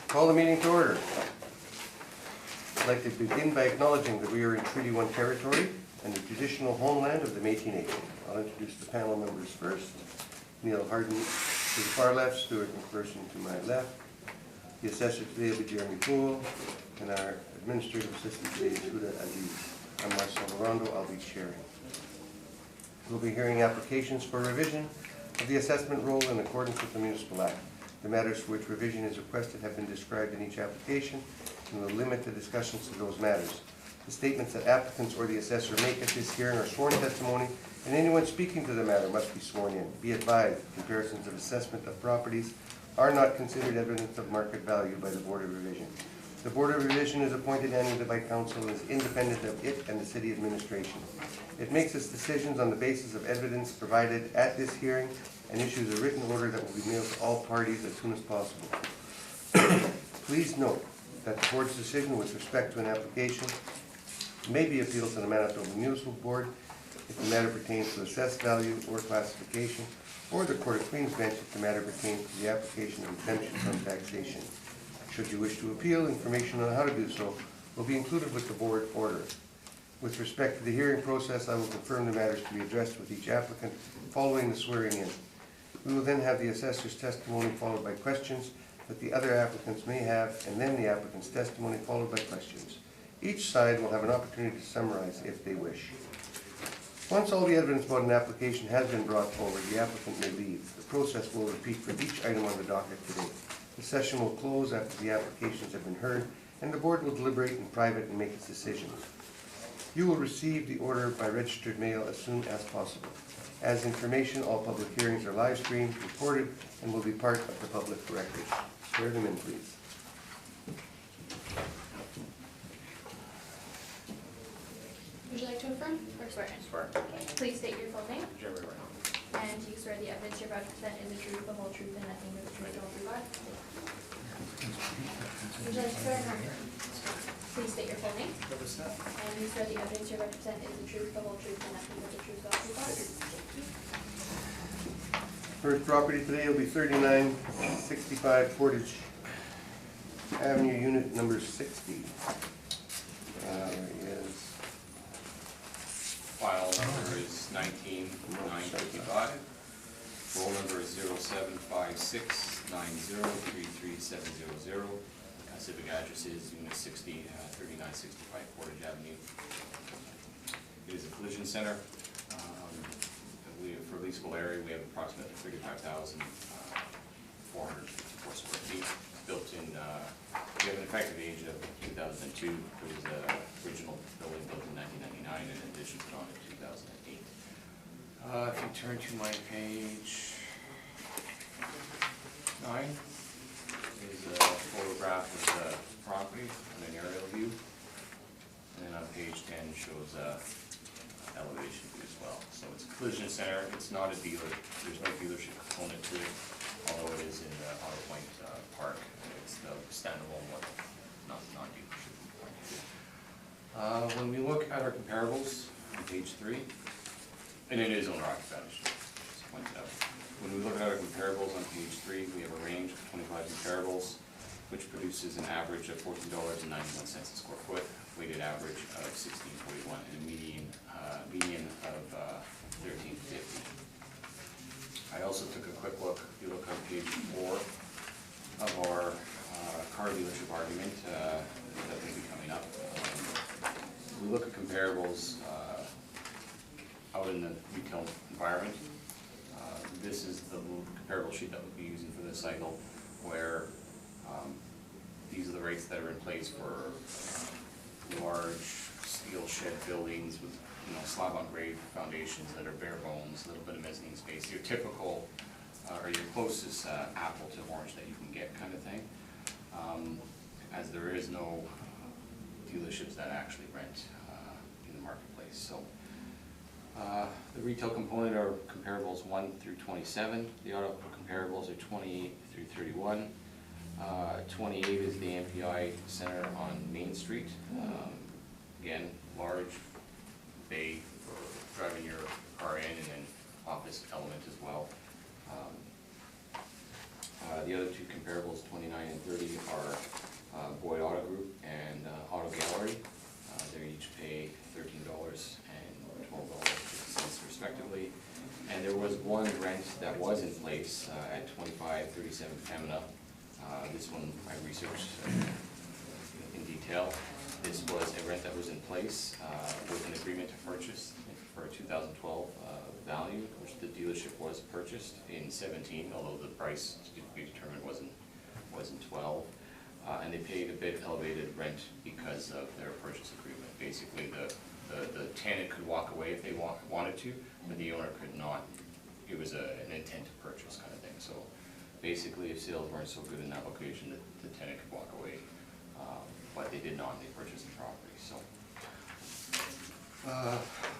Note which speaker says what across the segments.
Speaker 1: Call the meeting to order. I'd like to begin by acknowledging that we are in Treaty 1 territory and the traditional homeland of the Métis Nation. I'll introduce the panel members first. Neil Harden to the far left, Stuart McPherson to my left. The assessor today will be Jeremy Poole, and our administrative assistant today is Huda Aziz. I'm Marcel Larondo, I'll be chairing. We'll be hearing applications for revision of the assessment roll in accordance with the Municipal Act. The matters for which revision is requested have been described in each application, and will limit the discussions to those matters. The statements that applicants or the assessor make at this hearing are sworn testimony, and anyone speaking to the matter must be sworn in. Be advised, comparisons of assessment of properties are not considered evidence of market value by the Board of Revision. The Board of Revision is appointed annually by Council and is independent of it and the City Administration. It makes its decisions on the basis of evidence provided at this hearing and issues a written order that will be mailed to all parties as soon as possible. Please note that the Board's decision with respect to an application may be appealed to the Manitoba Municipal Board if the matter pertains to assessed value or classification, or the Court of Queen's Bench if the matter pertains to the application of exemption from taxation. Should you wish to appeal, information on how to do so will be included with the Board order. With respect to the hearing process, I will confirm the matters to be addressed with each applicant following the swearing in. We will then have the assessor's testimony followed by questions that the other applicants may have, and then the applicant's testimony followed by questions. Each side will have an opportunity to summarize if they wish. Once all the evidence about an application has been brought forward, the applicant may leave. The process will repeat for each item on the docket today. The session will close after the applications have been heard, and the Board will deliberate in private and make its decisions. You will receive the order by registered mail as soon as possible. As information, all public hearings are live streamed, recorded, and will be part of the public record. Swear them in, please.
Speaker 2: Would you like to affirm or swear in?
Speaker 3: Swear.
Speaker 2: Okay. Please state your full name.
Speaker 3: Jeremy Ryan.
Speaker 2: And do you swear the evidence you're about to present is the truth, the whole truth, and nothing but the truth, so help you God? Would you like to swear or affirm? Please state your full name. And you swear the evidence you're about to present is the truth, the whole truth, and nothing but the truth, so help you God?
Speaker 1: First property today will be 3965 Portage Avenue, unit number 60.
Speaker 3: File number is 19955. Roll number is 075690333700. Civic address is unit 60, 3965 Portage Avenue. It is a collision center. For leasable area, we have approximately 35,454 square feet. Built in, we have an effective age of 2002. It was an original building built in 1999 and additions put on in 2008. If you turn to my page 9, is a photograph of the property and an aerial view. And then on page 10 shows elevation view as well. So it's a collision center. It's not a dealer. There's no dealership component to it, although it is in the Auto Point Park. It's the standalone one, not dealership component. When we look at our comparables on page 3, and it is owner occupied, I should point it out. When we look at our comparables on page 3, we have a range of 25 comparables, which produces an average of $14.91 a square foot, weighted average of 1641, and a median of 1350. I also took a quick look. If you look on page 4 of our car dealership argument that will be coming up, we look at comparables out in the retail environment. This is the comparable sheet that we'll be using for this cycle, where these are the rates that are in place for large steel shed buildings with slab on grade foundations that are bare bones, a little bit of mezzanine space. Your typical or your closest apple to orange that you can get kind of thing, as there is no dealerships that actually rent in the marketplace. So the retail component are comparables 1 through 27. The auto comparables are 28 through 31. 28 is the MPI Center on Main Street. Again, large bay for driving your car in, and then office element as well. The other two comparables, 29 and 30, are 37 Pamela. This one I researched in detail. This was a rent that was in place with an agreement to purchase for a 2012 value, which the dealership was purchased in 17, although the price to be determined wasn't 12. And they paid a bit elevated rent because of their purchase agreement. Basically, the tenant could walk away if they wanted to, but the owner could not. It was an intent to purchase kind of thing. So basically, if sales weren't so good in that location, the tenant could walk away. But they did not, they purchased the property. So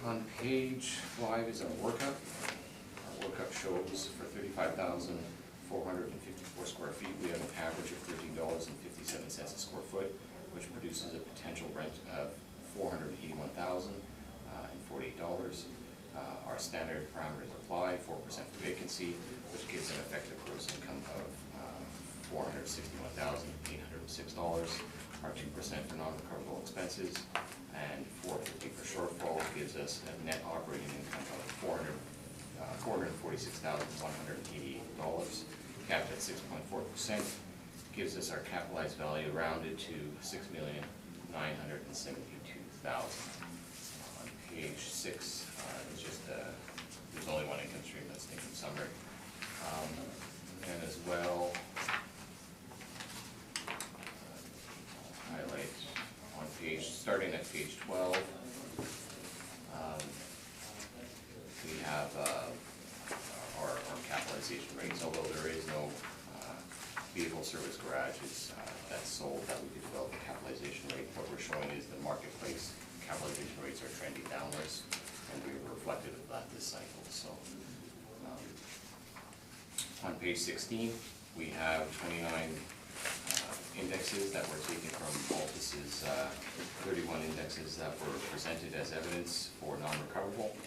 Speaker 3: on page 5 is our workup. Our workup shows for 35,454 square feet, we have an average of $13.57 a square foot, which produces a potential rent of $481,048. Our standard parameters apply, 4% for vacancy, which gives an effective gross income of $461,806. Our 2% for non-recoverable expenses, and $450 for shortfall gives us a net operating income of $446,188, capped at 6.4%, gives us our capitalized value rounded to $6,972,000. On page 6, it's just there's only one income stream, that's income summary, and as well. Highlight on page, starting at page 12, we have our capitalization rates, although there is no vehicle service garages that's sold that we could develop a capitalization rate. What we're showing is the marketplace capitalization rates are trending downwards, and we were reflective of that this cycle. So on page 16, we have 29 indexes that were taken from Altus's 31 indexes that were presented as evidence for non-recoverable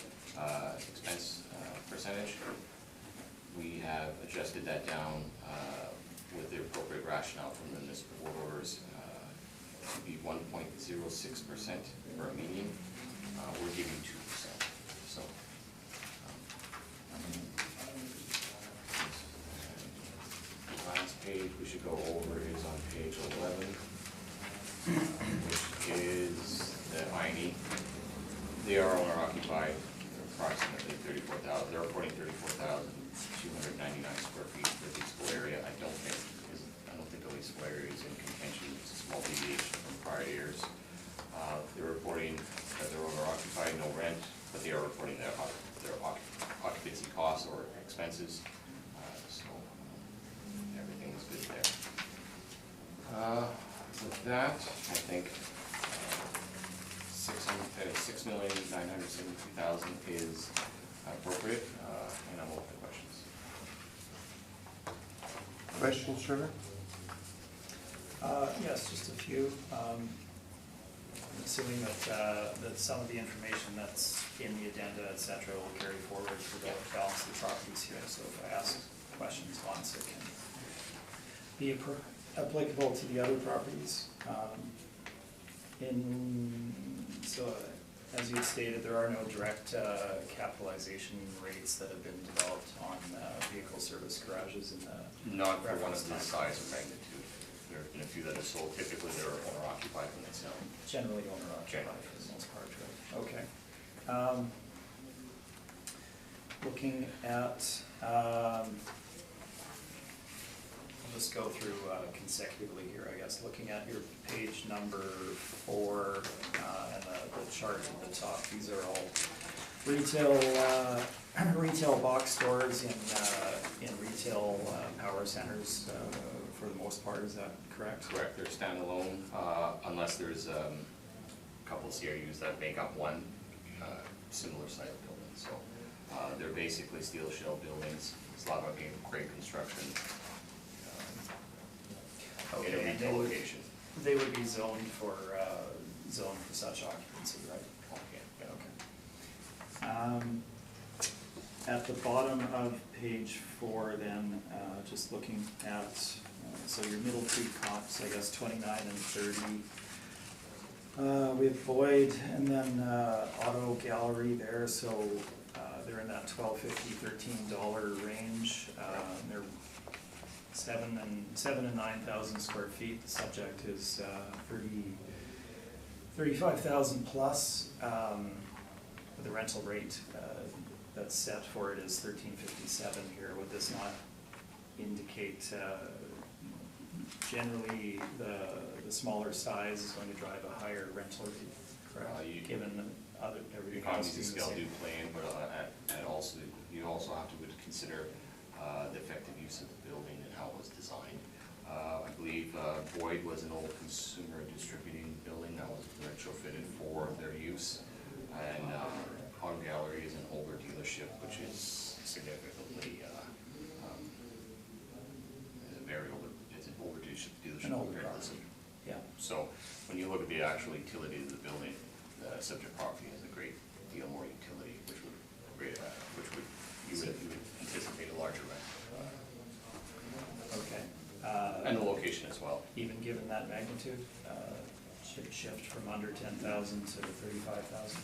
Speaker 3: expense percentage. We have adjusted that down with the appropriate rationale from the municipal board orders to be 1.06% for a median. We're giving 2%. So. Last page we should go over is on page 11, which is the INE. They are owner occupied. They're approximately 34,000. They're reporting 34,299 square feet for the leasable area. I don't think the leasable area is in contention. It's a small deviation from prior years. They're reporting that they're owner occupied, no rent, but they are reporting their occupancy costs or expenses. Everything's good there. With that, I think $6,973,000 is appropriate, and I'm open to questions.
Speaker 1: Questions, Trevor?
Speaker 4: Yes, just a few. I'm assuming that some of the information that's in the addenda, et cetera, will carry forward for the balance of the properties here. So if I ask questions once, it can be applicable to the other properties. So as you stated, there are no direct capitalization rates that have been developed on vehicle service garages in the
Speaker 3: Not for one of this size or magnitude. There have been a few that are sold. Typically, they're owner occupied when they sell.
Speaker 4: Generally owner occupied
Speaker 3: Generally.
Speaker 4: for the most part, right? Okay. Looking at, I'll just go through consecutively here, I guess. Looking at your page number 4 and the chart at the top, these are all retail box stores in retail power centers for the most part. Is that correct?
Speaker 3: Correct. They're standalone unless there's a couple of CRUs that make up one similar site building. So they're basically steel shell buildings, slab on grade construction. In a retail location.
Speaker 4: They would be zoned for such occupancy, right?
Speaker 3: Yeah.
Speaker 4: Okay. At the bottom of page 4 then, just looking at, so your middle two comps, I guess 29 and 30. We have Boyd and then Auto Gallery there, so they're in that $12.50, $13 range. They're 7 and 9,000 square feet. The subject is 35,000 plus. The rental rate that's set for it is $13.57 here. Would this not indicate generally the smaller size is going to drive a higher rental rate, correct? Given everything else
Speaker 3: Economies of
Speaker 4: being the
Speaker 3: scale
Speaker 4: same.
Speaker 3: do play in, but and also, you also have to consider the effective use of the building and how it was designed. I believe Boyd was an old consumer distributing building that was retrofitted for their use. And Auto Gallery is an older dealership, which is significantly, it's an older dealership
Speaker 4: An older
Speaker 3: compared to this.
Speaker 4: property. Yeah.
Speaker 3: So when you look at the actual utility of the building, the subject property has a great deal more utility, which would you would anticipate a larger rent.
Speaker 4: Okay.
Speaker 3: And the location as well.
Speaker 4: Even given that magnitude, should shift from under 10,000 to 35,000?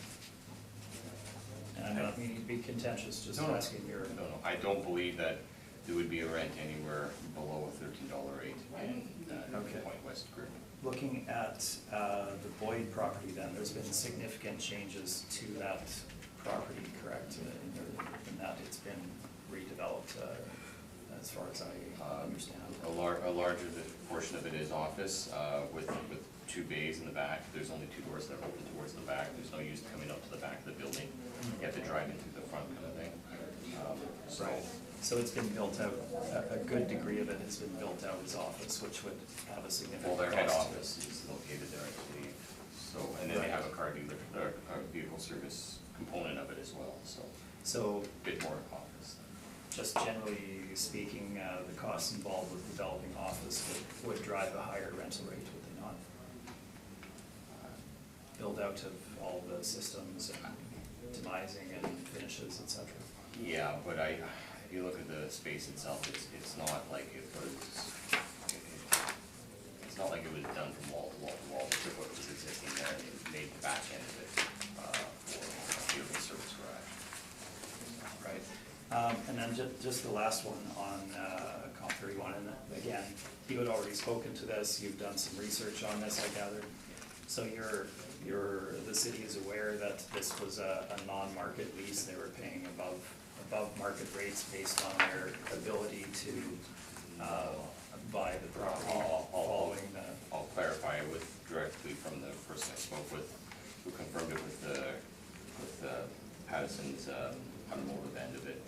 Speaker 4: And I'm not meaning to be contentious, just
Speaker 3: No, no.
Speaker 4: asking your.
Speaker 3: No, I don't believe that there would be a rent anywhere below a $13 rate in
Speaker 4: Okay.
Speaker 3: Point West Group.
Speaker 4: Looking at the Boyd property then, there's been significant changes to that property, correct? In that it's been redeveloped, as far as I understand.
Speaker 3: A larger portion of it is office, with 2 bays in the back. There's only 2 doors that are open towards the back. There's no use coming up to the back of the building. You have to drive in through the front kind of thing.
Speaker 4: Right. So it's been built out, a good degree of it has been built out as office, which would have a significant
Speaker 3: Well,
Speaker 4: cost.
Speaker 3: their head office is located there, I believe. So, and then they have a car dealer, a vehicle service component of it as well, so
Speaker 4: So
Speaker 3: a bit more office.
Speaker 4: just generally speaking, the costs involved with developing office would drive a higher rental rate, would they not? Build out of all the systems and demising and finishes, et cetera.
Speaker 3: Yeah, but if you look at the space itself, it's not like it was, it's not like it was done from wall to wall to wall. It took what was existing there and they made the back end of it for a vehicle service garage.
Speaker 4: Right. And then just the last one on Comp 31, and again, you had already spoken to this, you've done some research on this, I gathered. So the city is aware that this was a non-market lease, they were paying above market rates based on their ability to buy the property following the.
Speaker 3: I'll clarify it directly from the person I spoke with, who confirmed it with Patterson's automotive end of it,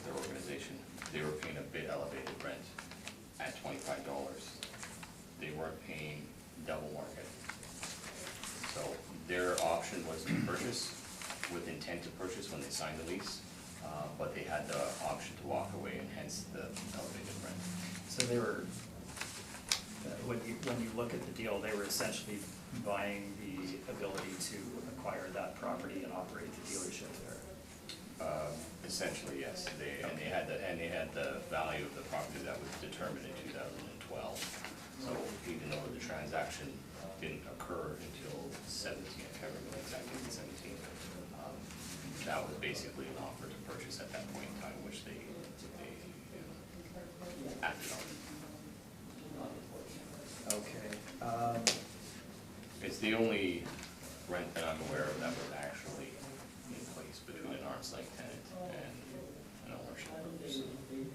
Speaker 3: their organization. They were paying a bit elevated rent at $25. They weren't paying double market. So their option was to purchase with intent to purchase when they signed the lease, but they had the option to walk away and hence the elevated rent.
Speaker 4: So they were, when you look at the deal, they were essentially buying the ability to acquire that property and operate the dealership there.
Speaker 3: Essentially, yes. They had the value of the property that was determined in 2012. So even though the transaction didn't occur until 17, I can't remember exactly, 17. That was basically an offer to purchase at that point in time, which they acted on.
Speaker 4: Okay.
Speaker 3: It's the only rent that I'm aware of that was actually in place between an arm's length tenant and an ownership group.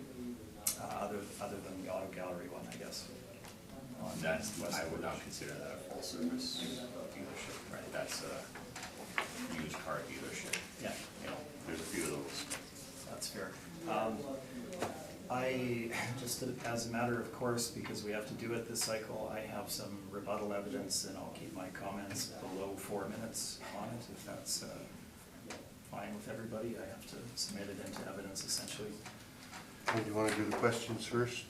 Speaker 4: Other than the auto gallery one, I guess.
Speaker 3: That's what I would not consider that a full service dealership, right? That's a used car dealership.
Speaker 4: Yeah.
Speaker 3: You know, there's a few of those.
Speaker 4: That's fair. I, just as a matter of course, because we have to do it this cycle, I have some rebuttal evidence and I'll keep my comments below 4 minutes on it, if that's fine with everybody. I have to submit it into evidence essentially.
Speaker 1: Do you want to do the questions first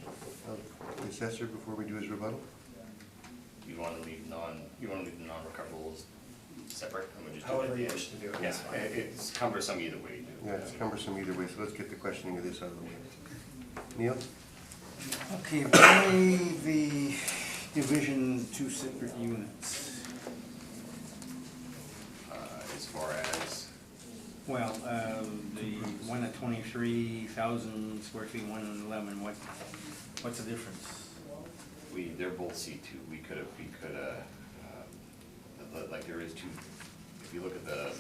Speaker 1: of the assessor before we do his rebuttal?
Speaker 3: You want to leave the non-recoverables separate? And we just do it at
Speaker 4: However
Speaker 3: the
Speaker 4: you
Speaker 3: end?
Speaker 4: wish to do it,
Speaker 3: Yeah,
Speaker 4: that's fine.
Speaker 3: it's cumbersome either way.
Speaker 1: Yeah, it's cumbersome either way, so let's get the questioning of this out of the way. Neil?
Speaker 5: Okay, why the division 2 separate units?
Speaker 3: As far as,
Speaker 5: Well, the one at 23,000 square feet, one at 11, what's the difference?
Speaker 3: They're both C2. Like there is two, if you look at the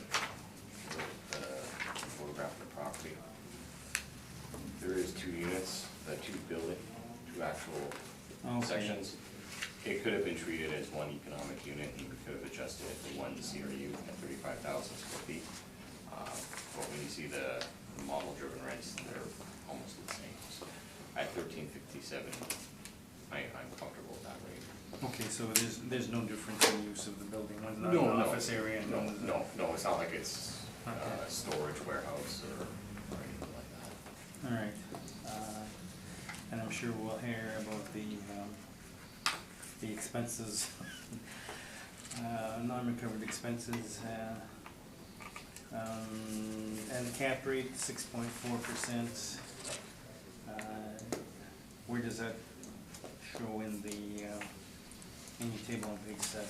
Speaker 3: photograph of the property, there is 2 units, two actual
Speaker 5: Okay.
Speaker 3: sections. It could have been treated as one economic unit, you could have adjusted it to one CRU at 35,000 square feet. But when you see the model-driven rents, they're almost the same. So at 1357, I'm comfortable with that rate.
Speaker 5: Okay, so there's no difference in use of the building, one's not
Speaker 3: No,
Speaker 5: an
Speaker 3: no.
Speaker 5: office area and one's
Speaker 3: No, it's not like it's
Speaker 5: Okay.
Speaker 3: a storage warehouse or anything like that.
Speaker 5: All right, and I'm sure we'll hear about the expenses, non-recovered expenses, and the cap rate, 6.4%. Where does that show in your table on page 7?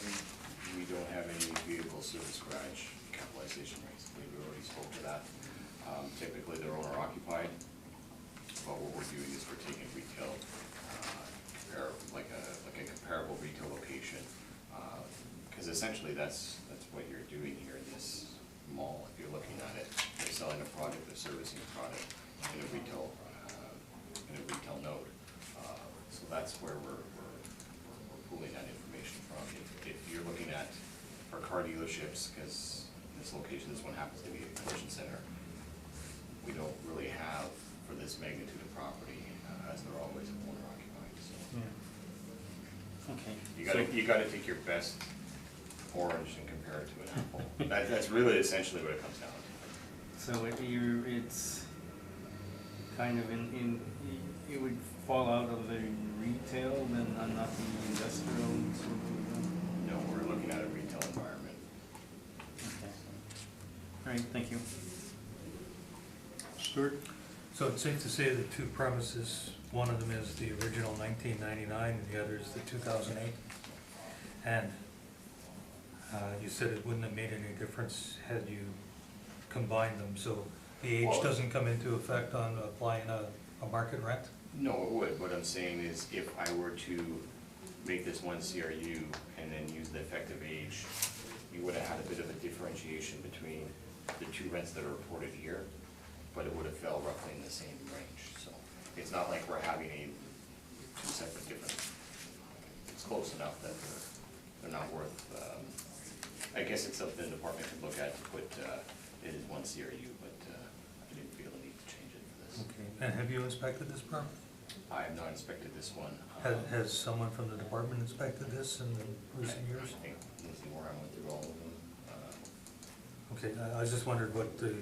Speaker 3: We don't have any vehicle service garage capitalization rates. We already spoke to that. Typically, they're owner occupied, but what we're doing is we're taking retail, like a comparable retail location, because essentially that's what you're doing here in this mall. If you're looking at it, they're selling a product, they're servicing a product in a retail node. So that's where we're pulling that information from. If you're looking at our car dealerships, because this location, this one happens to be a collision center, we don't really have, for this magnitude of property, as they're always owner occupied, so.
Speaker 5: Yeah. Okay.
Speaker 3: You gotta take your best orange and compare it to an apple. That's really essentially what it comes down to.
Speaker 5: So it's kind of it would fall out of the retail, then not the industrial sort of.
Speaker 3: No, we're looking at a retail environment.
Speaker 5: Okay. All right, thank you. Stuart?
Speaker 6: So it's safe to say the 2 premises, one of them is the original 1999 and the other is the 2008? And you said it wouldn't have made any difference had you combined them, so the age
Speaker 3: Well,
Speaker 6: doesn't come into effect on applying a market rent?
Speaker 3: No, it would. What I'm saying is if I were to make this one CRU and then use the effective age, you would have had a bit of a differentiation between the 2 rents that are reported here, but it would have fell roughly in the same range. So it's not like we're having 2 separate different, it's close enough that they're not worth, I guess it's something the department could look at to put it as one CRU, but I didn't feel the need to change it for this.
Speaker 6: Okay. And have you inspected this property?
Speaker 3: I have not inspected this one.
Speaker 6: Has someone from the department inspected this in the recent years?
Speaker 3: I think Lindsay Moore, I went through all of them.
Speaker 6: Okay, I just wondered what the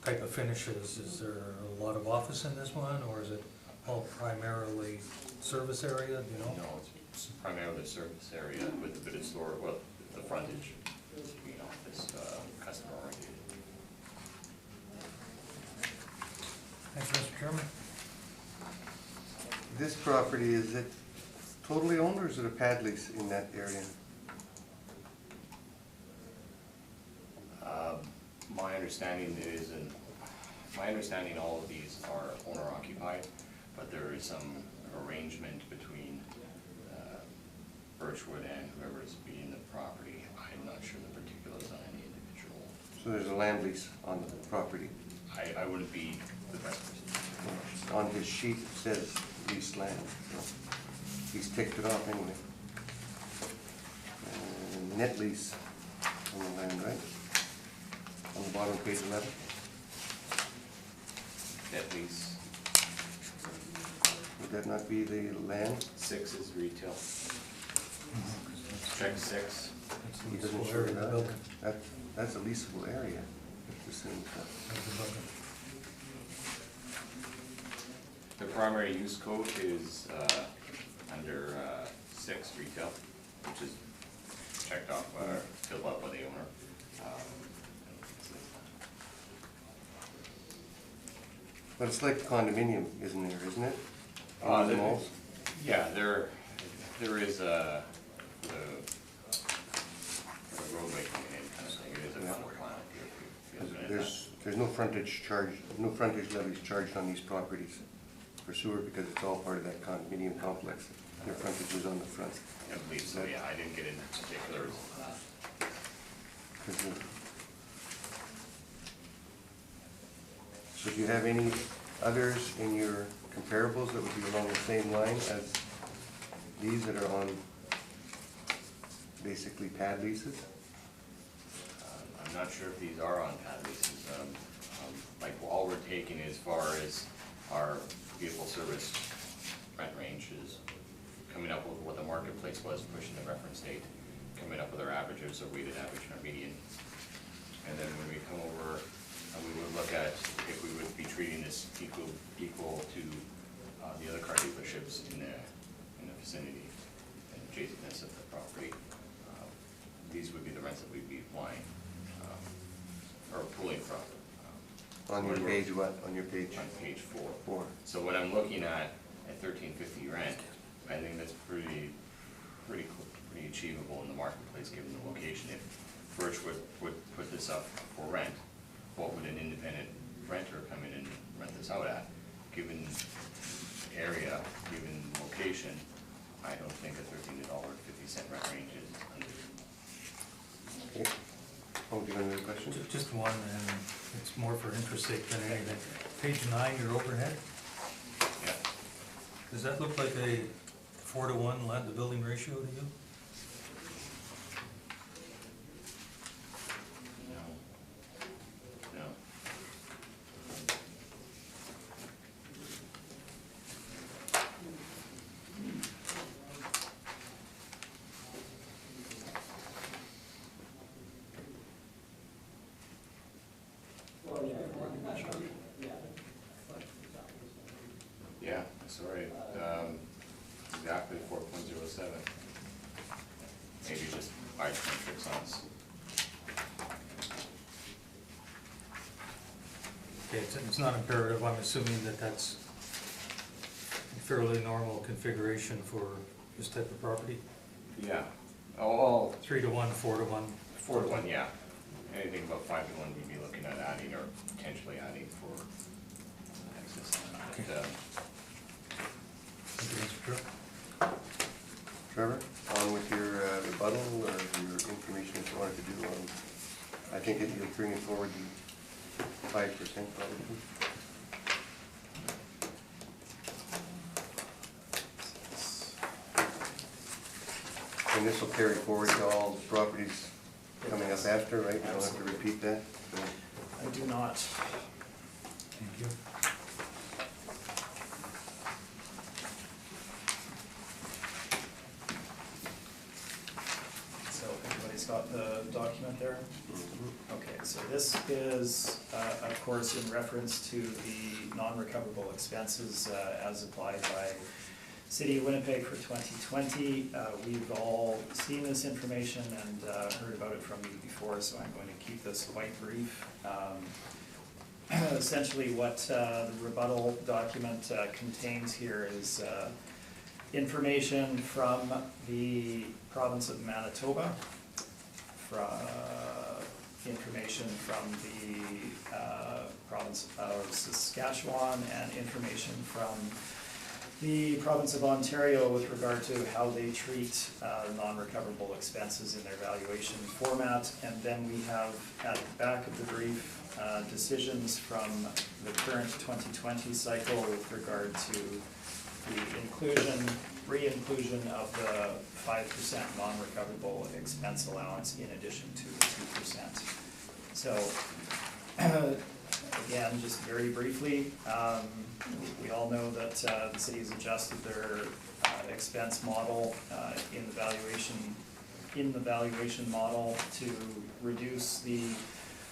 Speaker 6: type of finish is. Is there a lot of office in this one, or is it all primarily service area, do you know?
Speaker 3: No, it's primarily the service area with a bit of store, well, the frontage, being office, customer oriented.
Speaker 6: Thanks, Mr. Chairman.
Speaker 1: This property, is it totally owned or is it a pad lease in that area?
Speaker 3: My understanding all of these are owner occupied, but there is some arrangement between Birchwood and whoever is being the property. I'm not sure the particulars on any individual.
Speaker 1: So there's a land lease on the property.
Speaker 3: I wouldn't be the best person.
Speaker 1: On his sheet it says leased land, so he's ticked it off anyway. Net lease on the land, right? On the bottom of page 11.
Speaker 3: At least
Speaker 1: Would that not be the land?
Speaker 3: 6 is retail. Check 6.
Speaker 6: That's
Speaker 1: He
Speaker 6: the
Speaker 1: doesn't
Speaker 6: leasable
Speaker 1: show
Speaker 6: area of the
Speaker 1: that.
Speaker 6: building.
Speaker 1: That's a leasable area. It's the same stuff.
Speaker 6: Of the building.
Speaker 3: The primary use code is under 6 retail, which is checked off, filled out by the owner.
Speaker 1: But it's like condominium, isn't it? In the malls?
Speaker 3: Yeah, there is a roadway coming in kind of thing. It is a
Speaker 1: Yeah.
Speaker 3: final plan. if you're looking at that.
Speaker 1: There's there's no frontage levies charged on these properties for sewer because it's all part of that condominium complex. Their frontage is on the front.
Speaker 3: I believe so, yeah, I didn't get into particulars.
Speaker 1: 'Cause so do you have any others in your comparables that would be along the same line as these that are on basically pad leases?
Speaker 3: I'm not sure if these are on pad leases. Like, all we're taking as far as our vehicle service rent range is coming up with what the marketplace was, pushing the reference date, coming up with our averages, our weighted average and our median. And then when we come over, we would look at if we would be treating this equal to the other car dealerships in the vicinity and adjacentness of the property. These would be the rents that we'd be applying, or pulling from.
Speaker 1: On your page what? On your page?
Speaker 3: On page 4.
Speaker 1: 4.
Speaker 3: So when I'm looking at $13.50 rent, I think that's pretty achievable in the marketplace, given the location. If Birch would put this up for rent, what would an independent renter come in and rent this out at? Given area, given location, I don't think a $13.50 rent range is under.
Speaker 1: Okay. Oh, do you have another question?
Speaker 6: Just one, and it's more for interest sake than anything. Page 9, your overhead,
Speaker 3: Yeah.
Speaker 6: does that look like a 4-to-1 land to building ratio to you?
Speaker 3: No. Yeah, that's all right. Exactly 4.07. Maybe just isometric on.
Speaker 6: Okay, it's not imperative, I'm assuming that that's a fairly normal configuration for this type of property?
Speaker 3: Yeah. Oh,
Speaker 6: 3-to-1, 4-to-1?
Speaker 3: 4-to-1, yeah. Anything above 5-to-1, we'd be looking at adding or potentially adding for access. But,
Speaker 6: Thank you, Mr. Chair.
Speaker 1: Trevor, on with your rebuttal or your information that you wanted to do on, I think you're bringing forward the 5% probably. And this will carry forward to all the properties coming up after, right? You don't have to repeat that? So,
Speaker 4: I do not.
Speaker 6: Thank you.
Speaker 4: So everybody's got the document there? Okay, so this is, of course, in reference to the non-recoverable expenses as applied by City of Winnipeg for 2020. We've all seen this information and heard about it from you before, so I'm going to keep this quite brief. Essentially what the rebuttal document contains here is information from the province of Manitoba, information from the province of Saskatchewan, and information from the province of Ontario with regard to how they treat non-recoverable expenses in their valuation format. And then we have at the back of the brief decisions from the current 2020 cycle with regard to the inclusion, re-inclusion of the 5% non-recoverable expense allowance in addition to the 2%. So again, just very briefly, we all know that the city has adjusted their expense model in the valuation model to reduce the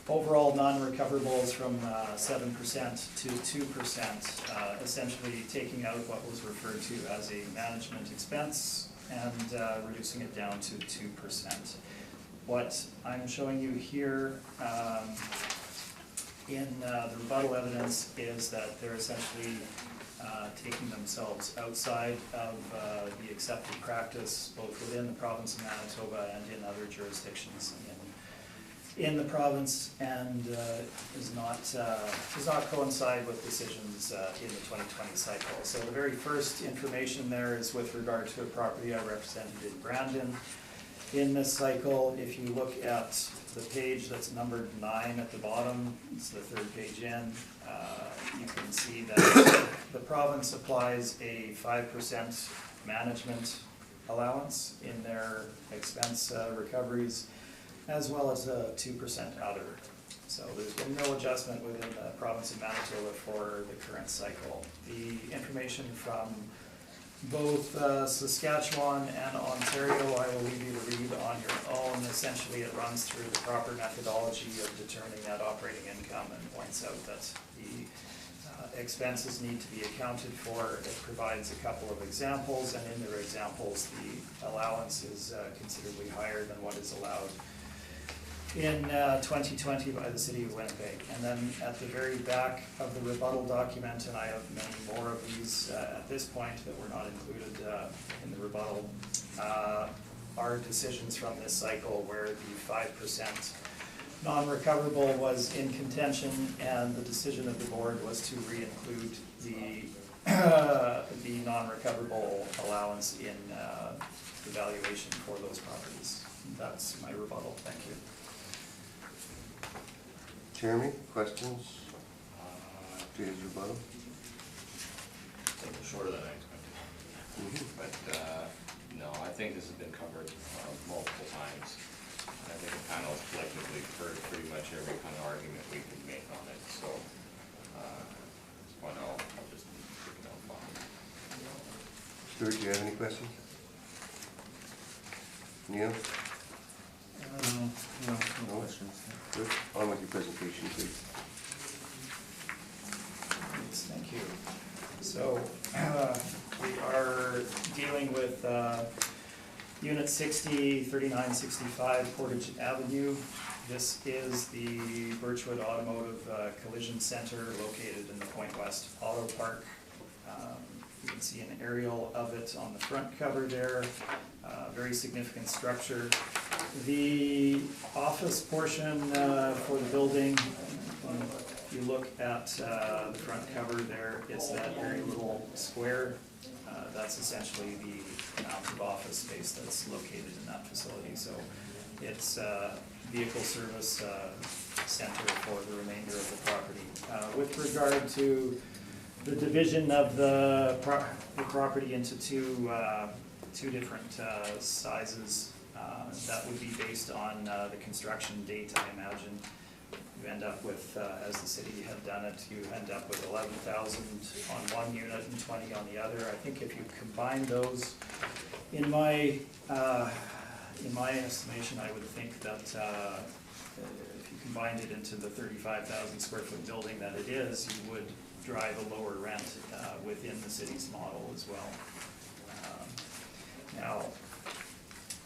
Speaker 4: overall non-recoverables from 7% to 2%, essentially taking out what was referred to as a management expense and reducing it down to 2%. What I'm showing you here in the rebuttal evidence is that they're essentially taking themselves outside of the accepted practice, both within the province of Manitoba and in other jurisdictions in the province and does not coincide with decisions in the 2020 cycle. So the very first information there is with regard to a property I represented in Brandon. In this cycle, if you look at the page that's numbered 9 at the bottom, it's the third page in, you can see that the province applies a 5% management allowance in their expense recoveries, as well as a 2% other. So there's been no adjustment within the province of Manitoba for the current cycle. The information from both Saskatchewan and Ontario, I will leave you to read on your own. Essentially, it runs through the proper methodology of determining that operating income and points out that the expenses need to be accounted for. It provides a couple of examples, and in their examples, the allowance is considerably higher than what is allowed in 2020 by the city of Winnipeg. And then at the very back of the rebuttal document, and I have many more of these at this point that were not included in the rebuttal, are decisions from this cycle where the 5% non-recoverable was in contention, and the decision of the board was to re-include the non-recoverable allowance in the valuation for those properties. That's my rebuttal. Thank you.
Speaker 1: Jeremy, questions to his rebuttal?
Speaker 3: A little shorter than I expected. But no, I think this has been covered multiple times. And I think the panel has collectively heard pretty much every kind of argument we can make on it. So at this point, I'll just pick it up on.
Speaker 1: Stuart, do you have any questions? Neil?
Speaker 5: No questions.
Speaker 1: Good. On with your presentation, please.
Speaker 4: Yes, thank you. So we are dealing with Unit 60, 3965 Portage Avenue. This is the Birchwood Automotive Collision Center located in the Point West Auto Park. You can see an aerial of it on the front cover there. Very significant structure. The office portion for the building, if you look at the front cover there, it's that very little square. That's essentially the amount of office space that's located in that facility. So it's vehicle service center for the remainder of the property. With regard to the division of the property into two different sizes, that would be based on the construction date, I imagine. You end up with, as the city had done it, you end up with 11,000 on one unit and 20 on the other. I think if you combine those, in my estimation, I would think that if you combined it into the 35,000 square foot building that it is, you would drive a lower rent within the city's model as well. Now,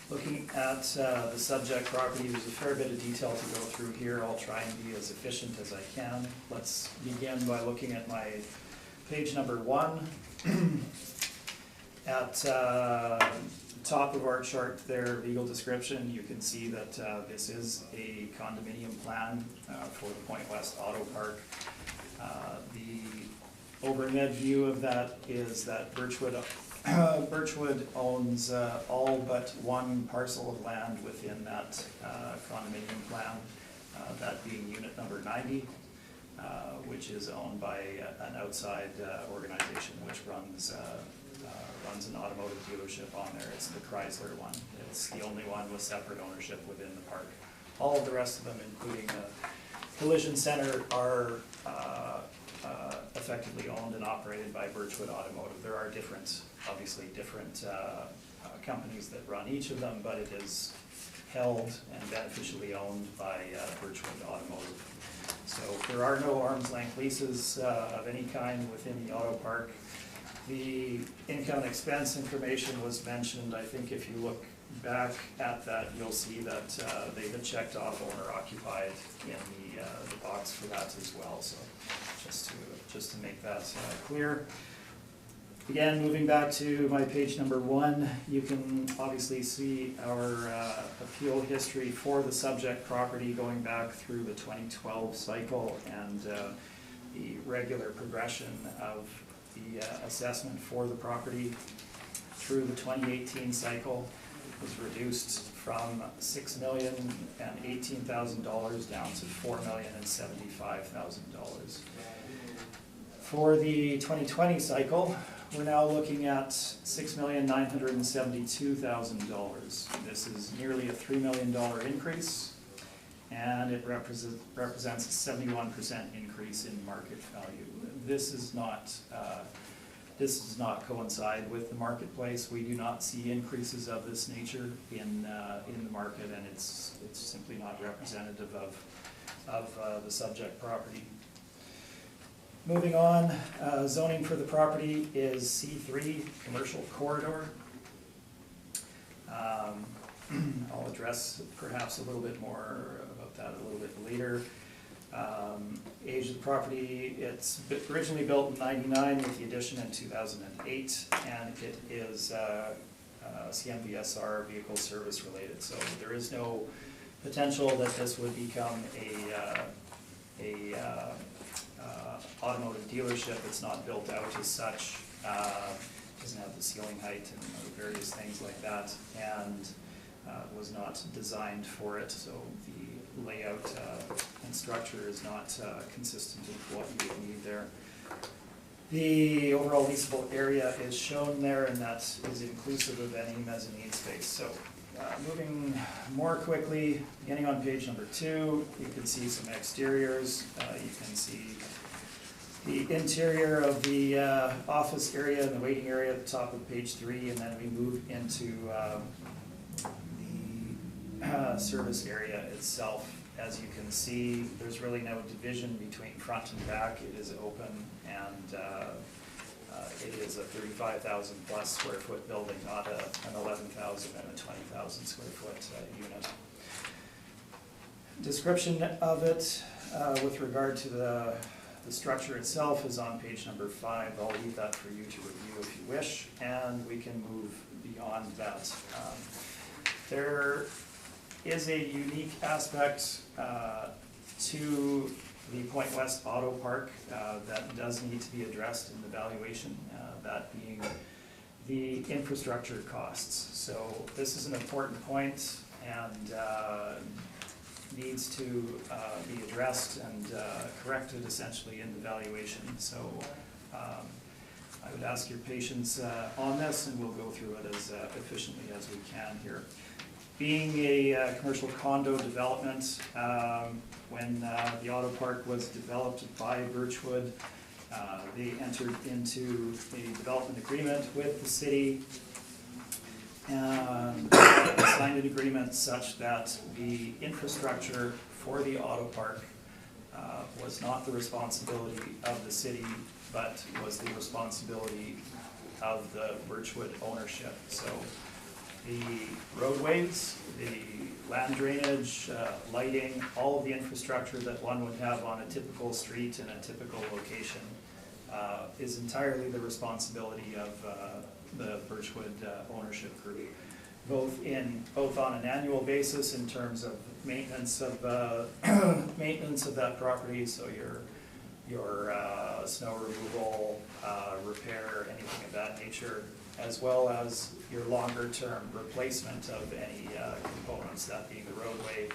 Speaker 4: looking at the subject property, there's a fair bit of detail to go through here. I'll try and be as efficient as I can. Let's begin by looking at my page number 1. At the top of our chart there, legal description, you can see that this is a condominium plan for the Point West Auto Park. The overhead view of that is that Birchwood owns all but one parcel of land within that condominium plan, that being unit number 90, which is owned by an outside organization which runs an automotive dealership on there. It's the Chrysler one. It's the only one with separate ownership within the park. All of the rest of them, including the collision center, are effectively owned and operated by Birchwood Automotive. There are obviously different companies that run each of them, but it is held and beneficially owned by Birchwood Automotive. So there are no arm's length leases of any kind within the auto park. The income and expense information was mentioned. I think if you look back at that, you'll see that they had checked off owner occupied in the box for that as well. So just to make that clear. Again, moving back to my page number 1, you can obviously see our appeal history for the subject property going back through the 2012 cycle, and the regular progression of the assessment for the property through the 2018 cycle was reduced from $6,018,000 down to $4,075,000. For the 2020 cycle, we're now looking at $6,972,000. This is nearly a $3 million increase, and it represents a 71% increase in market value. This does not coincide with the marketplace. We do not see increases of this nature in the market, and it's simply not representative of the subject property. Moving on, zoning for the property is C3, commercial corridor. I'll address perhaps a little bit more about that a little bit later. Age of the property, it's originally built in '99 with the addition in 2008, and it is CMVSR vehicle service related. So there is no potential that this would become a automotive dealership. It's not built out as such. Doesn't have the ceiling height and various things like that, and was not designed for it. So the layout and structure is not consistent with what you would need there. The overall leasable area is shown there, and that is inclusive of any mezzanine space. So moving more quickly, beginning on page number 2, you can see some exteriors. You can see the interior of the office area and the waiting area at the top of page 3, and then we move into the service area itself. As you can see, there's really no division between front and back. It is open, and it is a 35,000 plus square foot building, not an 11,000 and a 20,000 square foot unit. Description of it with regard to the structure itself is on page number 5. I'll leave that for you to review if you wish, and we can move beyond that. There is a unique aspect to the Point West Auto Park that does need to be addressed in the valuation, that being the infrastructure costs. So this is an important point, and needs to be addressed and corrected essentially in the valuation. So I would ask your patience on this, and we'll go through it as efficiently as we can here. Being a commercial condo development, when the auto park was developed by Birchwood, they entered into a development agreement with the city, and signed an agreement such that the infrastructure for the auto park was not the responsibility of the city, but was the responsibility of the Birchwood ownership. So the roadways, the land drainage, lighting, all of the infrastructure that one would have on a typical street in a typical location is entirely the responsibility of the Birchwood ownership group, both on an annual basis in terms of maintenance of maintenance of that property. So your snow removal, repair, anything of that nature, as well as your longer term replacement of any components, that being the roadway,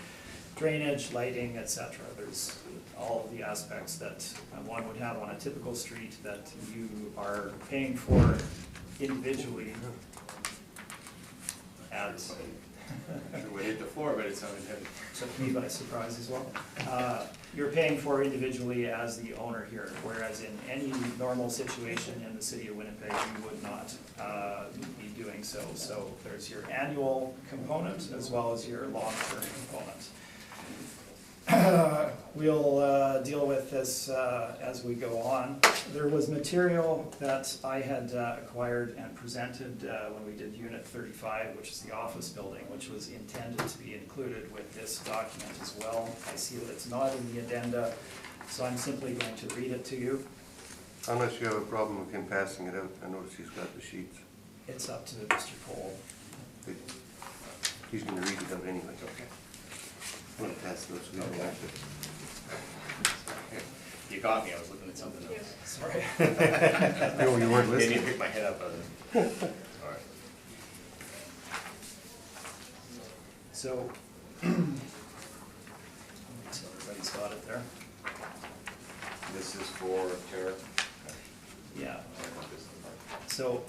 Speaker 4: drainage, lighting, etc. There's all of the aspects that one would have on a typical street that you are paying for individually at
Speaker 3: We hit the floor, but it sounded heavy.
Speaker 4: took me by surprise as well. You're paying for individually as the owner here, whereas in any normal situation in the city of Winnipeg, you would not be doing so. So there's your annual component as well as your long-term component. We'll deal with this as we go on. There was material that I had acquired and presented when we did Unit 35, which is the office building, which was intended to be included with this document as well. I see that it's not in the addenda, so I'm simply going to read it to you.
Speaker 1: Unless you have a problem with him passing it out, I notice he's got the sheets.
Speaker 4: It's up to Mr. Cole.
Speaker 1: He's gonna read it out anyway.
Speaker 3: Okay.
Speaker 1: I'm gonna pass those, we don't
Speaker 3: Okay.
Speaker 1: have to.
Speaker 3: You got me, I was looking at something else.
Speaker 4: Sorry.
Speaker 1: No, you weren't
Speaker 3: Didn't even
Speaker 1: listening.
Speaker 3: pick my head up out of it. Sorry.
Speaker 4: So, so everybody's got it there?
Speaker 3: This is for Tara.
Speaker 4: Yeah. So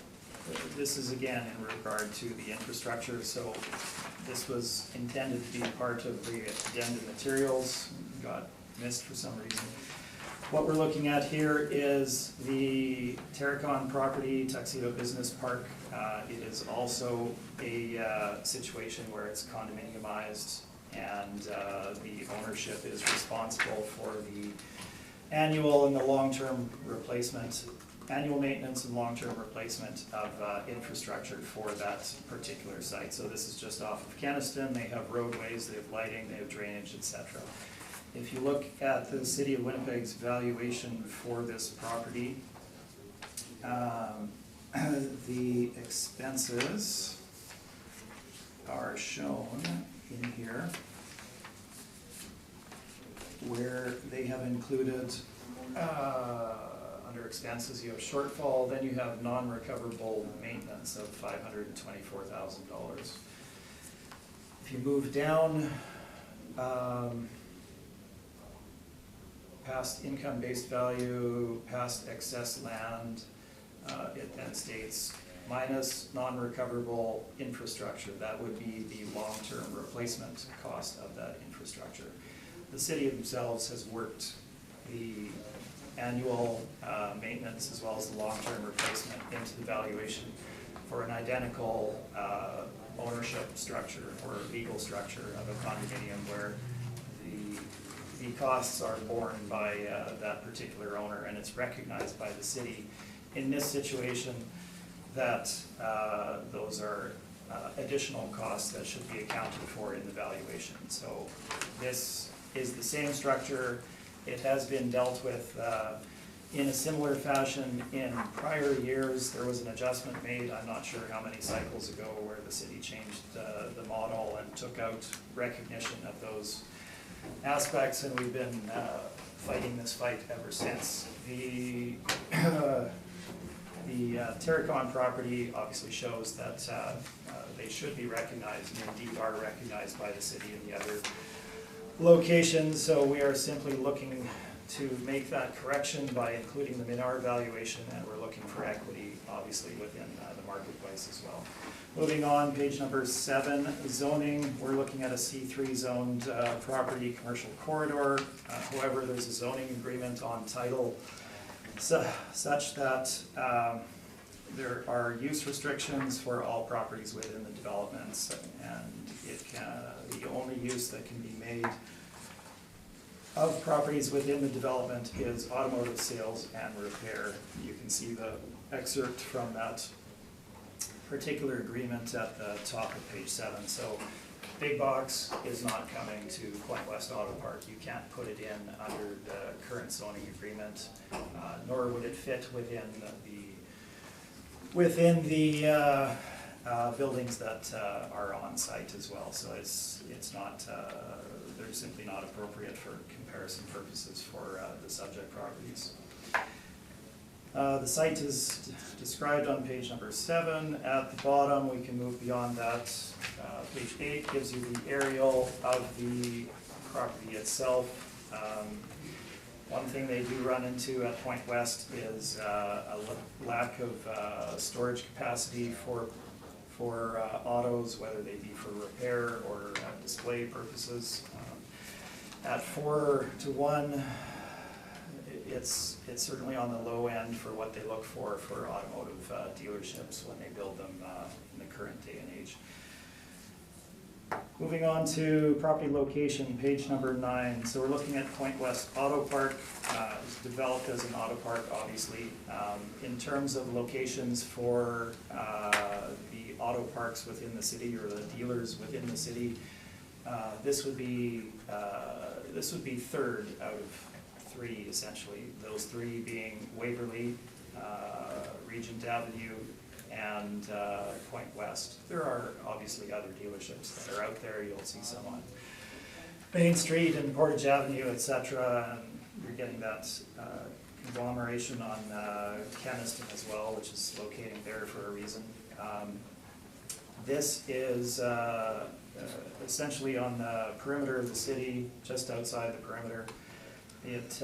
Speaker 4: this is again in regard to the infrastructure. So this was intended to be part of the addendum materials, got missed for some reason. What we're looking at here is the Terracon property, Tuxedo Business Park. It is also a situation where it's condominiumized, and the ownership is responsible for the annual and the long-term replacement, annual maintenance and long-term replacement of infrastructure for that particular site. So this is just off of Keniston. They have roadways, they have lighting, they have drainage, etc. If you look at the City of Winnipeg's valuation for this property, the expenses are shown in here, where they have included, under expenses, you have shortfall, then you have non-recoverable maintenance of $524,000. If you move down, past income-based value, past excess land, it then states minus non-recoverable infrastructure. That would be the long-term replacement cost of that infrastructure. The city themselves has worked the annual maintenance as well as the long-term replacement into the valuation for an identical ownership structure or legal structure of a condominium where the costs are borne by that particular owner, and it's recognized by the city in this situation that those are additional costs that should be accounted for in the valuation. So this is the same structure. It has been dealt with in a similar fashion in prior years. There was an adjustment made, I'm not sure how many cycles ago, where the city changed the model and took out recognition of those aspects, and we've been fighting this fight ever since. The Terracon property obviously shows that they should be recognized, and indeed are recognized by the city in the other locations. So we are simply looking to make that correction by including them in our valuation, and we're looking for equity obviously within the marketplace as well. Moving on, page number 7, zoning. We're looking at a C3 zoned property, commercial corridor. However, there's a zoning agreement on title such that there are use restrictions for all properties within the developments, and the only use that can be made of properties within the development is automotive sales and repair. You can see the excerpt from that particular agreement at the top of page 7. So big box is not coming to Point West Auto Park. You can't put it in under the current zoning agreement, nor would it fit within the buildings that are on site as well. So it's not, they're simply not appropriate for comparison purposes for the subject properties. The site is described on page number 7. At the bottom, we can move beyond that. Page 8 gives you the aerial of the property itself. One thing they do run into at Point West is a lack of storage capacity for autos, whether they be for repair or display purposes. At 4:1, it's certainly on the low end for what they look for automotive dealerships when they build them in the current day and age. Moving on to property location, page number 9. So we're looking at Point West Auto Park. It's developed as an auto park, obviously. In terms of locations for the auto parks within the city, or the dealers within the city, this would be third out of three essentially, those three being Waverly, Regent Avenue, and Point West. There are obviously other dealerships that are out there. You'll see some on Main Street and Portage Avenue, etc. And you're getting that conglomeration on Keniston as well, which is locating there for a reason. This is essentially on the perimeter of the city, just outside the perimeter. It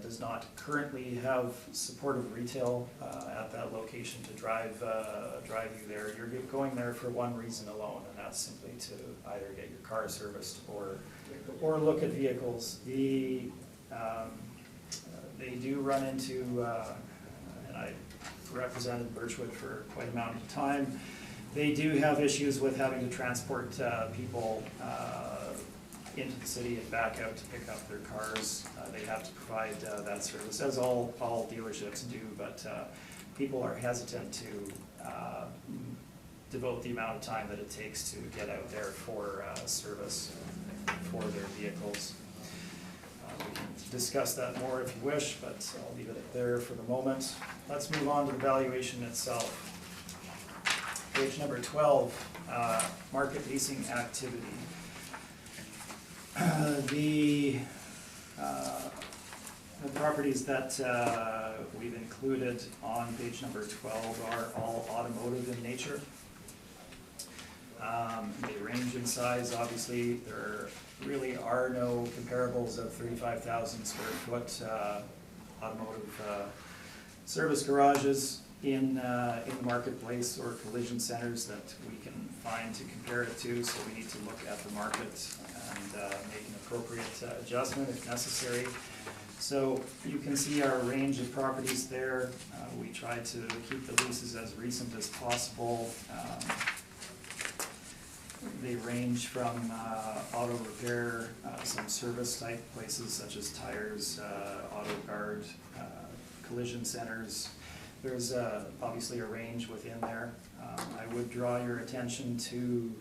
Speaker 4: does not currently have supportive retail at that location to drive you there. You're going there for one reason alone, and that's simply to either get your car serviced or look at vehicles. They do run into, and I represented Birchwood for quite an amount of time. They do have issues with having to transport people into the city and back out to pick up their cars. They have to provide that service, as all dealerships do, but people are hesitant to devote the amount of time that it takes to get out there for service for their vehicles. We can discuss that more if you wish, but I'll leave it there for the moment. Let's move on to the valuation itself. Page number 12, market leasing activity. The properties that we've included on page number 12 are all automotive in nature. They range in size, obviously. There really are no comparables of 35,000 square foot automotive service garages in the marketplace or collision centers that we can find to compare it to, so we need to look at the market and make an appropriate adjustment if necessary. So you can see our range of properties there. We try to keep the leases as recent as possible. They range from auto repair, some service type places such as tires, auto guard, collision centers. There's obviously a range within there. I would draw your attention to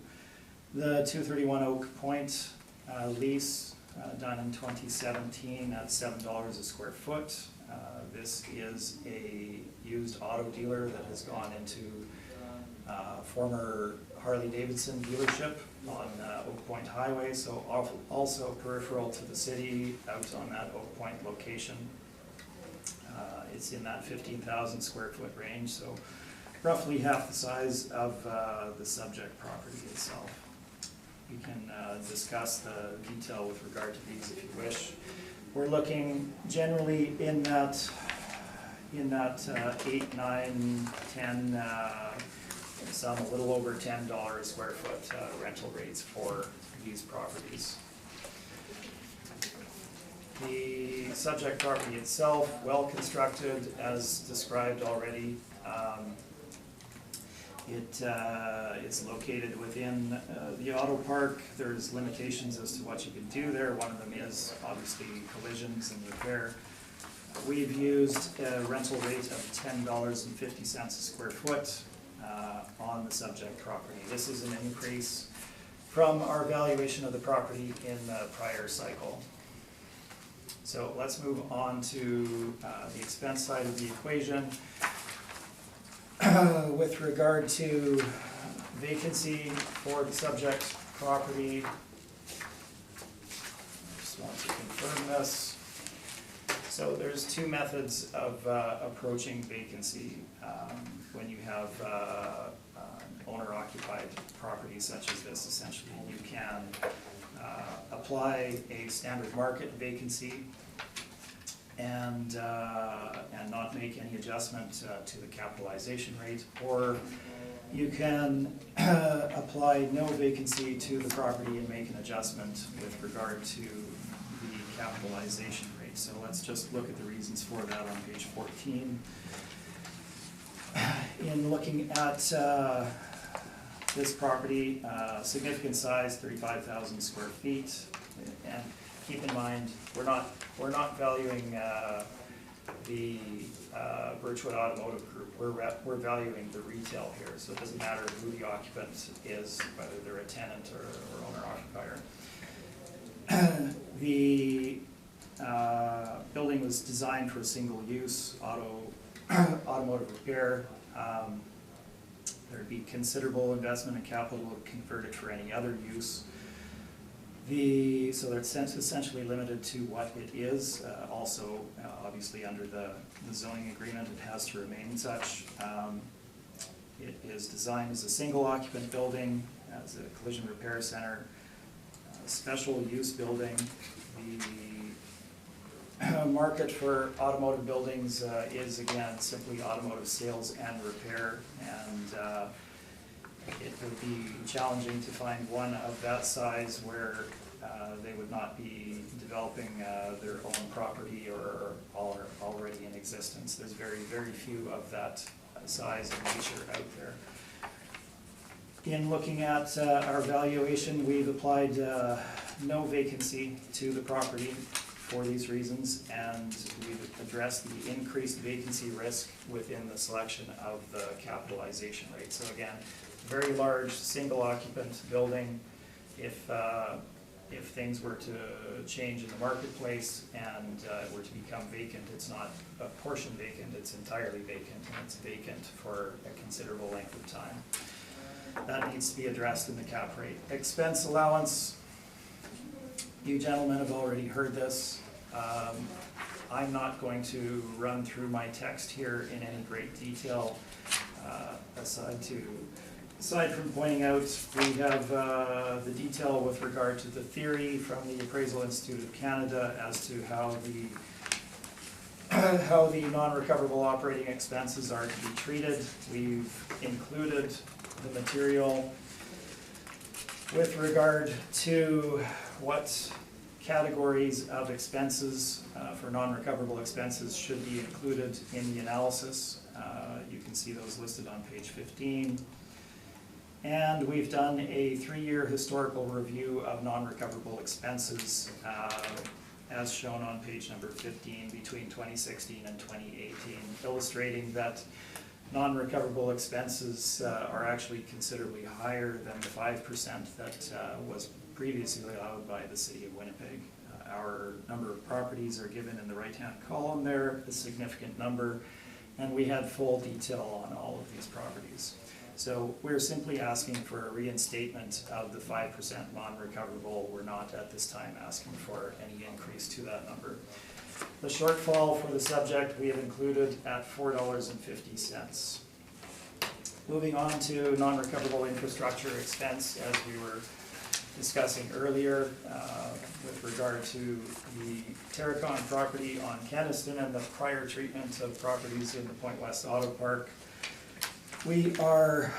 Speaker 4: the 231 Oak Point lease done in 2017 at $7 a square foot. This is a used auto dealer that has gone into former Harley-Davidson dealership on Oak Point Highway, so also peripheral to the city out on that Oak Point location. It's in that 15,000 square foot range, so roughly half the size of the subject property itself. We can discuss the detail with regard to these if you wish. We're looking generally in that 8, 9, 10, some a little over $10 a square foot rental rates for these properties. The subject property itself, well constructed as described already. It's located within the auto park. There's limitations as to what you can do there. One of them is obviously collisions and repair. We've used a rental rate of $10.50 a square foot on the subject property. This is an increase from our valuation of the property in the prior cycle. So let's move on to the expense side of the equation. With regard to vacancy for the subject property, I just want to confirm this. So there's two methods of approaching vacancy when you have an owner-occupied property such as this. Essentially, you can apply a standard market vacancy and not make any adjustment to the capitalization rate, or you can apply no vacancy to the property and make an adjustment with regard to the capitalization rate. So let's just look at the reasons for that on page 14. In looking at this property, significant size, 35,000 square feet, and keep in mind we're not valuing the Birchwood Automotive Group. We're valuing the retail here, so it doesn't matter who the occupant is, whether they're a tenant or owner occupier. The building building was designed for single use, automotive repair. There'd be considerable investment in capital to convert it for any other use. So it's essentially limited to what it is. Also, obviously under the zoning agreement, it has to remain such. It is designed as a single occupant building, as a collision repair center, special use building. The market for automotive buildings is again simply automotive sales and repair, and it would be challenging to find one of that size where they would not be developing their own property or already in existence. There's very, very few of that size and nature out there. In looking at our valuation, we've applied no vacancy to the property for these reasons, and we've addressed the increased vacancy risk within the selection of the capitalization rate. So again, very large single occupant building. If things were to change in the marketplace and were to become vacant, it's not a portion vacant, it's entirely vacant, and it's vacant for a considerable length of time. That needs to be addressed in the cap rate. Expense allowance, you gentlemen have already heard this. I'm not going to run through my text here in any great detail, aside from pointing out we have the detail with regard to the theory from the Appraisal Institute of Canada as to how the non-recoverable operating expenses are to be treated. We've included the material with regard to what categories of expenses for non-recoverable expenses should be included in the analysis. You can see those listed on page 15. And we've done a 3-year historical review of non-recoverable expenses as shown on page number 15 between 2016 and 2018, illustrating that non-recoverable expenses are actually considerably higher than the 5% that was previously allowed by the City of Winnipeg. Our number of properties are given in the right-hand column there, a significant number, and we had full detail on all of these properties. So we're simply asking for a reinstatement of the 5% non-recoverable. We're not at this time asking for any increase to that number. The shortfall for the subject we have included at $4.50. Moving on to non-recoverable infrastructure expense, as we were discussing earlier with regard to the Terracon property on Keniston and the prior treatment of properties in the Point West Auto Park. We are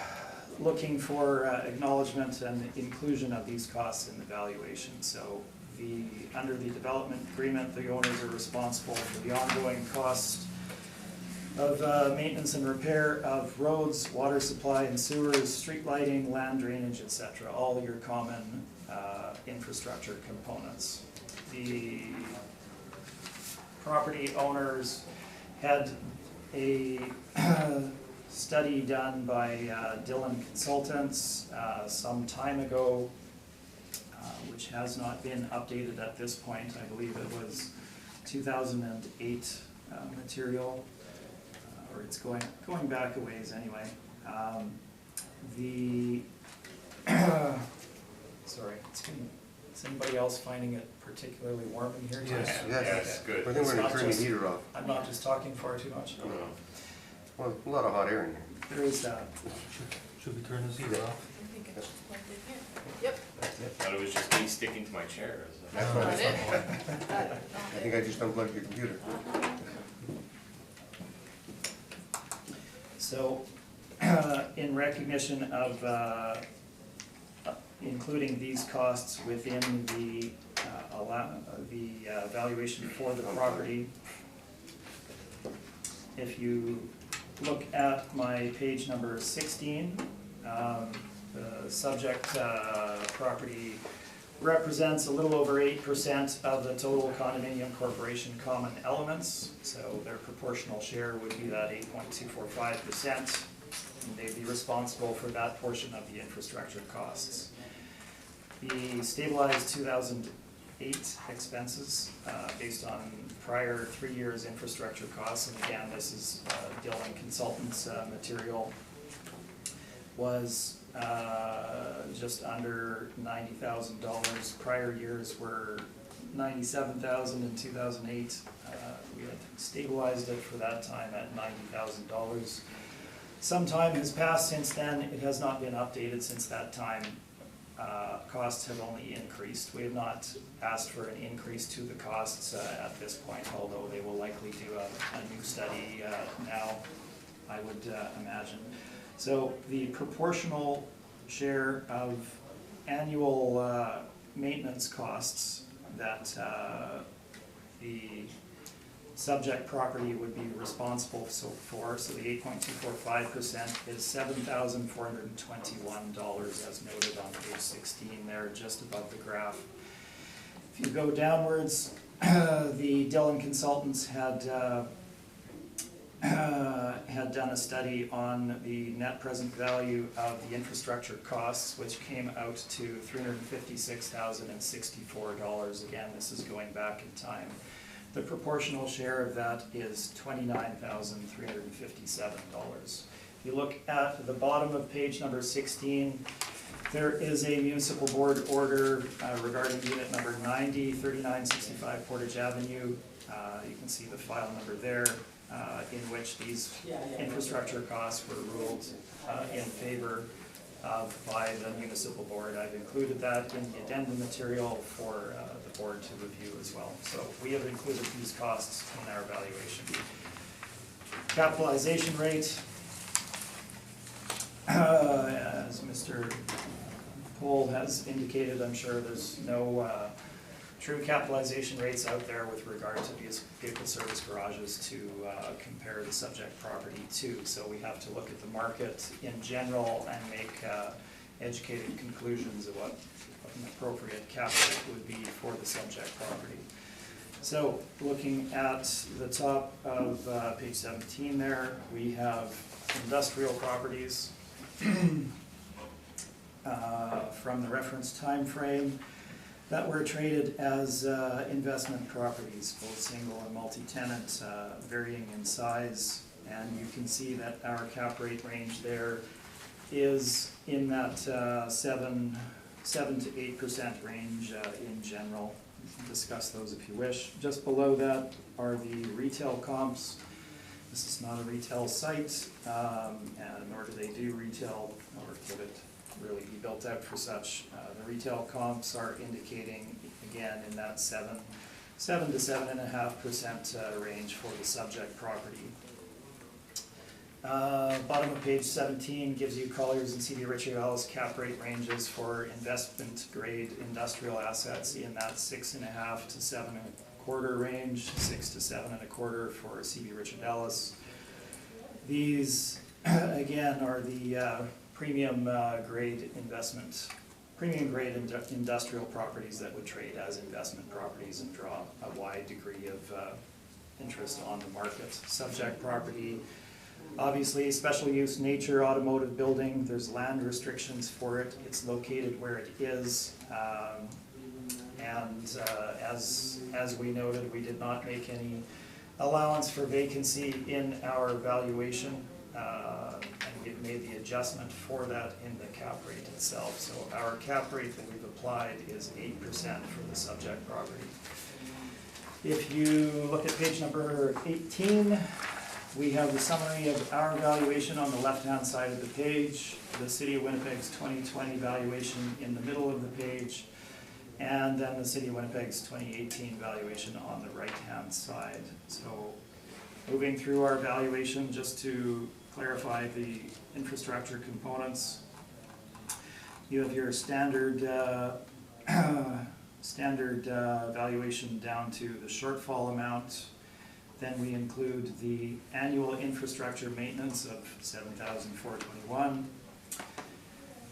Speaker 4: looking for acknowledgement and inclusion of these costs in the valuation. So under the development agreement, the owners are responsible for the ongoing costs of maintenance and repair of roads, water supply and sewers, street lighting, land drainage, etc. All your common infrastructure components. The property owners had a study done by Dillon Consultants some time ago, which has not been updated at this point. I believe it was 2008 material, or it's going back a ways anyway. Sorry, is anybody else finding it particularly warm in here tonight?
Speaker 1: Yes,
Speaker 3: Yes, good.
Speaker 1: I think we're gonna turn the heater off.
Speaker 4: I'm not just talking far too much.
Speaker 3: No.
Speaker 1: Well, a lot of hot air in here.
Speaker 4: There is that.
Speaker 6: Should we turn this heater off?
Speaker 2: I think it's plugged in here. Yep.
Speaker 3: I thought it was just me sticking to my chair.
Speaker 1: That's what I
Speaker 2: Got it.
Speaker 1: thought. I think I just unplugged your computer.
Speaker 4: So, in recognition of including these costs within the valuation for the property, if you look at my page number 16, the subject property represents a little over 8% of the total condominium corporation common elements, so their proportional share would be that 8.245%, and they'd be responsible for that portion of the infrastructure costs. The stabilized expenses based on prior 3 years infrastructure costs. And again, this is Dillon Consultants material. Was just under $90,000. Prior years were $97,000 in 2008. We had stabilized it for that time at $90,000. Some time has passed since then. It has not been updated since that time. Costs have only increased. We have not asked for an increase to the costs at this point, although they will likely do a new study now, I would imagine. So the proportional share of annual maintenance costs that the subject property would be responsible for, so the 8.245% is $7,421 as noted on page 16 there, just above the graph. If you go downwards, the Dillon Consultants had done a study on the net present value of the infrastructure costs, which came out to $356,064. Again, this is going back in time. The proportional share of that is $29,357. If you look at the bottom of page number 16, there is a municipal board order regarding unit number 90, 3965 Portage Avenue. You can see the file number there, in which these infrastructure costs were ruled in favor of by the municipal board. I've included that in the addendum material for the board to review as well. So we have included these costs in our valuation. Capitalization rate, as Mr. Pohl has indicated, I'm sure there's no true capitalization rates out there with regard to these vehicle service garages to compare the subject property to. So we have to look at the market in general and make educated conclusions of what an appropriate cap rate would be for the subject property. So looking at the top of page 17 there, we have industrial properties from the reference time frame that were traded as investment properties, both single and multi-tenant, varying in size. And you can see that our cap rate range there is in that 7 to 8% range in general. You can discuss those if you wish. Just below that are the retail comps. This is not a retail site, and nor do they do retail, nor could it really be built out for such. The retail comps are indicating, again, in that 7 to 7.5% range for the subject property. Bottom of page 17 gives you Colliers and C.B. Richard Ellis cap rate ranges for investment grade industrial assets in that 6.5 to 7.25 range, 6 to 7.25 for C.B. Richard Ellis. These again are the premium grade industrial properties that would trade as investment properties and draw a wide degree of interest on the market. Subject property, obviously special use nature, automotive building, there's land restrictions for it, it's located where it is, and as we noted, we did not make any allowance for vacancy in our valuation, and we've made the adjustment for that in the cap rate itself. So our cap rate that we've applied is 8% for the subject property. If you look at page number 18, we have the summary of our valuation on the left-hand side of the page, the City of Winnipeg's 2020 valuation in the middle of the page, and then the City of Winnipeg's 2018 valuation on the right-hand side. So moving through our valuation, just to clarify the infrastructure components, you have your standard valuation down to the shortfall amount. Then we include the annual infrastructure maintenance of $7,421.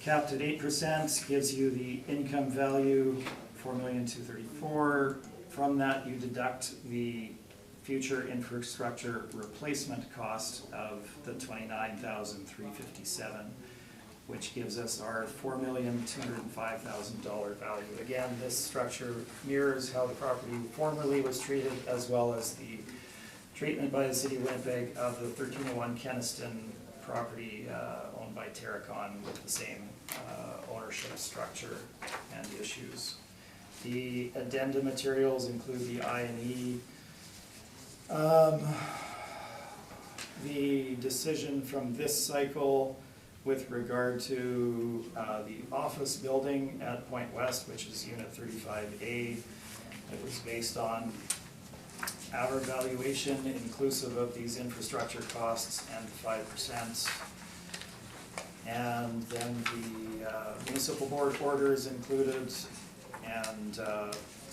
Speaker 4: Capped at 8% gives you the income value, $4,234,000. From that, you deduct the future infrastructure replacement cost of the $29,357. which gives us our $4,205,000 value. Again, this structure mirrors how the property formerly was treated, as well as the treatment by the city of Winnipeg of the 1301 Keniston property owned by Terracon with the same ownership structure and issues. The addenda materials include the I&E. The decision from this cycle with regard to the office building at Point West, which is Unit 35A, it was based on our valuation inclusive of these infrastructure costs and 5%. And then the municipal board orders included, and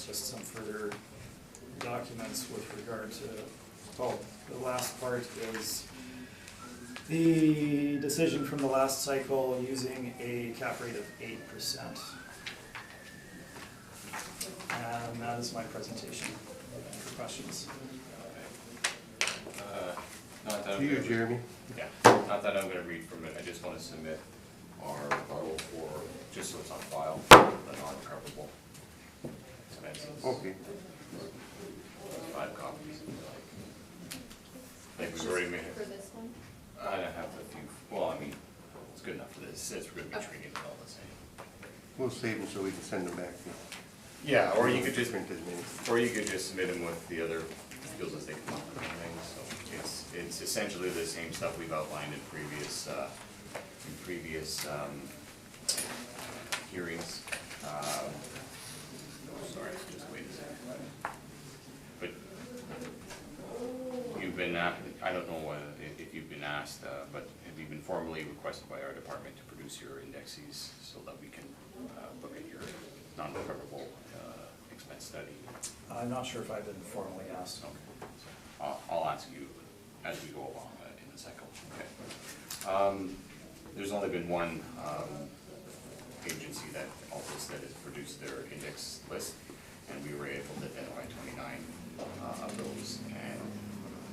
Speaker 4: just some further documents with regard to, oh, the last part is the decision from the last cycle using a cap rate of 8%. And that is my presentation. Any questions?
Speaker 3: Not that
Speaker 1: To you, Jeremy.
Speaker 3: Yeah, not that I'm gonna read from it, I just wanna submit our rebuttal for, just so it's on file, the non-recoverable expenses.
Speaker 1: Okay.
Speaker 3: 5 copies. Like we've already made it.
Speaker 2: For this one?
Speaker 3: I don't have a few, well, I mean, it's good enough for this, it says we're gonna be treating it all the same.
Speaker 1: We'll save them so we can send them back to you.
Speaker 3: Yeah, or you could just,
Speaker 1: Print as many.
Speaker 3: or you could just submit them with the other deals as they come up and things, so it's essentially the same stuff we've outlined in previous hearings. Sorry, just wait a second. But you've been, I don't know if you've been asked, but have you been formally requested by our department to produce your indexes so that we can look at your non-recoverable expense study?
Speaker 4: I'm not sure if I've been formally asked.
Speaker 3: Okay. I'll ask you as we go along in a second. Okay. There's only been one agency that has produced their index list, and we were able to identify 29 of those, and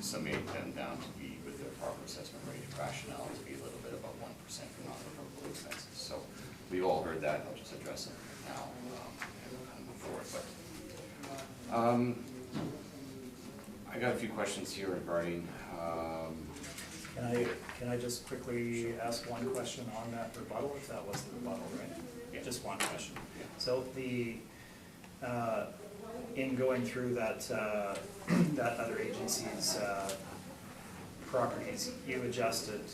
Speaker 3: summate them down to be with their proper assessment rate rationale to be a little bit above 1% for non-recoverable expenses. So we've all heard that. I'll just address it now and we'll kind of move forward. But I got a few questions here regarding.
Speaker 4: Can I just quickly ask one question on that rebuttal, if that was the rebuttal, right?
Speaker 3: Yeah.
Speaker 4: Just one question. So the, in going through that, that other agency's properties, you adjusted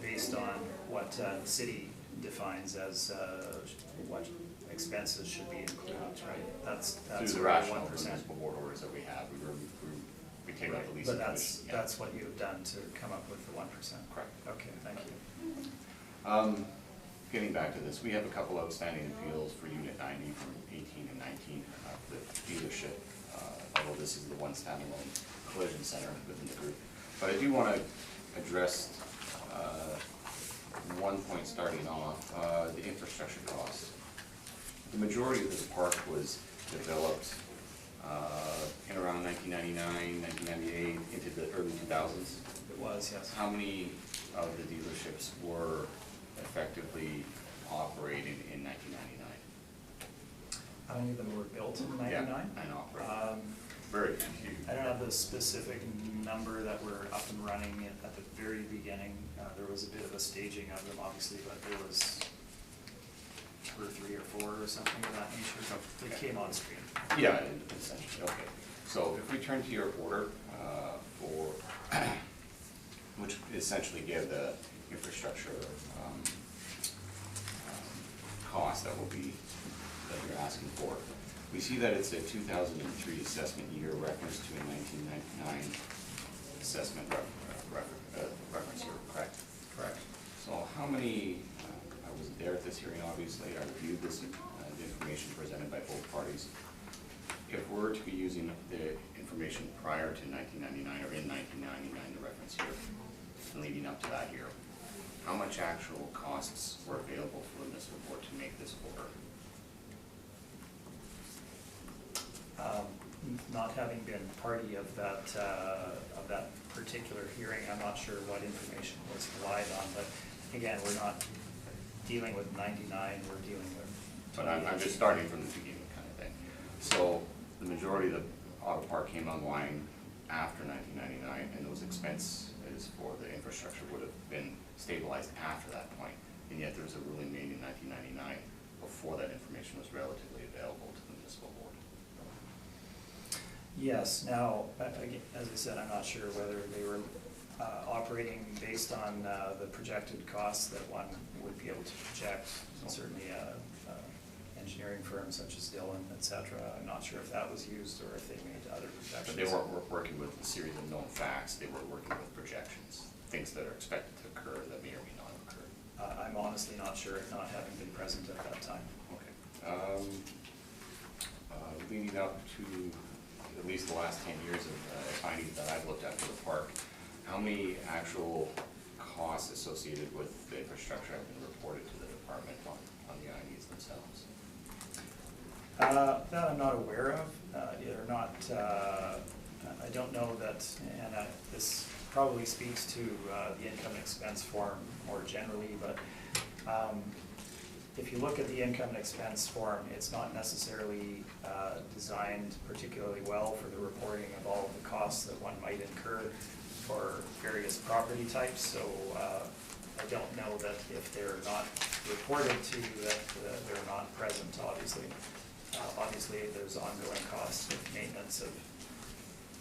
Speaker 4: based on what the city defines as what expenses should be included, right? That's
Speaker 3: Through the rationale of the municipal board orders that we have, we take out the leasing.
Speaker 4: But
Speaker 3: commission, yeah.
Speaker 4: that's what you've done to come up with the 1%?
Speaker 3: Correct.
Speaker 4: Okay, thank you.
Speaker 3: Getting back to this, we have a couple outstanding appeals for Unit 90 from 18 and 19 of the dealership, although this is the one standalone collision center within the group. But I do want to address one point starting off, the infrastructure costs. The majority of this park was developed in around 1999, 1998, into the early 2000s.
Speaker 4: It was, yes.
Speaker 3: How many of the dealerships were effectively operated in 1999?
Speaker 4: How many of them were built in '99?
Speaker 3: Yeah, and operated. Very few.
Speaker 4: I don't have the specific number that were up and running at the very beginning. There was a bit of a staging of them, obviously, but there was 2 or 3 or 4 or something of that nature that came on stream.
Speaker 3: Yeah, essentially, okay. So if we turn to your order for, which essentially gave the infrastructure cost that you're asking for, we see that it's a 2003 assessment year reference to a 1999 assessment reference year, correct?
Speaker 4: Correct.
Speaker 3: So how many, I wasn't there at this hearing, obviously, I reviewed this, the information presented by both parties. If we're to be using the information prior to 1999 or in 1999, the reference year, and leading up to that year, how much actual costs were available for the municipal board to make this order?
Speaker 4: Not having been party of that particular hearing, I'm not sure what information was relied on, but again, we're not dealing with 99, we're dealing with.
Speaker 3: But I'm just starting from the beginning kind of thing. So the majority of the auto park came online after 1999, and those expenses for the infrastructure would have been stabilized after that point. And yet there was a ruling made in 1999 before that information was relatively available to the municipal board.
Speaker 4: Yes, now, again, as I said, I'm not sure whether they were operating based on the projected costs that one would be able to project. Certainly engineering firms such as Dillon, et cetera. I'm not sure if that was used or if they made other projections.
Speaker 3: But they weren't working with a series of known facts, they were working with projections, things that are expected to occur that may or may not occur.
Speaker 4: I'm honestly not sure, not having been present at that time.
Speaker 3: Okay. Leading up to at least the last 10 years of finding that I've looked at for the park, how many actual costs associated with the infrastructure have been reported to the department on the IDs themselves?
Speaker 4: That I'm not aware of. They're not, I don't know that, and this probably speaks to the income and expense form more generally, but if you look at the income and expense form, it's not necessarily designed particularly well for the reporting of all of the costs that one might incur for various property types. So I don't know that if they're not reported to, that they're not present, obviously. Obviously, there's ongoing costs of maintenance of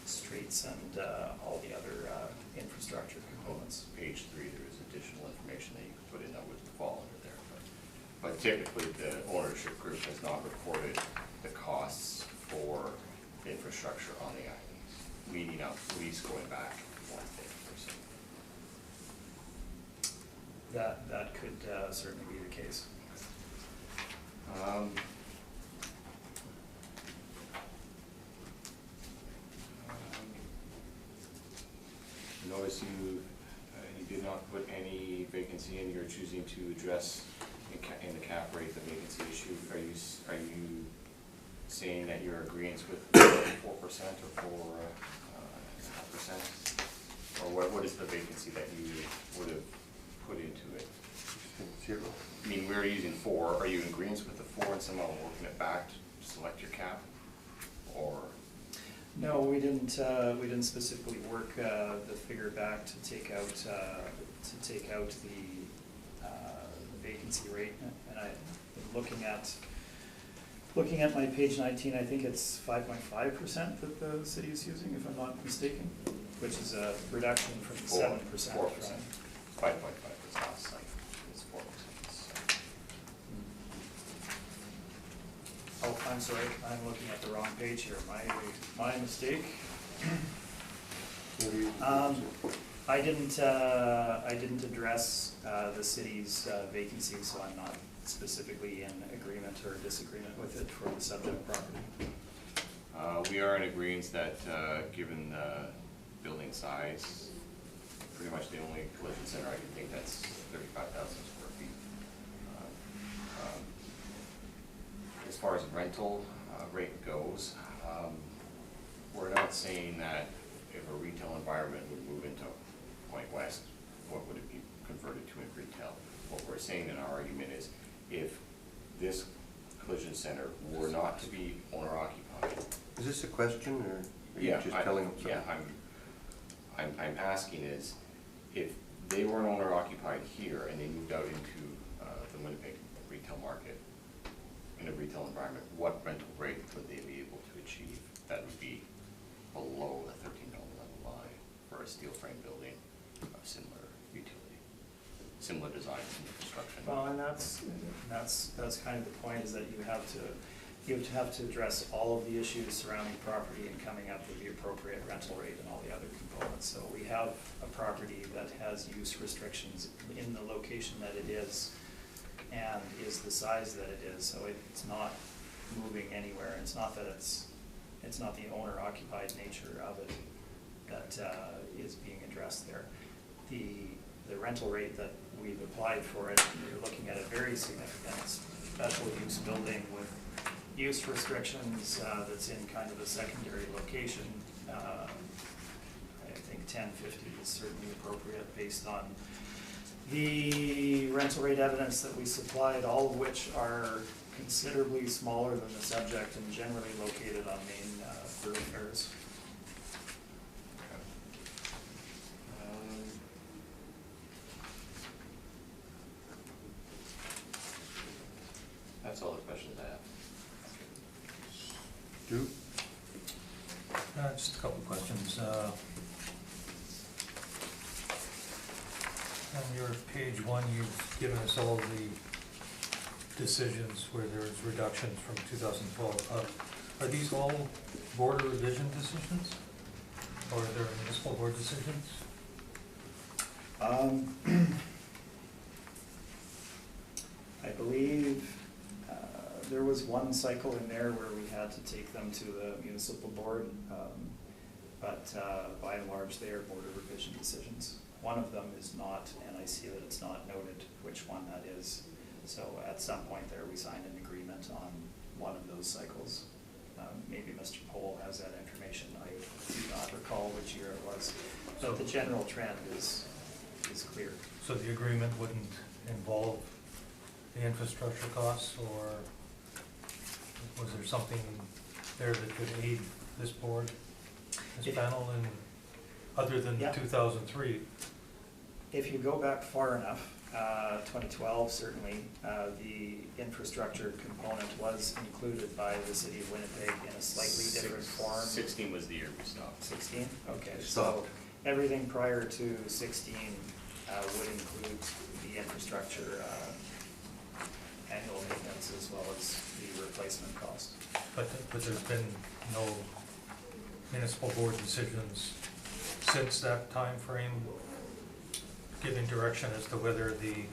Speaker 4: streets and all the other infrastructure components.
Speaker 3: Page 3, there is additional information that you can put in that would fall under there. But typically, the ownership group has not reported the costs for infrastructure on the islands, meaning at least going back 150%.
Speaker 4: That could certainly be the case.
Speaker 3: Notice you did not put any vacancy in. You're choosing to address in the cap rate the vacancy issue. Are you saying that you're agreeing with 4% or 4.5%, or what is the vacancy that you would have put into it?
Speaker 1: 0.
Speaker 3: I mean, we're using 4. Are you in agreement with the 4 and somehow working it back to select your cap, or?
Speaker 4: No, we didn't specifically work the figure back to take out the vacancy rate. And looking at my page 19, I think it's 5.5% that the city is using, if I'm not mistaken, which is a reduction from 7%.
Speaker 3: 4%. 5.5% last night. It's 4%.
Speaker 4: Oh, I'm sorry, I'm looking at the wrong page here, my mistake. I didn't address the city's vacancy, so I'm not specifically in agreement or disagreement with it for the subject property.
Speaker 3: We are in agreement that given the building size, pretty much the only collision center I can think that's 35,000 square feet. As far as rental rate goes, we're not saying that if a retail environment would move into Point West, what would it be converted to in retail? What we're saying in our argument is if this collision center were not to be owner occupied.
Speaker 1: Is this a question, or are you just telling them something?
Speaker 3: Yeah, I'm asking is if they weren't owner occupied here and they moved out into the Winnipeg retail market in a retail environment, what rental rate would they be able to achieve that would be below the $13 level line for a steel frame building of similar utility, similar design, similar construction?
Speaker 4: Well, and that's kind of the point, is that you have to address all of the issues surrounding property and coming up with the appropriate rental rate and all the other components. So we have a property that has use restrictions in the location that it is and is the size that it is, so it's not moving anywhere. It's not that it's not the owner occupied nature of it that is being addressed there. The rental rate that we've applied for it, you're looking at a very significant special use building with use restrictions that's in kind of a secondary location. I think 1050 is certainly appropriate based on The rental rate evidence that we supplied, all of which are considerably smaller than the subject and generally located on main thoroughfares.
Speaker 3: That's all the questions I have.
Speaker 1: Drew?
Speaker 6: Just a couple of questions. On your page 1, you've given us all the decisions where there's reductions from 2012. Are these all board revision decisions? Or are there municipal board decisions?
Speaker 4: I believe there was one cycle in there where we had to take them to the municipal board, but by and large they are board of revision decisions. One of them is not, and I see that it's not noted which one that is. So at some point there we signed an agreement on one of those cycles. Maybe Mr. Pohl has that information. I do not recall which year it was, but the general trend is clear.
Speaker 6: So the agreement wouldn't involve the infrastructure costs, or was there something there that could aid this board, this panel, in other than
Speaker 4: Yeah.
Speaker 6: 2003?
Speaker 4: If you go back far enough, 2012 certainly, the infrastructure component was included by the city of Winnipeg in a slightly different form.
Speaker 3: 16 was the year we stopped.
Speaker 4: 16? Okay, so
Speaker 1: Stopped.
Speaker 4: everything prior to 16 would include the infrastructure annual maintenance as well as the replacement cost.
Speaker 6: But there's been no municipal board decisions since that time frame giving direction as to whether the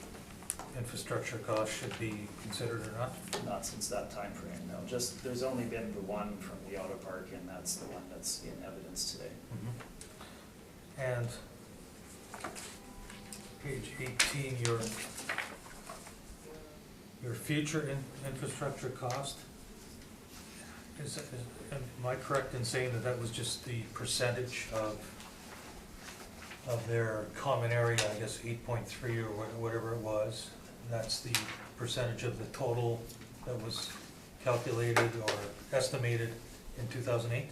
Speaker 6: infrastructure cost should be considered or not?
Speaker 4: Not since that time frame, no. Just, there's only been the one from the auto park, and that's the one that's in evidence today.
Speaker 6: And page 18, your future infrastructure cost, am I correct in saying that that was just the percentage of their common area, I guess 8.3 or whatever it was? That's the percentage of the total that was calculated or estimated in 2008?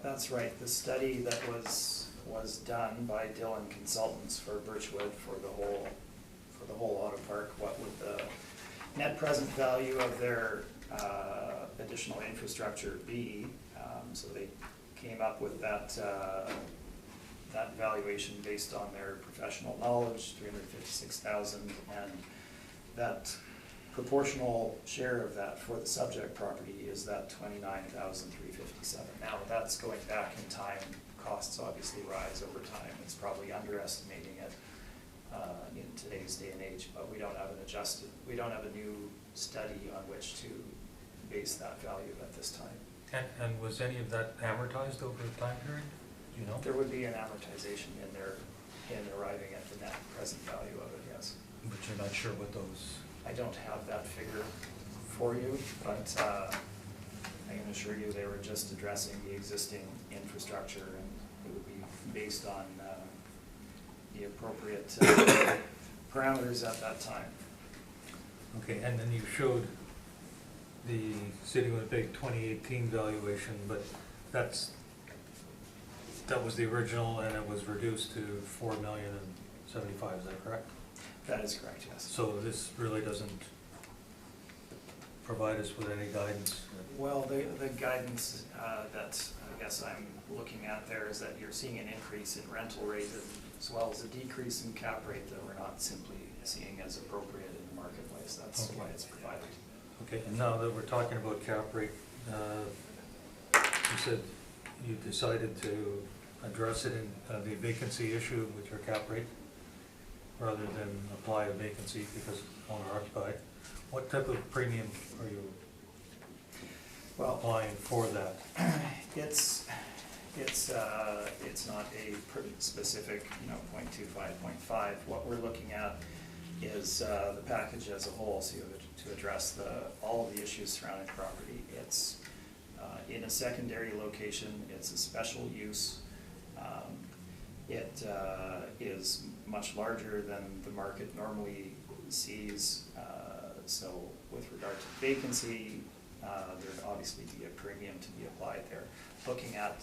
Speaker 4: That's right. The study that was done by Dillon Consultants for Birchwood for the whole auto park, what would the net present value of their additional infrastructure be? So they came up with that valuation based on their professional knowledge, $356,000, and that proportional share of that for the subject property is that $29,357. Now that's going back in time. Costs obviously rise over time. It's probably underestimating it in today's day and age, but we don't have a new study on which to base that value at this time.
Speaker 6: And was any of that amortized over a time period? Do you know?
Speaker 4: There would be an amortization in there in arriving at the net present value of it, yes.
Speaker 6: But you're not sure what those...
Speaker 4: I don't have that figure for you, but I can assure you they were just addressing the existing infrastructure, and it would be based on the appropriate parameters at that time.
Speaker 6: Okay, and then you showed the City of Winnipeg 2018 valuation, but that was the original, and it was reduced to $4,075,000, is that correct?
Speaker 4: That is correct, yes.
Speaker 6: So this really doesn't provide us with any guidance?
Speaker 4: Well, the guidance that I guess I'm looking at there is that you're seeing an increase in rental rate as well as a decrease in cap rate that we're not simply seeing as appropriate in the marketplace. That's
Speaker 6: Okay.
Speaker 4: why it's provided.
Speaker 6: Okay, and now that we're talking about cap rate, you said you decided to address it in the vacancy issue with your cap rate rather than apply a vacancy because it's owner occupied. What type of premium are you applying for that?
Speaker 4: It's not a specific, 0.25, 0.5. What we're looking at is the package as a whole, so you have to address all of the issues surrounding the property. It's in a secondary location. It's a special use. It is much larger than the market normally sees. So with regard to vacancy, there'd obviously be a premium to be applied there. Looking at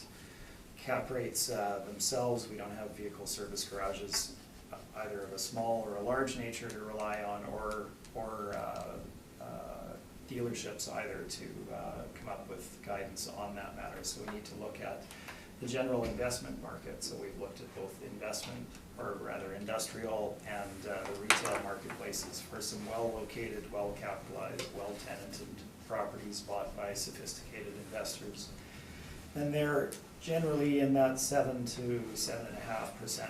Speaker 4: cap rates themselves, we don't have vehicle service garages either of a small or a large nature to rely on, or dealerships either to come up with guidance on that matter. So we need to look at the general investment market. So we've looked at both investment, or rather industrial, and the retail marketplaces for some well-located, well-capitalized, well-tenanted properties bought by sophisticated investors. And they're generally in that 7 to 7.5%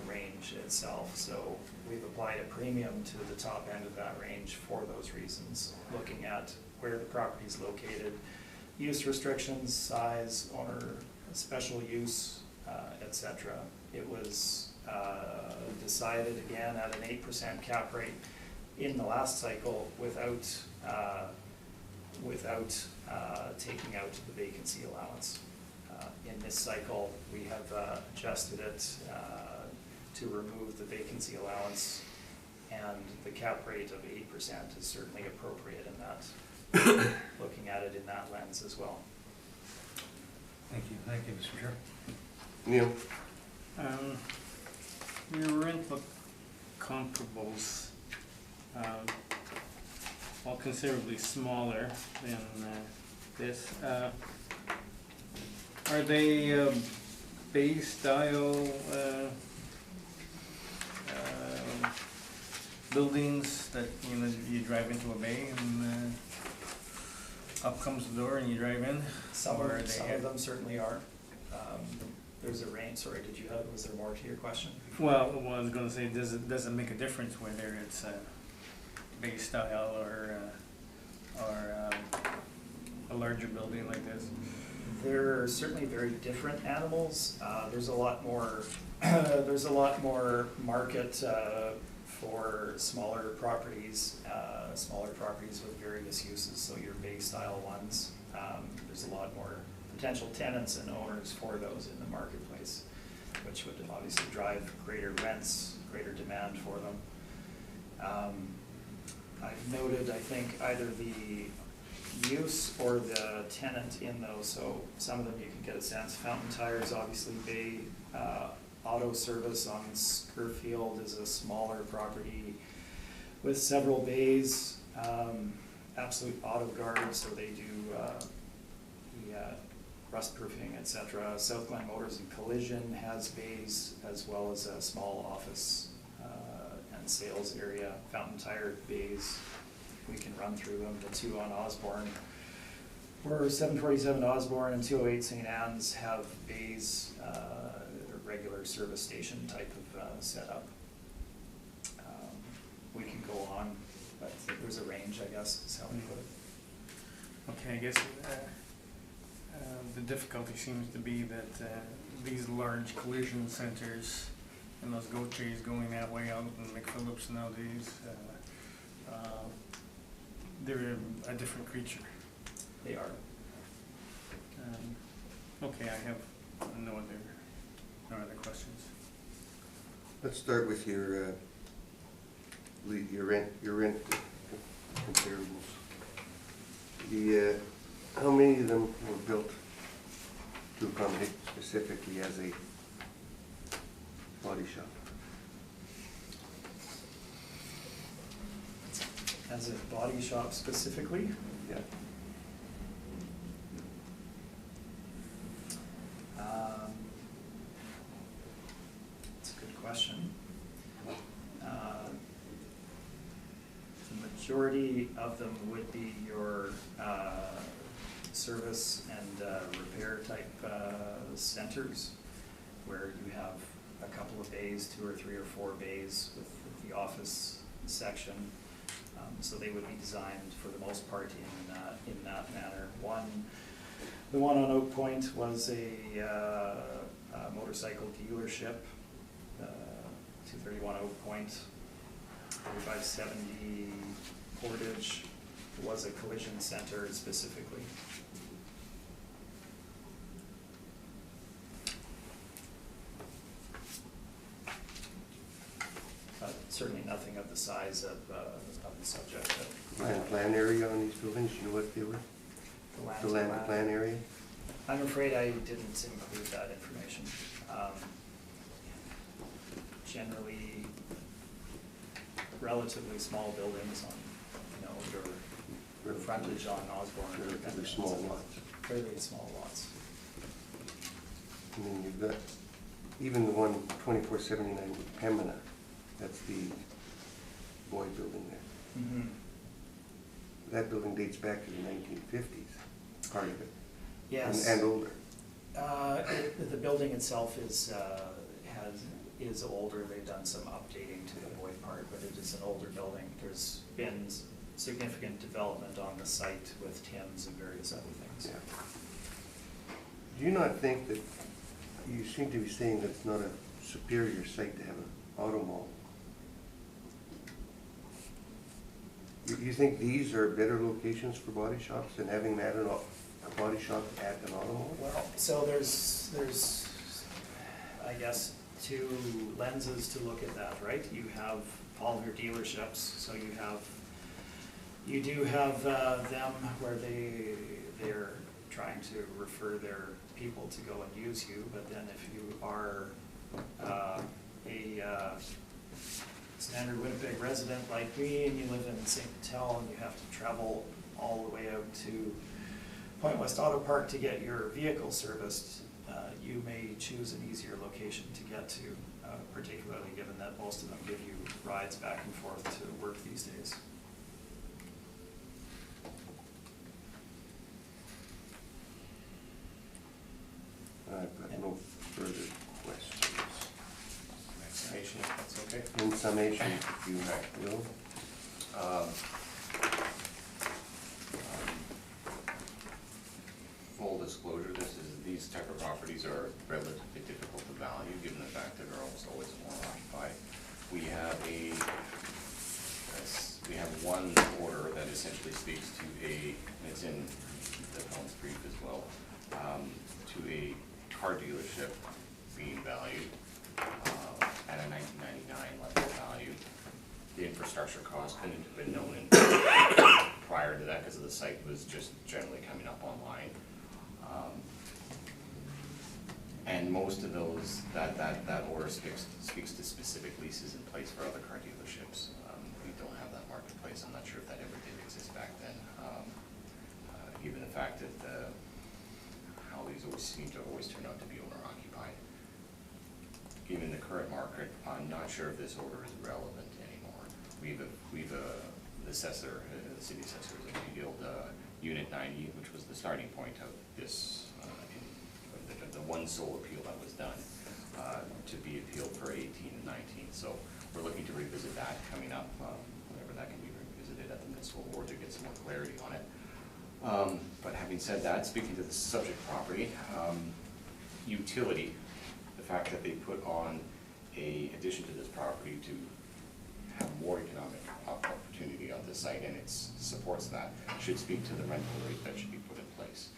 Speaker 4: range itself. So we've applied a premium to the top end of that range for those reasons, looking at where the property is located, use restrictions, size, owner, special use, etc. It was decided again at an 8% cap rate in the last cycle without taking out the vacancy allowance. In this cycle, we have adjusted it to remove the vacancy allowance, and the cap rate of 8% is certainly appropriate in that, looking at it in that lens as well.
Speaker 6: Thank you, Mr. Chair.
Speaker 1: Neil?
Speaker 5: Your rental comparables, all considerably smaller than this. Are they bay style buildings that, you know, you drive into a bay and up comes the door and you drive in?
Speaker 4: Some of them certainly are. There's a range. Sorry, was there more to your question?
Speaker 5: Well, I was going to say, does it make a difference whether it's bay style or a larger building like this?
Speaker 4: They're certainly very different animals. There's a lot more. There's a lot more market for smaller properties with various uses. So your bay style ones, there's a lot more potential tenants and owners for those in the marketplace, which would obviously drive greater rents, greater demand for them. I've noted, I think, either the use or the tenant in those. So some of them you can get a sense. Fountain Tires, obviously bay. Auto Service on Scurfield is a smaller property with several bays. Absolute Auto Guard, so they do the rust proofing, etc. South Glen Motors and Collision has bays, as well as a small office and sales area. Fountain Tire bays, we can run through them. The two on Osborne, or 747 Osborne and 208 St. Anne's, have bays, regular service station type of setup. We can go on, but there's a range, I guess, is how we put it.
Speaker 5: Okay, I guess the difficulty seems to be that these large collision centers and those goat chases going that way out in McPhillips nowadays, they're a different creature.
Speaker 4: They are.
Speaker 5: Okay, I have no other questions.
Speaker 1: Let's start with your rent comparables. How many of them were built to accommodate specifically as a body shop?
Speaker 4: As a body shop specifically?
Speaker 1: Yeah.
Speaker 4: That's a good question. The majority of them would be your service and repair type centers, where you have a couple of bays, 2 or 3 or 4 bays with the office section. So they would be designed for the most part in that manner. The one on Oak Point was a motorcycle dealership. 231 Oak Point, 3570 Portage was a collision center specifically. certainly nothing of the size of the subject.
Speaker 1: Land plan area on these buildings, you know what they were? The land plan area?
Speaker 4: I'm afraid I didn't include that information. Generally, relatively small buildings on, your frontage on Osborne.
Speaker 1: Relatively small lots.
Speaker 4: Fairly small lots.
Speaker 1: And then you've got, even the one 2479 with Pembina, that's the Boyd building there.
Speaker 4: Mm-hmm.
Speaker 1: That building dates back to the 1950s, part of it.
Speaker 4: Yes.
Speaker 1: And older.
Speaker 4: The building itself is older. They've done some updating to the Boyd part, but it is an older building. There's been significant development on the site with Tim's and various other things.
Speaker 1: Yeah. Do you not think that, you seem to be saying that it's not a superior site to have an auto mall? You think these are better locations for body shops than having that in a body shop at an auto mall?
Speaker 4: Well, so there's I guess two lenses to look at that, right? You have all of your dealerships, so you do have them where they're trying to refer their people to go and use you, but then if you are a standard Winnipeg resident like me and you live in St. Paul and you have to travel all the way out to Point West Auto Park to get your vehicle serviced, you may choose an easier location to get to, particularly given that most of them give you rides back and forth to work these days.
Speaker 1: I've got no further questions.
Speaker 3: Explanation, if that's okay.
Speaker 1: In summation, if you will.
Speaker 3: Full disclosure, these type of properties are relatively difficult to value, given the fact that they're almost always owner occupied. We have one order that essentially speaks to and it's in the Collins brief as well, to a car dealership being valued at a 1999 level value. The infrastructure cost couldn't have been known prior to that because the site was just generally coming up online. And most of those, that order speaks to specific leases in place for other car dealerships. We don't have that marketplace. I'm not sure if that ever did exist back then. Given the fact that how these always seem to turn out to be owner occupied. Given the current market, I'm not sure if this order is relevant anymore. The city assessor has appealed Unit 90, which was the starting point of this, the one sole appeal that was done, to be appealed for 18 and 19. So we're looking to revisit that coming up, whenever that can be revisited at the municipal board to get some more clarity on it. But having said that, speaking to the subject property, utility, the fact that they put on a addition to this property to have more economic opportunity on this site, and it supports that, should speak to the rental rate that should be put in place.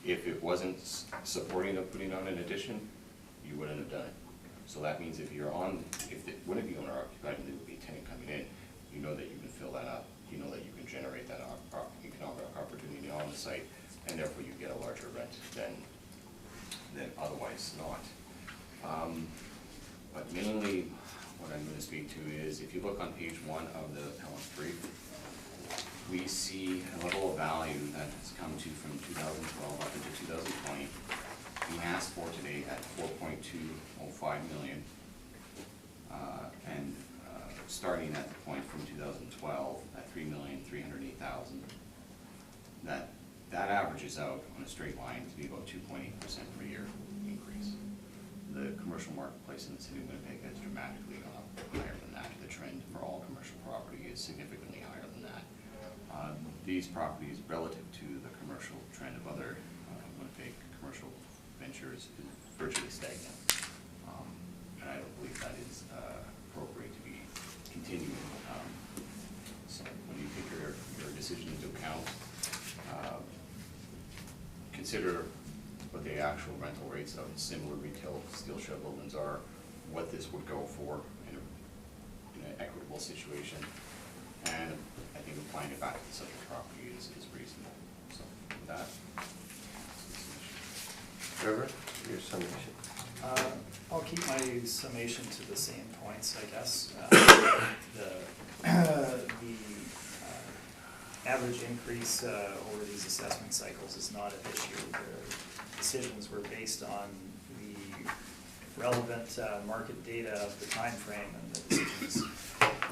Speaker 3: If it wasn't supporting of putting on an addition, you wouldn't have done it. So that means if it wouldn't be owner occupied and there would be a tenant coming in, you know that you can fill that up, you know that you can generate that economic opportunity on the site, and therefore you get a larger rent than otherwise not. But mainly what I'm going to speak to is, if you look on page 1 of the appellant's brief, we see a level of value that has come to from 2012 up into 2020 being asked for today at $4.205 million, and starting at the point from 2012 at $3,308,000. That averages out on a straight line to be about 2.8% per year increase. The commercial marketplace in the city of Winnipeg has dramatically gone up higher than that. The trend for all commercial property is significantly higher than that. These properties, relative to the commercial trend of other Winnipeg commercial ventures, is virtually stagnant. And I don't believe that is appropriate to be continuing. So when you take your decision into account, consider what the actual rental rates of similar retail steel shed buildings are, what this would go for in equitable situation. And I think applying it back to the subject property is reasonable. So with that.
Speaker 1: Trevor, your summation.
Speaker 4: I'll keep my summation to the same points, I guess. The average increase over these assessment cycles is not an issue. The decisions were based on the relevant market data of the time frame, and the decisions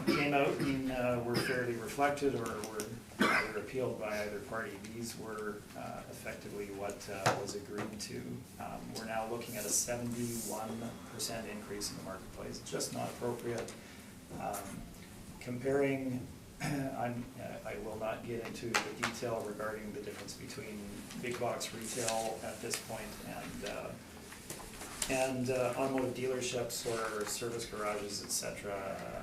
Speaker 4: came out and were fairly reflected or were either appealed by either party. These were effectively what was agreed to. We're now looking at a 71% increase in the marketplace. It's just not appropriate. Comparing, I will not get into the detail regarding the difference between big box retail at this point and automotive dealerships or service garages, etc.,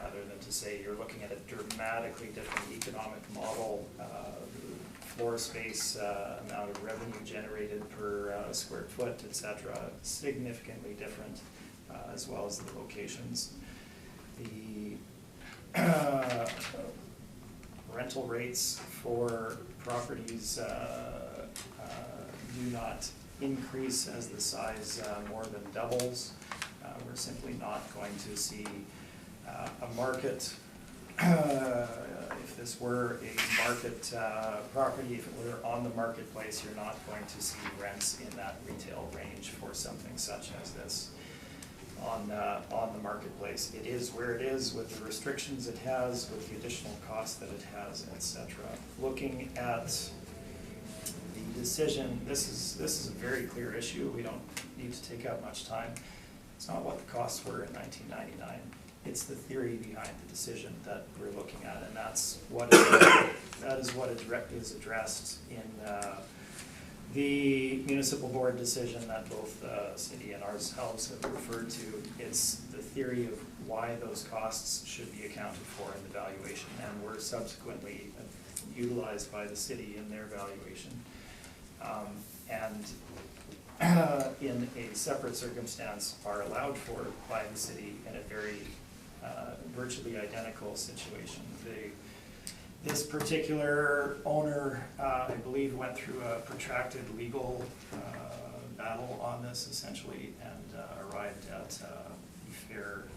Speaker 4: other than to say you're looking at a dramatically different economic model, floor space, amount of revenue generated per square foot, etc., significantly different, as well as the locations. The rental rates for properties do not increase as the size more than doubles. We're simply not going to see a market, if this were a market property, if it were on the marketplace, you're not going to see rents in that retail range for something such as this on the marketplace. It is where it is with the restrictions it has, with the additional costs that it has, etc. Looking at the decision, this is a very clear issue. We don't need to take up much time. It's not what the costs were in 1999. It's the theory behind the decision that we're looking at, and that's what is addressed in the municipal board decision that both the city and ourselves have referred to. It's the theory of why those costs should be accounted for in the valuation, and were subsequently utilized by the city in their valuation. And in a separate circumstance are allowed for by the city in a very virtually identical situation. This particular owner, I believe, went through a protracted legal battle on this essentially, and arrived at a fair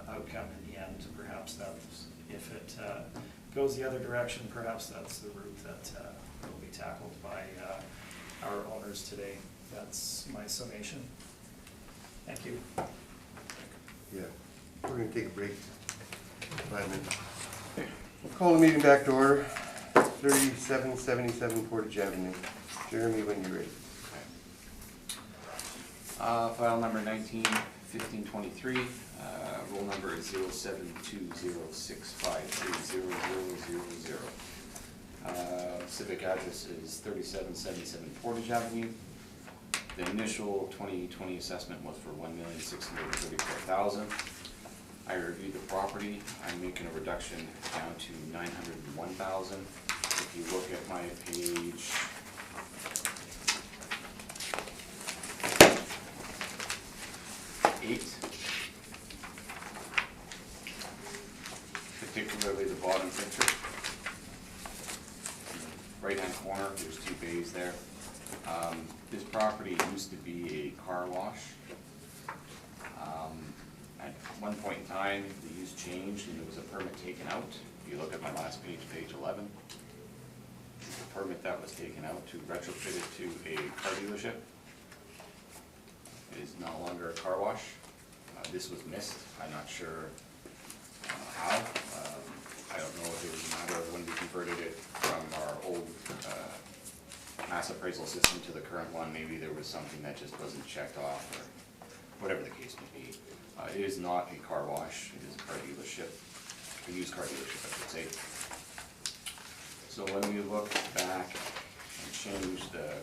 Speaker 4: outcome in the end. Perhaps that's, if it goes the other direction, perhaps that's the route that will be tackled by our owners today. That's my summation. Thank you.
Speaker 1: Yeah, we're going to take a break. 5 minutes. Call the meeting back to order. 3777 Portage Avenue. Jeremy, when you're ready.
Speaker 3: File number 19-1523. Roll number is 0720653000. Civic address is 3777 Portage Avenue. The initial 2020 assessment was for $1,634,000. I reviewed the property. I'm making a reduction down to $901,000. If you look at my page 8, particularly the bottom picture, right hand corner, there's 2 bays there. This property used to be a car wash. At one point in time, the use changed and there was a permit taken out. If you look at my last page, page 11, the permit that was taken out to retrofit it to a car dealership. It is no longer a car wash. This was missed. I'm not sure how. I don't know if it was a matter of when we converted it from our old mass appraisal system to the current one. Maybe there was something that just wasn't checked off, or whatever the case may be. It is not a car wash. It is a car dealership, a used car dealership, I should say. So when we look back and change the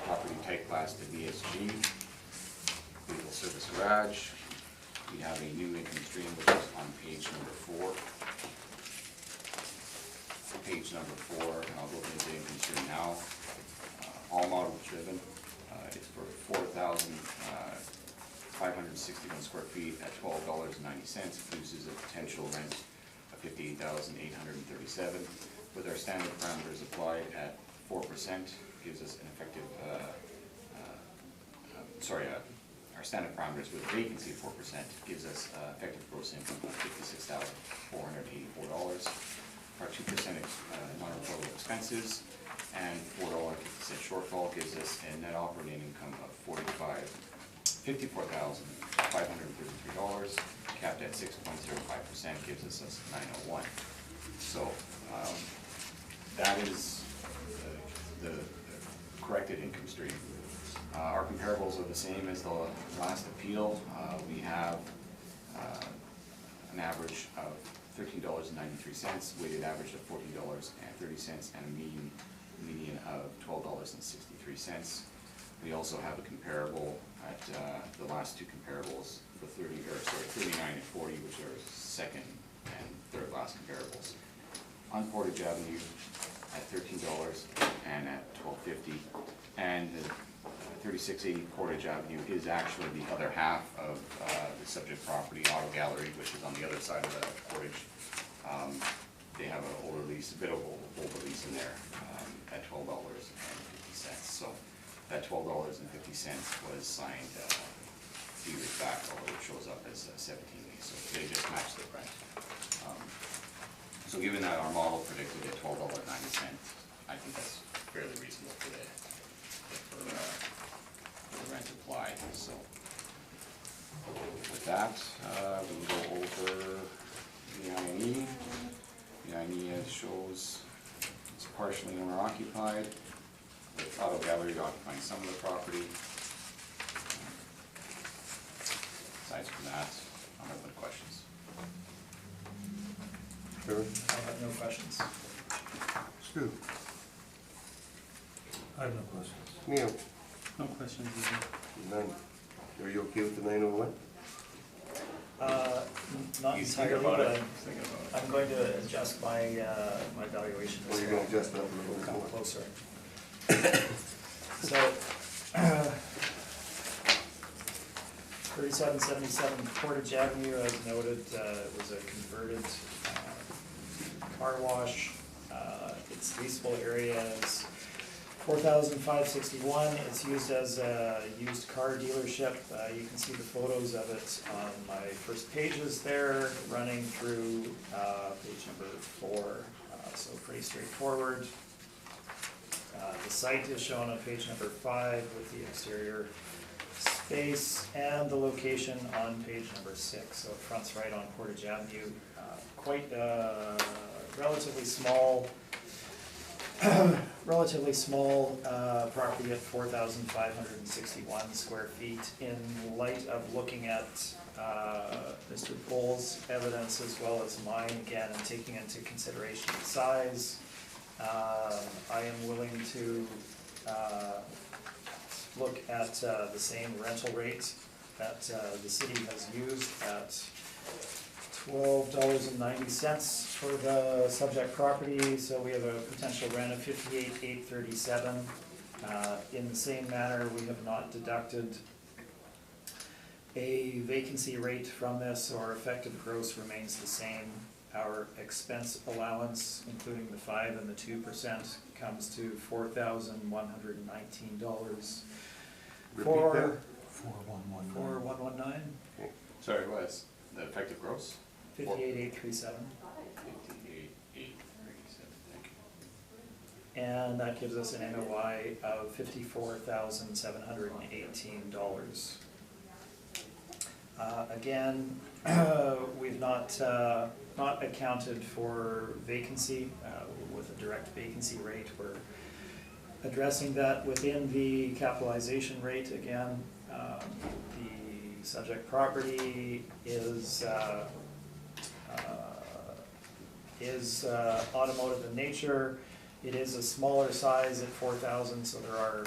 Speaker 3: property type class to VSG, vehicle service garage, we have a new income stream, which is on page number 4. Page number 4, and I'll go into the income stream now. All models driven. It's for $4,000 561 square feet at $12.90, produces a potential rent of $58,837. With our standard parameters applied at 4%, gives us an effective, our standard parameters with vacancy of 4% gives us effective gross income of $56,484. Our 2% non-reportable expenses and $4.50 shortfall gives us a net operating income of $54,533, capped at 6.05% gives us $901. So that is the corrected income stream. Our comparables are the same as the last appeal. We have an average of $13.93, weighted average of $14.30, and a median of $12.63. We also have a comparable at the last two comparables for 39 and 40, which are second and third last comparables. On Portage Avenue at $13 and at $12.50, and the 3680 Portage Avenue is actually the other half of the subject property, Auto Gallery, which is on the other side of the Portage. They have an older lease, a bit of older lease in there at $12.50. So that $12.50 was signed a few years back, although it shows up as 17 lease. So they just matched the rent. So given that our model predicted at $12.90, I think that's fairly reasonable for the rent applied. So with that, we will go over the INE. The INE shows it's partially owner occupied, with Auto Gallery occupying some of the property. Aside from that, I don't have any questions.
Speaker 1: Trevor?
Speaker 4: I have no questions.
Speaker 1: Stu?
Speaker 6: I have no questions.
Speaker 1: Neil?
Speaker 5: No questions either.
Speaker 1: None. Are you okay with the 901?
Speaker 4: Not
Speaker 3: You think
Speaker 4: entirely,
Speaker 3: about
Speaker 4: but
Speaker 3: it. Think about it.
Speaker 4: I'm going to adjust my, my valuation
Speaker 1: Or
Speaker 4: as
Speaker 1: you're
Speaker 4: well.
Speaker 1: going to adjust that a little
Speaker 4: Come
Speaker 1: more?
Speaker 4: closer. So, 3777 Portage Avenue, as noted, was a converted car wash. Its leasable area is 4,561. It's used as a used car dealership. You can see the photos of it on my first pages there, running through page number 4. So pretty straightforward. The site is shown on page number 5 with the exterior space, and the location on page number 6. So it fronts right on Portage Avenue. Quite relatively small property at 4,561 square feet. In light of looking at Mr. Pohl's evidence as well as mine again, and taking into consideration the size, I am willing to look at the same rental rate that the city has used at $12.90 for the subject property. So we have a potential rent of $58,837. In the same manner, we have not deducted a vacancy rate from this. Our effective gross remains the same. Our expense allowance, including the 5 and the 2%, comes to $4,119.
Speaker 1: Repeat that.
Speaker 4: 4119.
Speaker 3: Sorry, what is the effective gross?
Speaker 4: 58,837.
Speaker 3: 58,837, thank you.
Speaker 4: And that gives us an NOI of $54,718. Again, we've not accounted for vacancy with a direct vacancy rate. We're addressing that within the capitalization rate. Again, the subject property is automotive in nature. It is a smaller size at 4,000, so there are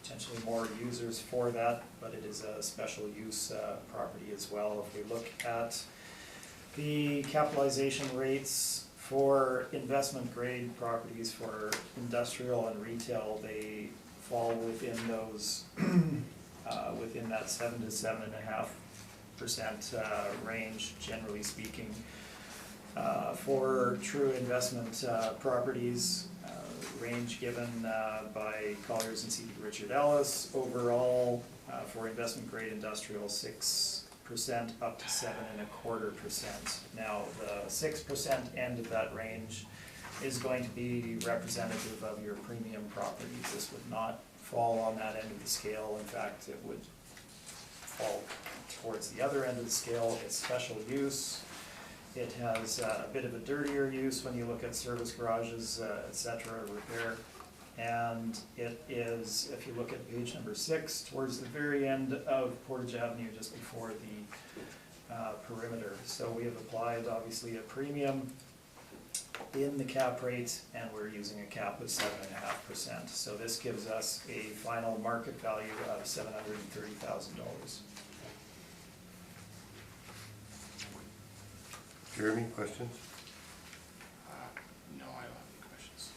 Speaker 4: potentially more users for that, but it is a special use property as well. If we look at the capitalization rates for investment grade properties for industrial and retail, they fall within those within that 7 to 7.5% range, generally speaking. For true investment properties, range given by Colliers and C.P. Richard Ellis, overall for investment grade industrial 6% up to 7.25%. Now the 6% end of that range is going to be representative of your premium properties. This would not fall on that end of the scale. In fact, it would fall towards the other end of the scale. It's special use. It has a bit of a dirtier use when you look at service garages, etc., repair. And it is, if you look at page number 6, towards the very end of Portage Avenue, just before the perimeter. So we have applied, obviously, a premium in the cap rate, and we're using a cap of 7.5%. So this gives us a final market value of $730,000.
Speaker 1: Jeremy, questions?
Speaker 3: No, I don't have any questions.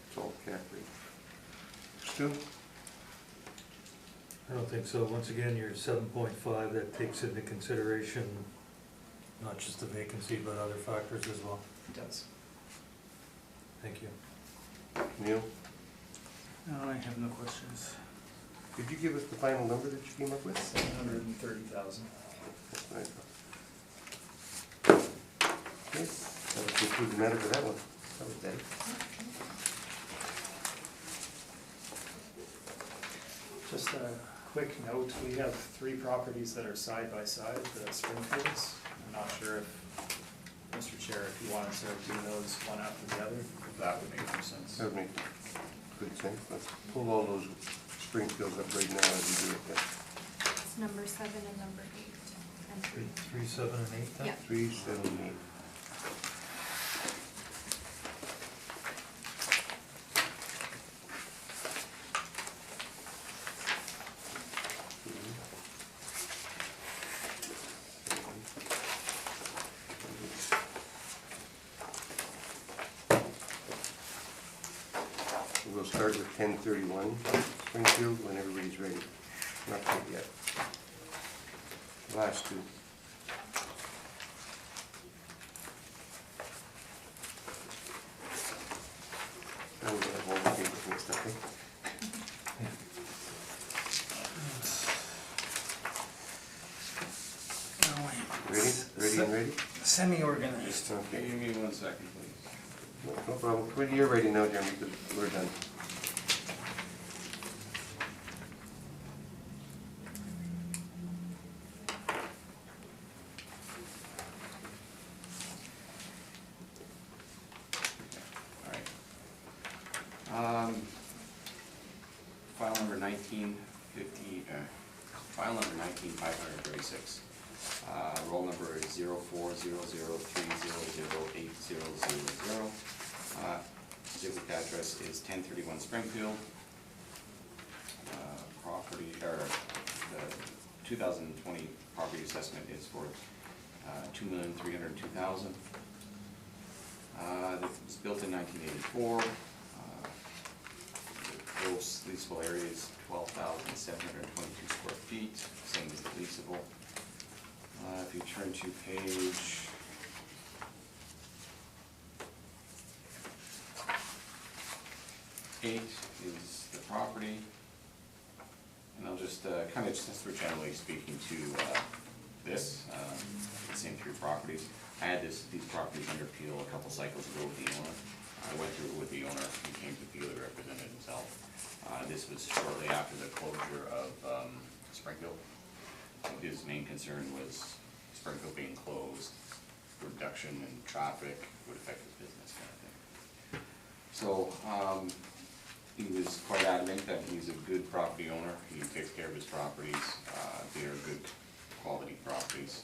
Speaker 1: It's all cap rate. Stu?
Speaker 6: I don't think so. Once again, your 7.5, that takes into consideration not just the vacancy, but other factors as well.
Speaker 4: It does.
Speaker 6: Thank you.
Speaker 1: Neil?
Speaker 5: No, I have no questions.
Speaker 1: Could you give us the final number that you came up with?
Speaker 4: 730,000.
Speaker 1: That's what I thought. Okay, that would conclude the matter for that one. That was Betty.
Speaker 4: Just a quick note, we have 3 properties that are side by side, the Springfields. I'm not sure if, Mr. Chair, if you wanted to do those one after the other, that would make more sense.
Speaker 1: That would make good sense. Let's pull all those Springfields up right now as we do it then.
Speaker 2: It's number 7 and number 8 and 3.
Speaker 6: 3, 7, and 8 then?
Speaker 2: Yeah.
Speaker 1: 3, 7, 8. We'll start with 1031 Springfield when everybody's ready. Not quite yet. Last 2. Now we're gonna have all the papers mixed up, eh? Ready? Ready and ready?
Speaker 5: Semi-organized.
Speaker 3: Okay,
Speaker 1: Okay.
Speaker 3: give me 1 second, please.
Speaker 1: No problem. Committee, you're ready now, Jeremy, because we're done.
Speaker 3: All right. File number 1950, file number 19536. Roll number is 0400300800. Physical address is 1031 Springfield. Property, or the 2020 property assessment is for $2,302,000. It was built in 1984. The gross leasable area is 12,722 square feet, same as the leasable. If you turn to page 8 is the property. And I'll just kind of, since we're generally speaking to this, the same 3 properties. I had these properties under appeal a couple cycles ago with the owner. I went through it with the owner, he came to appeal, he represented himself. This was shortly after the closure of Springfield. His main concern was Springfield being closed, reduction in traffic would affect his business kind of thing. So he was quite adamant that he's a good property owner, he takes care of his properties, they are good quality properties.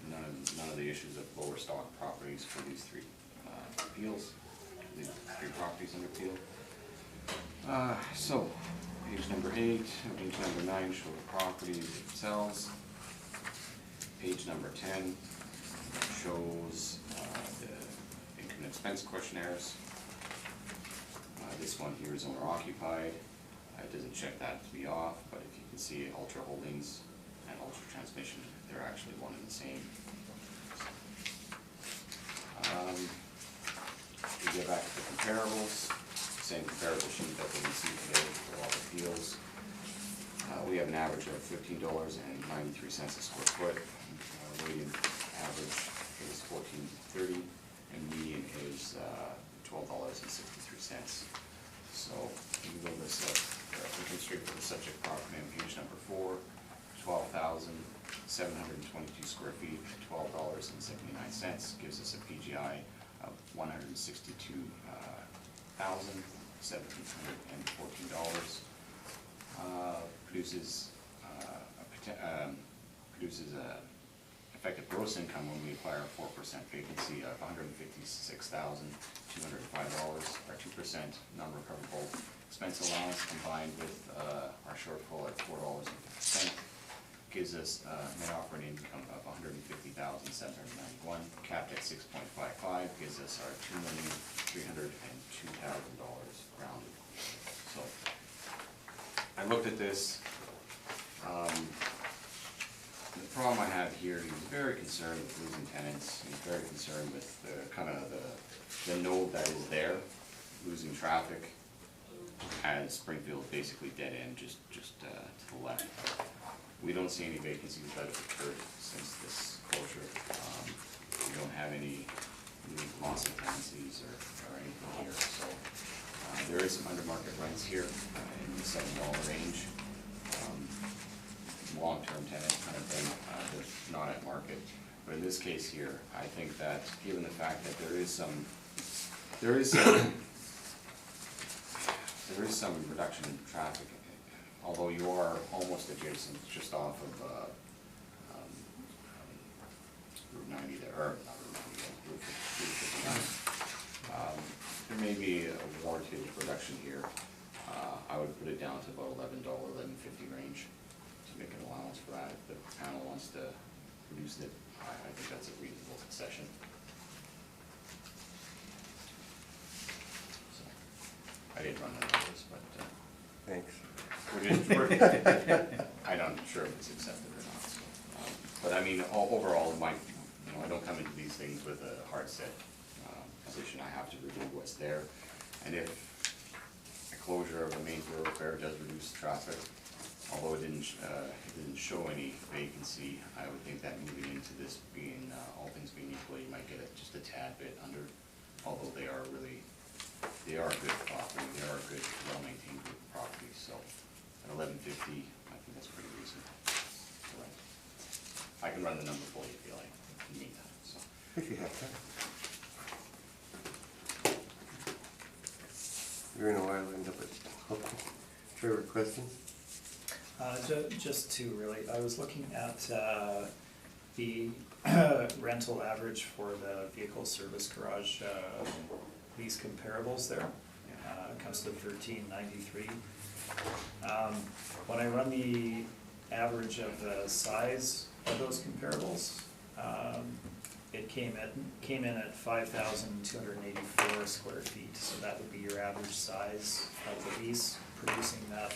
Speaker 3: None of the issues of lower stock properties for these 3 appeals, these 3 properties under appeal. So, page number 8, page number 9 show the properties themselves. Page number 10 shows the income and expense questionnaires. This one here is owner occupied. It doesn't check that to be off, but if you can see Ultra Holdings and Ultra Transmission, they're actually one and the same. We get back to the comparables, same comparable sheet that we see today for all the fields. We have an average of $15.93 a square foot. Weighted average is $14.30, and median is $12.63. So we go this up. We can straight for the subject property on page number 4. 12,722 square feet, $12.79 gives us a PGI of $162,714. Produces a effective gross income when we apply our 4% vacancy of $156,205, our 2% non-recoverable expense allowance combined with our shortfall at $4.50 gives us net operating income of $150,791, capped at 6.55, gives us our $2,302,000 rounded. So I looked at this. The problem I have here, he's very concerned with losing tenants. He's very concerned with the kind of the node that is there, losing traffic, as Springfield basically dead end just to the left. We don't see any vacancies that have occurred since this closure. We don't have any loss of tenancies or anything here. So there is some under market rents here in the $7 range. Long-term tenant kind of thing, that's not at market. But in this case here, I think that given the fact that there is some reduction in traffic, although you are almost adjacent, just off of Route 90 there, or not Route 90, Route 59. There may be a warranted reduction here. I would put it down to about $11, $11.50 range to make an allowance for that. If the panel wants to reduce it, I think that's a reasonable concession. So, I didn't run the numbers, but
Speaker 1: Thanks.
Speaker 3: I'm not sure if it's accepted or not. So, but I mean, overall, I don't come into these things with a hard set position. I have to review what's there, and if a closure of a main thoroughfare does reduce traffic, although it didn't show any vacancy, I would think that moving into this being all things being equal, you might get it just a tad bit under. Although they are a good property, they are a good, well-maintained group of properties. So at $11.50, I think that's pretty reasonable. Right. I can run the number for you if you like, in the meantime. So.
Speaker 1: If you have time. You're in a while, end up at Trevor, questions?
Speaker 4: Just two really. I was looking at the rental average for the vehicle service garage lease comparables there. It comes to $13.93. When I run the average of the size of those comparables, it came in at 5,284 square feet. So that would be your average size of the lease, producing that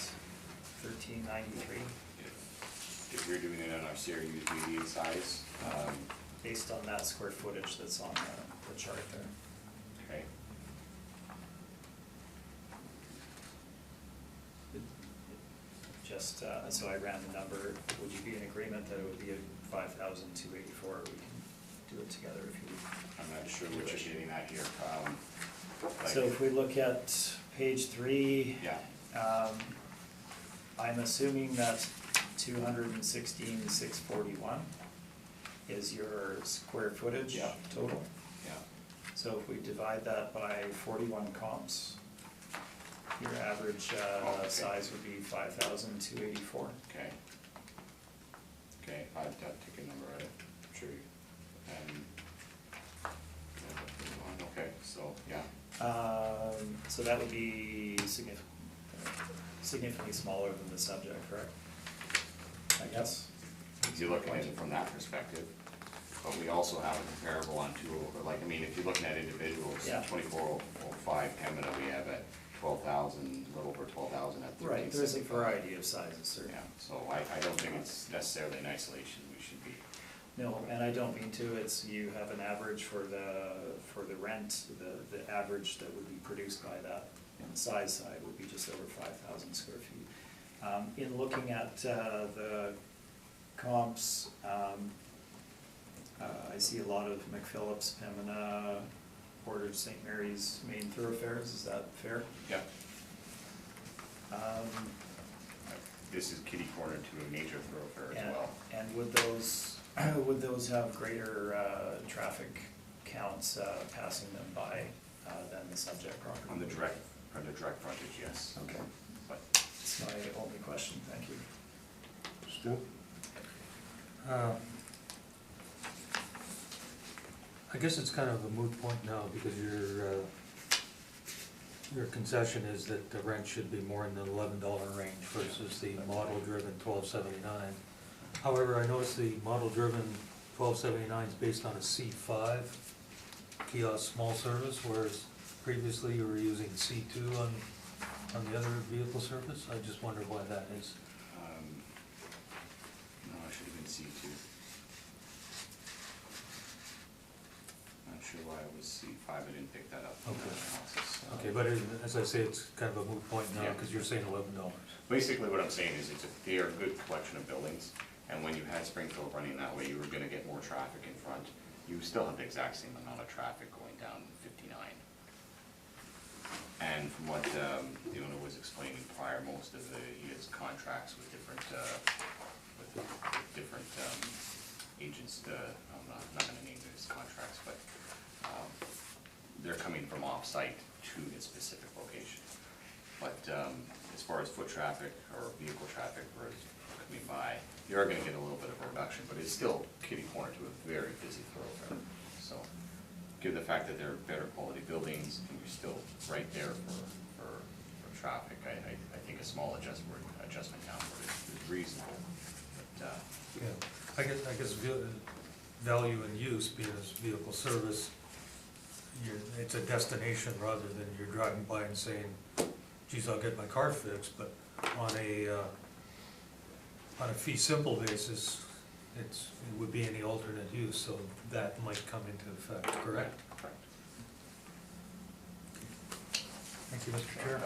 Speaker 4: $13.93.
Speaker 3: If you're doing it on our series median size,
Speaker 4: based on that square footage that's on the chart there.
Speaker 3: okay.
Speaker 4: Just so I ran the number, would you be in agreement that it would be at 5,284? We can do it together if you.
Speaker 3: I'm not sure what you're getting at here.
Speaker 4: So if we look at page 3,
Speaker 3: yeah.
Speaker 4: I'm assuming that 216,641 is your square footage total.
Speaker 3: Yeah.
Speaker 4: So if we divide that by 41 comps, your average
Speaker 3: okay.
Speaker 4: size would be 5,284.
Speaker 3: Okay. Okay, I'd take a number at it, sure. Okay, so, yeah.
Speaker 4: So that would be significantly smaller than the subject, correct? I guess.
Speaker 3: If you're looking at it from that perspective, but we also have a comparable on if you're looking at individuals,
Speaker 4: Yeah.
Speaker 3: 2405 Pembina, we have at 12,000, a little over 12,000 thousand at 1375.
Speaker 4: Right, there's a variety of sizes, certainly.
Speaker 3: Yeah, so I don't think it's necessarily in isolation, we should be,
Speaker 4: No, and I don't mean to, it's, you have an average for the rent, the average that would be produced by that on the size side would be just over 5,000 square feet. In looking at the comps, I see a lot of McPhillips, Pembina, Portage, St. Mary's main thoroughfares, is that fair?
Speaker 3: yeah. This is kitty corner to a major thoroughfare as well.
Speaker 4: And would those have greater traffic counts passing them by than the subject property?
Speaker 3: On the direct frontage, yes.
Speaker 4: Okay,
Speaker 3: But
Speaker 4: that's my only question, thank you.
Speaker 1: Stu?
Speaker 6: I guess it's kind of a moot point now because your concession is that the rent should be more in the $11 range versus the model-driven $12.79. However, I noticed the model-driven $12.79 is based on a C5 kiosk small service, whereas previously you were using C2 on the other vehicle service. I just wonder why that is.
Speaker 3: no, it should have been C2. Not sure why it was C5, I didn't pick that up from the
Speaker 6: Okay.
Speaker 3: analysis.
Speaker 6: Okay, but as I say, it's kind of a moot point now
Speaker 3: Yeah.
Speaker 6: because you're saying $11.
Speaker 3: Basically, what I'm saying is they are a good collection of buildings, and when you had Springfield running that way, you were gonna get more traffic in front. You still have the exact same amount of traffic going down 59. And from what the owner was explaining prior, most of he has contracts with different agents, I'm not gonna name his contracts, but they're coming from off-site to his specific location. But as far as foot traffic or vehicle traffic or coming by, you are gonna get a little bit of a reduction, but it's still kitty corner to a very busy thoroughfare. So, given the fact that they're better quality buildings and you're still right there for traffic, I think a small adjustment downward is reasonable. But,
Speaker 6: Yeah, I guess value and use, being as vehicle service, it's a destination rather than you're driving by and saying, geez, I'll get my car fixed, but on a fee simple basis, it would be any alternate use, so that might come into effect, correct?
Speaker 3: correct.
Speaker 6: Thank you, Mr. Chair.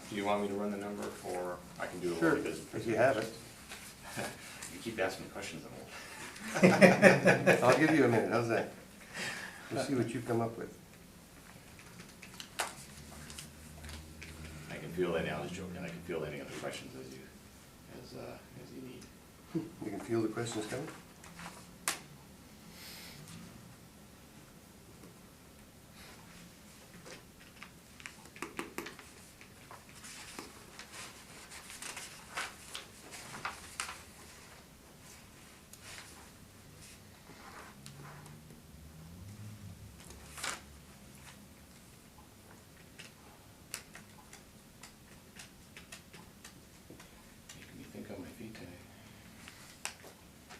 Speaker 3: Do you want me to run the number for, I can do it.
Speaker 1: Sure,
Speaker 3: while he does the
Speaker 1: if you have it.
Speaker 3: You keep asking me questions, I'm old.
Speaker 1: I'll give you a minute, how's that? We'll see what you come up with.
Speaker 3: I can feel any, I was joking, I can feel any other questions as you need.
Speaker 1: You can feel the questions coming?
Speaker 3: Making me think on my feet today.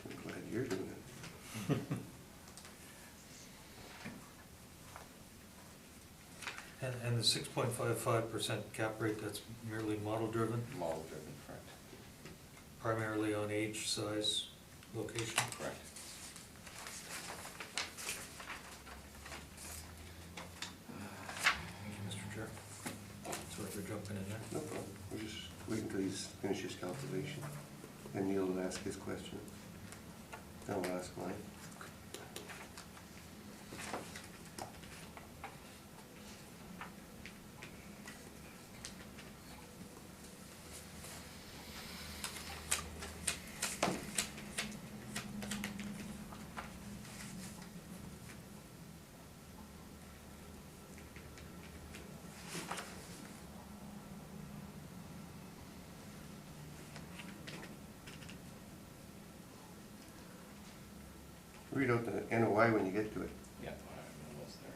Speaker 1: I'm glad you're doing it.
Speaker 6: And the 6.55% cap rate, that's merely model driven,
Speaker 3: Model driven, correct.
Speaker 6: primarily on age, size, location?
Speaker 3: Correct.
Speaker 6: Thank you, Mr. Chair. Sorry for jumping in there.
Speaker 1: No problem, we're just waiting until he's finished his calculation. Then Neil will ask his question. Then I'll ask mine. Read out the NOI when you get to it.
Speaker 3: Yeah, I'm almost there.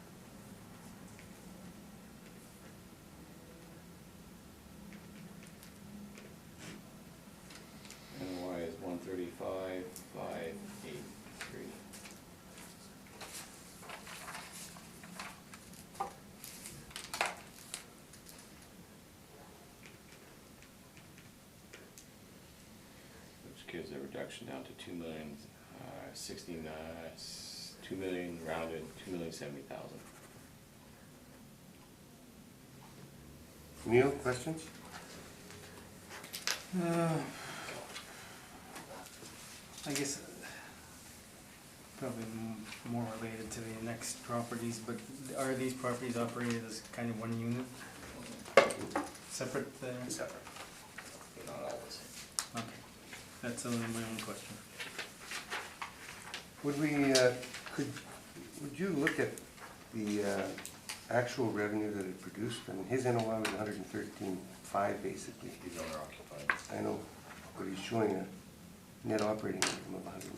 Speaker 3: NOI is 135,583. gives a reduction down to 2 million rounded, 2,070,000.
Speaker 1: Neil, questions?
Speaker 5: I guess probably more related to the next properties, but are these properties operated as kind of one unit? Separate?
Speaker 3: Separate. Not all the same.
Speaker 5: Okay, that's only my own question.
Speaker 1: Would we, would you look at the actual revenue that it produced? I mean, his NOI was 113.5 basically.
Speaker 3: He's owner occupied.
Speaker 1: I know, but he's showing a net operating income of 100.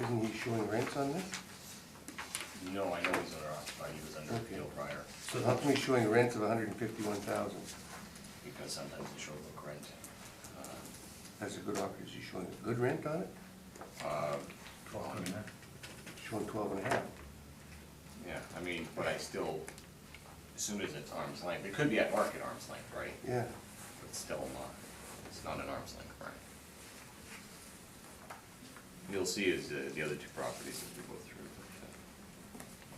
Speaker 1: Isn't he showing rents on this?
Speaker 3: No, I know he's owner occupied, he was under appeal prior,
Speaker 1: So how come he's showing rents of 151,000?
Speaker 3: because sometimes they show book rent.
Speaker 1: That's a good offer. Is he showing a good rent on it?
Speaker 3: 12.
Speaker 1: Showing 12 and a half.
Speaker 3: Yeah, I mean, but I still, as soon as it's arm's length, it could be at market arm's length, right?
Speaker 1: Yeah.
Speaker 3: But still not, it's not an arm's length, right? You'll see is the other two properties as we go through.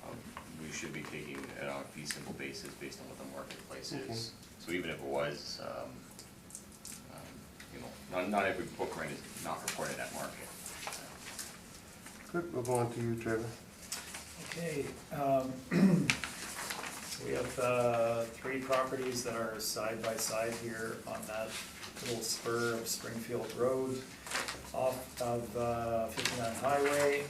Speaker 3: But, we should be taking it on a fee simple basis based on what the marketplace
Speaker 1: Okay.
Speaker 3: is. So even if it was, you know, not every book rent is not reported at market.
Speaker 1: Good, we'll go on to you, Trevor.
Speaker 4: Okay, so we have 3 properties that are side by side here on that little spur of Springfield Road off of 59 Highway.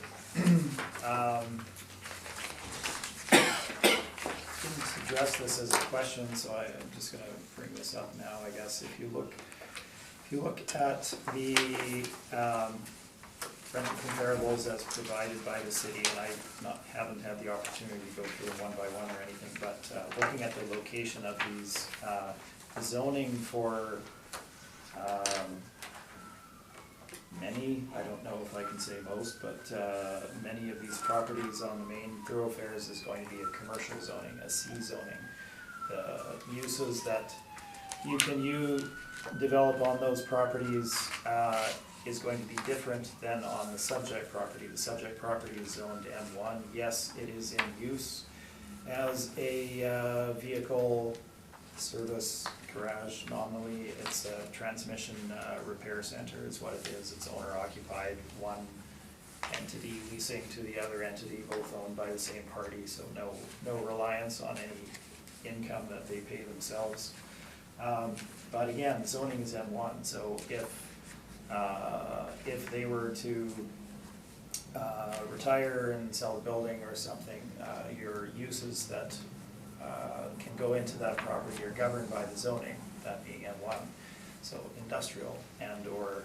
Speaker 4: Didn't address this as a question, so I'm just gonna bring this up now, I guess. If you look at the rental comparables as provided by the city, and I haven't had the opportunity to go through them one by one or anything, but looking at the location of these, zoning for many, I don't know if I can say most, but many of these properties on the main thoroughfares is going to be a commercial zoning, a C zoning. The uses that you can develop on those properties is going to be different than on the subject property. The subject property is zoned M1. Yes, it is in use as a vehicle service garage nominally. It's a transmission repair center is what it is. It's owner occupied, one entity leasing to the other entity, both owned by the same party, so no reliance on any income that they pay themselves. But again, zoning is M1, so if they were to retire and sell the building or something, your uses that can go into that property are governed by the zoning, that being M1. So industrial, and or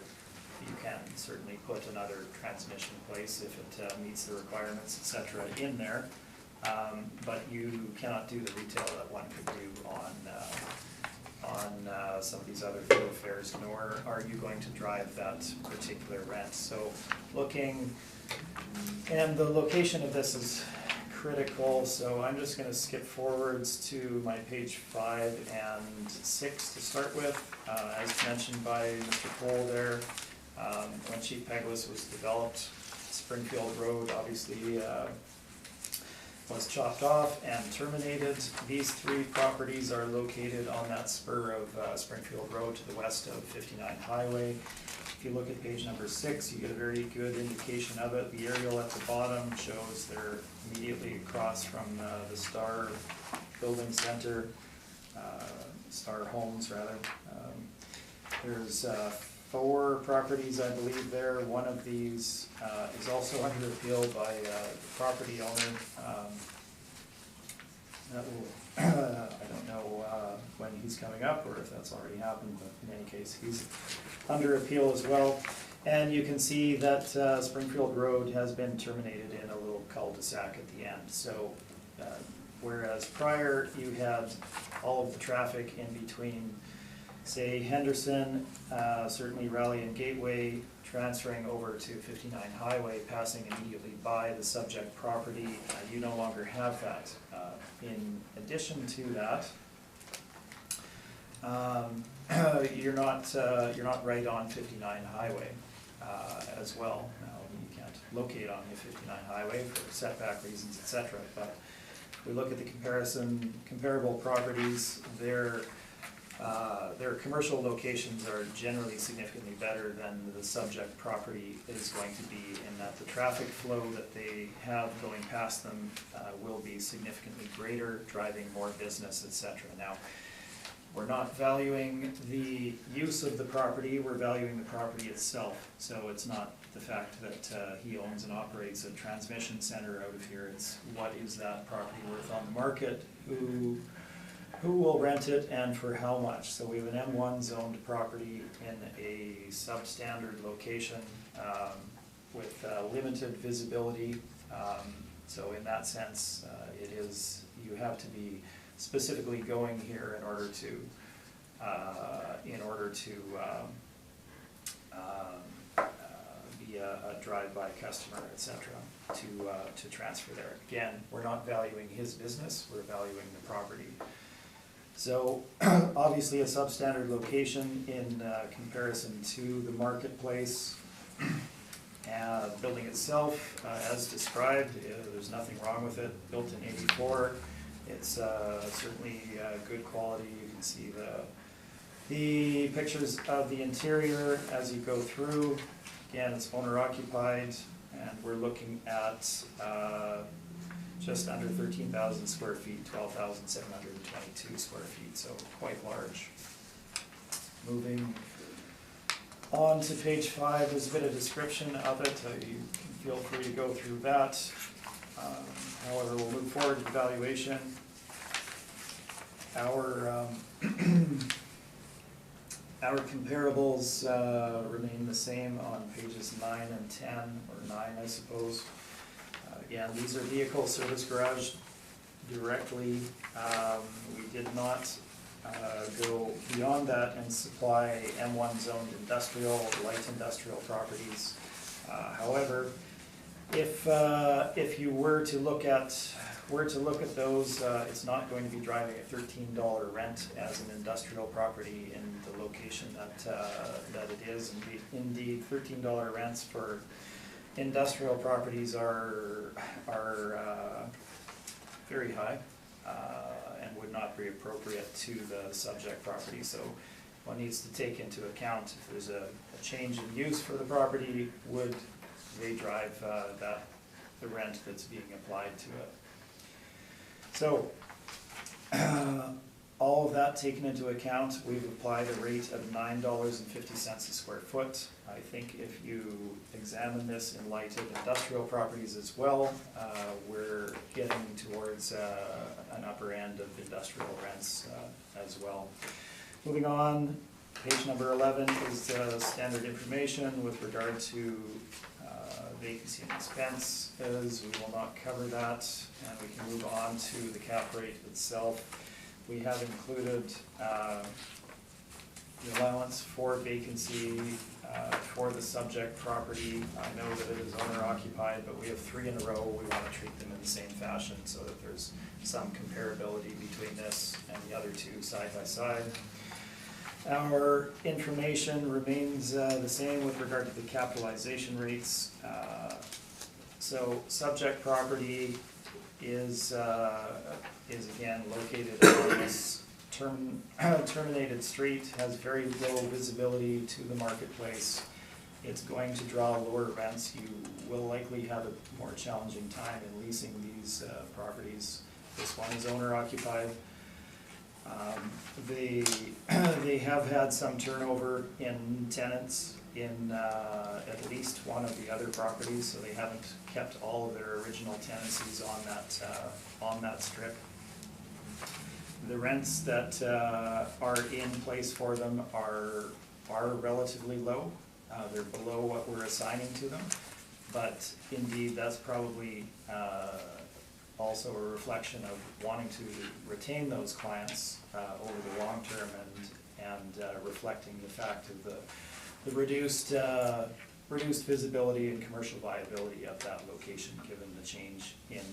Speaker 4: you can certainly put another transmission place if it meets the requirements, etc. in there. But you cannot do the retail that one could do on some of these other thoroughfares, nor are you going to drive that particular rent. So looking, and the location of this is critical, so I'm just going to skip forwards to my page 5 and 6 to start with. As mentioned by Mr. Cole there, when Chief Pegulas was developed, Springfield Road obviously was chopped off and terminated. These 3 properties are located on that spur of Springfield Road to the west of 59 Highway. If you look at page number 6, you get a very good indication of it. The aerial at the bottom shows they're immediately across from the Star Building Center, Star Homes rather. There's 4 properties, I believe there. One of these is also under appeal by the property owner. That will, I don't know when he's coming up or if that's already happened, but in any case, he's under appeal as well. And you can see that Springfield Road has been terminated in a little cul-de-sac at the end. So whereas prior you had all of the traffic in between, say Henderson, certainly Raleigh and Gateway, transferring over to 59 Highway, passing immediately by the subject property, you no longer have that. In addition to that, you're not right on 59 highway as well. Now, you can't locate on the 59 highway for setback reasons, etc. But if we look at the comparable properties, their commercial locations are generally significantly better than the subject property is going to be, in that the traffic flow that they have going past them will be significantly greater, driving more business, etc. Now, we're not valuing the use of the property, we're valuing the property itself. So it's not the fact that he owns and operates a transmission center out of here, it's what is that property worth on the market, who will rent it, and for how much. So we have an M1 zoned property in a substandard location with limited visibility. So in that sense, you have to be specifically going here in order to be a drive-by customer, etc., to transfer there. Again, we're not valuing his business, we're valuing the property. So obviously a substandard location in comparison to the marketplace. The building itself, as described, there's nothing wrong with it. Built in '84. It's certainly good quality. You can see the pictures of the interior as you go through. Again, it's owner occupied, and we're looking at just under 13,000 square feet, 12,722 square feet, so quite large. Moving on to page 5, there's a bit of description of it. You can feel free to go through that. However, we'll move forward to valuation. Our comparables remain the same on pages 9 and 10, or 9 I suppose. Again, these are vehicle service garage directly. We did not go beyond that and supply M1 zoned industrial or light industrial properties. However, if you were to look at those, it's not going to be driving a $13 rent as an industrial property in the location that it is. Indeed, $13 rents for industrial properties are very high and would not be appropriate to the subject property. So one needs to take into account if there's a change in use for the property, would they drive the rent that's being applied to it. So all of that taken into account, we've applied a rate of $9.50 a square foot. I think if you examine this in light of industrial properties as well, we're getting towards an upper end of industrial rents as well. Moving on, page number 11 is standard information with regard to vacancy and expenses. We will not cover that, and we can move on to the cap rate itself. We have included the allowance for vacancy for the subject property. I know that it is owner occupied, but we have 3 in a row. We want to treat them in the same fashion so that there's some comparability between this and the other 2 side by side. Our information remains the same with regard to the capitalization rates. So subject property is again located on this terminated street, has very low visibility to the marketplace. It's going to draw lower rents. You will likely have a more challenging time in leasing these properties. This one is owner occupied. They have had some turnover in tenants in at least one of the other properties, so they haven't kept all of their original tenancies on that strip. The rents that are in place for them are relatively low. They're below what we're assigning to them, but indeed that's probably also a reflection of wanting to retain those clients over the long term, and reflecting the fact of the reduced visibility and commercial viability of that location, given the change in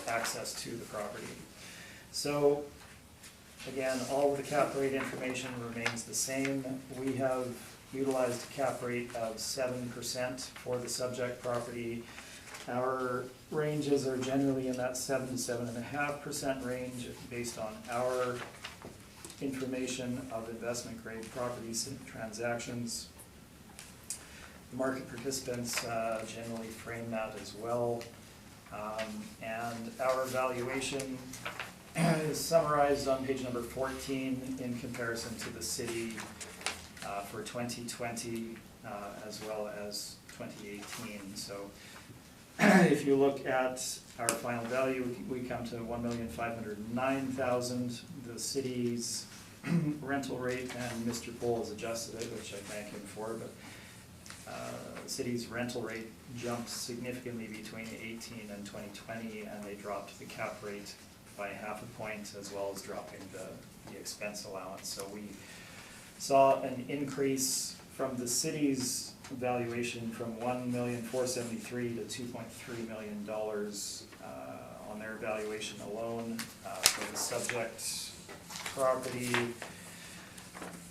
Speaker 4: access to the property. So Again, all of the cap rate information remains the same. We have utilized a cap rate of 7% for the subject property. Our ranges are generally in that 7 to 7.5% range based on our information of investment grade properties and transactions. The market participants generally frame that as well. And our valuation is summarized on page number 14 in comparison to the city for 2020 as well as 2018. So if you look at our final value, we come to $1,509,000. The city's rental rate, and Mr. Pohl has adjusted it, which I thank him for, but the city's rental rate jumped significantly between 2018 and 2020, and they dropped the cap rate by 0.5 point, as well as dropping the expense allowance. So we saw an increase from the city's valuation from $1,473,000 to $2.3 million on their valuation alone for the subject property.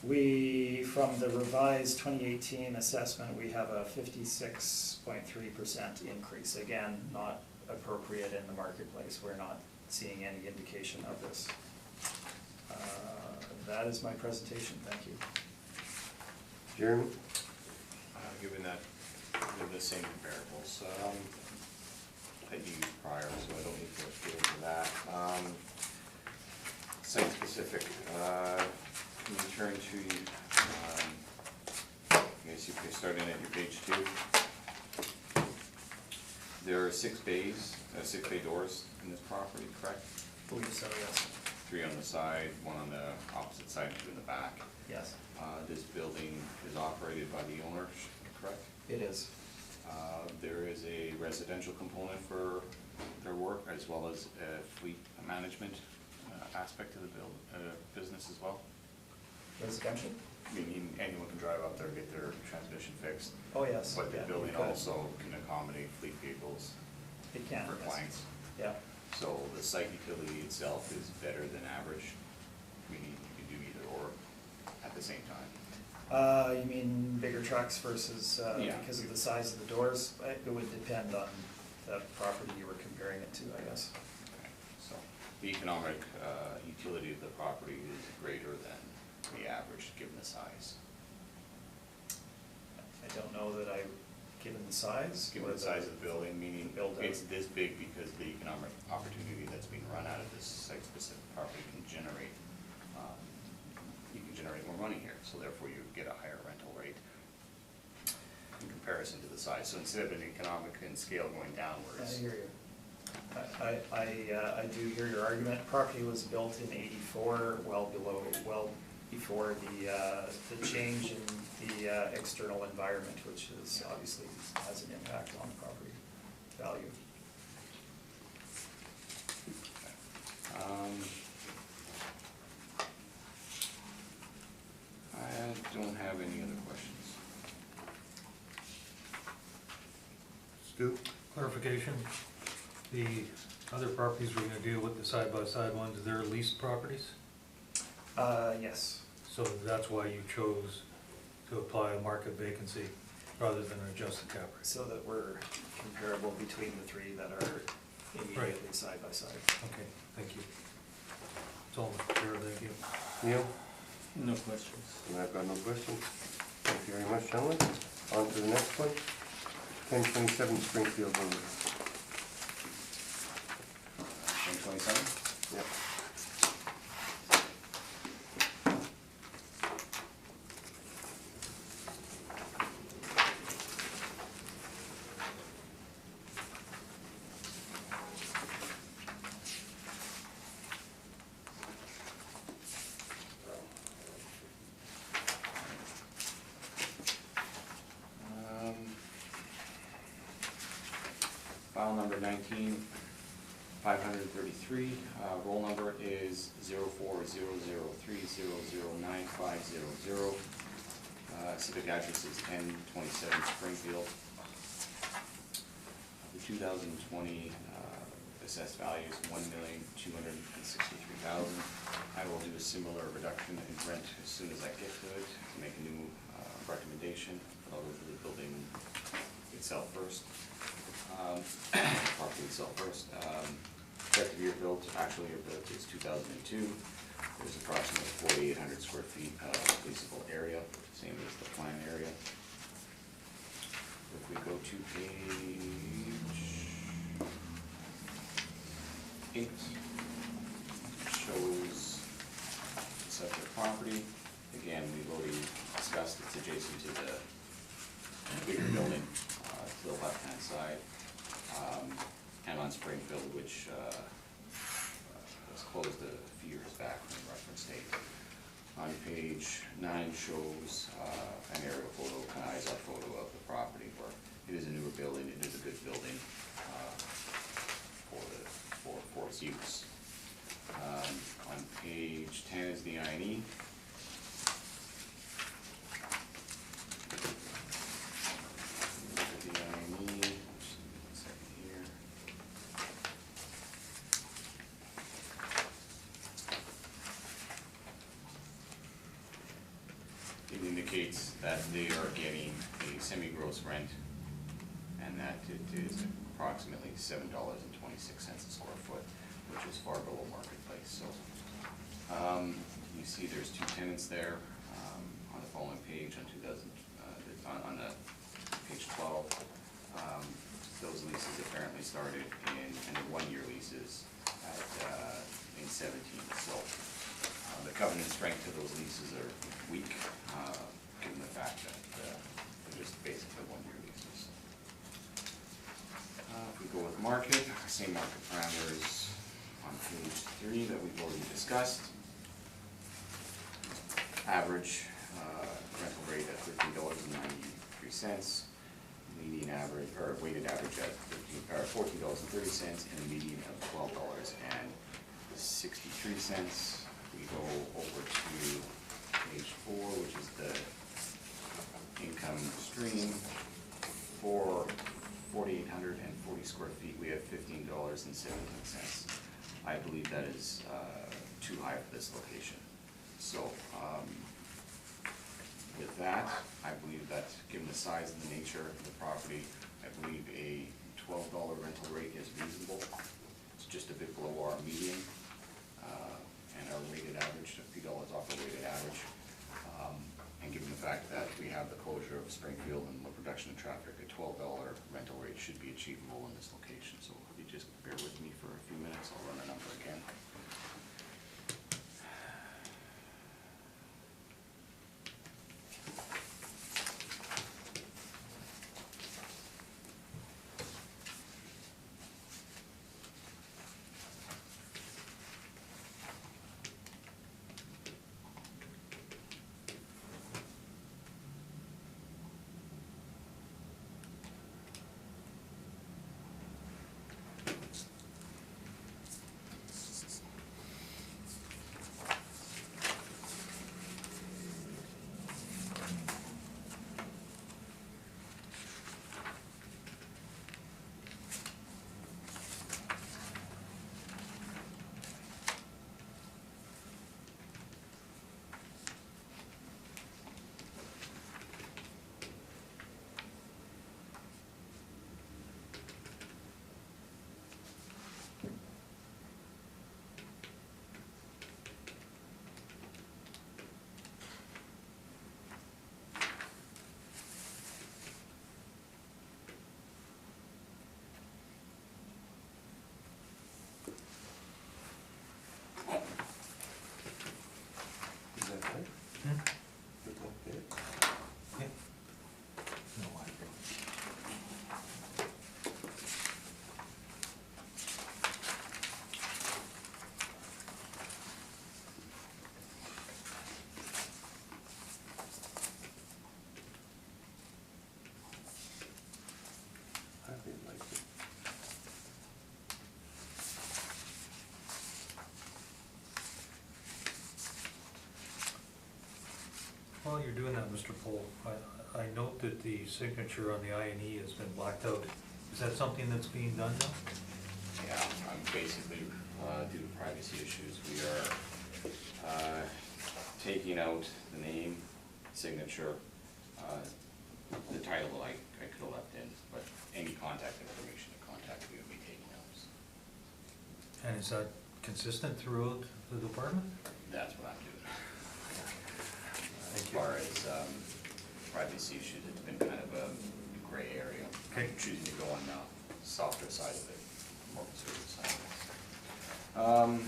Speaker 4: We, from the revised 2018 assessment, we have a 56.3% increase. Again, not appropriate in the marketplace. We're not seeing any indication of this. That is my presentation. Thank you.
Speaker 1: Jeremy?
Speaker 3: Given that they're the same comparables that you used prior, so I don't need to get into that. Site specific, can you turn to, I guess you can start in at your page 2. There are 6 bays, 6 bay doors in this property, correct?
Speaker 4: I believe so, yes.
Speaker 3: 3 on the side, 1 on the opposite side, 2 in the back.
Speaker 4: Yes,
Speaker 3: This building is operated by the owner, correct?
Speaker 4: it is.
Speaker 3: There is a residential component for their work, as well as a fleet management aspect of the business as well.
Speaker 4: Residential?
Speaker 3: Meaning anyone can drive up there, get their transmission fixed,
Speaker 4: Oh, yes.
Speaker 3: but the
Speaker 4: yeah,
Speaker 3: building
Speaker 4: you could.
Speaker 3: also can accommodate fleet vehicles
Speaker 4: It can,
Speaker 3: for
Speaker 4: yes.
Speaker 3: clients.
Speaker 4: Yeah,
Speaker 3: So the site utility itself is better than average, meaning you can do either or at the same time.
Speaker 4: you mean bigger trucks versus,
Speaker 3: Yeah.
Speaker 4: because of the size of the doors? It would depend on the property you were comparing it to, I guess.
Speaker 3: Okay. So the economic utility of the property is greater than the average, given the size.
Speaker 4: I don't know that I, given the size.
Speaker 3: Given
Speaker 4: or
Speaker 3: the size of the building, meaning
Speaker 4: build out.
Speaker 3: it's this big because the economic opportunity that's being run out of this site-specific property can generate, you can generate more money here, so therefore you get a higher rental rate in comparison to the size. So instead of an economic and scale going
Speaker 4: I
Speaker 3: downwards.
Speaker 4: hear you. I do hear your argument. Property was built in '84, well before the change in the external environment, which is obviously has an impact on property value.
Speaker 3: I don't have any other questions.
Speaker 1: Stu?
Speaker 6: Clarification, the other properties we're gonna deal with, the side-by-side ones, they're leased properties?
Speaker 4: Yes.
Speaker 6: So that's why you chose to apply a market vacancy rather than adjust the cap rate?
Speaker 4: So that we're comparable between the 3 that are immediately side by side.
Speaker 6: Okay, thank you. That's all, Mr. Chair, thank you.
Speaker 1: Neil?
Speaker 5: No questions.
Speaker 1: And I've got no questions. Thank you very much, gentlemen. On to the next one. 1027 Springfield Road.
Speaker 3: 1027?
Speaker 1: Yep.
Speaker 3: File number 19-533, roll number is 0400300950. Civic address is 1027 Springfield. The 2020 assessed value is $1,263,000. I will do a similar reduction in rent as soon as I get to it, make a new recommendation, but I'll go through the building itself first. Property itself first. Effective year built, actual year built is 2002. There's approximately 4,800 square feet of leasable area, same as the plan area. If we go to page 8, shows the subject property. Again, we've already discussed it's adjacent to the bigger building to the left-hand side, and on Springfield, which was closed a few years back from the reference date. On page 9 shows an aerial photo, an eyes-up photo of the property, where it is a newer building, it is a good building for its use. On page 10 is the I&E. Look at the I&E, just a second here. It indicates that they are getting a semi-gross rent, and that it is approximately $7.26 a square foot, which is far below marketplace. So you see there's 2 tenants there on the following page on the page 12. Those leases apparently started in 1-year leases in 17. So the covenant strength of those leases are weak, given the fact that they're just basically 1-year leases. If we go with market, same market parameters on page 3 that we've already discussed. Average rental rate at $13.93, median average, or weighted average at $14.30, and a median of $12.63. We go over to page 4, which is the income stream. For 4,840 square feet, we have $15.17. I believe that is too high for this location. So with that, I believe that given the size and the nature of the property, I believe a $12 rental rate is reasonable. It's just a bit below our median and our weighted average, $50 off our weighted average. And given the fact that we have the closure of Springfield and the reduction in traffic, a $12 rental rate should be achievable in this location. So if you just bear with me for a few minutes, I'll run the number again.
Speaker 6: While you're doing that, Mr. Pohl, I note that the signature on the I&E has been blacked out. Is that something that's being done now?
Speaker 3: Yeah, I'm basically, due to privacy issues, we are, taking out the name, signature, the title I could have left in, but any contact information to contact me would be taken out.
Speaker 6: And is that consistent throughout the department?
Speaker 3: That's what I'm doing. As far as, privacy issues, it's been kind of a gray area.
Speaker 6: Okay.
Speaker 3: I'm choosing to go on the softer side of it, more conservative side of it.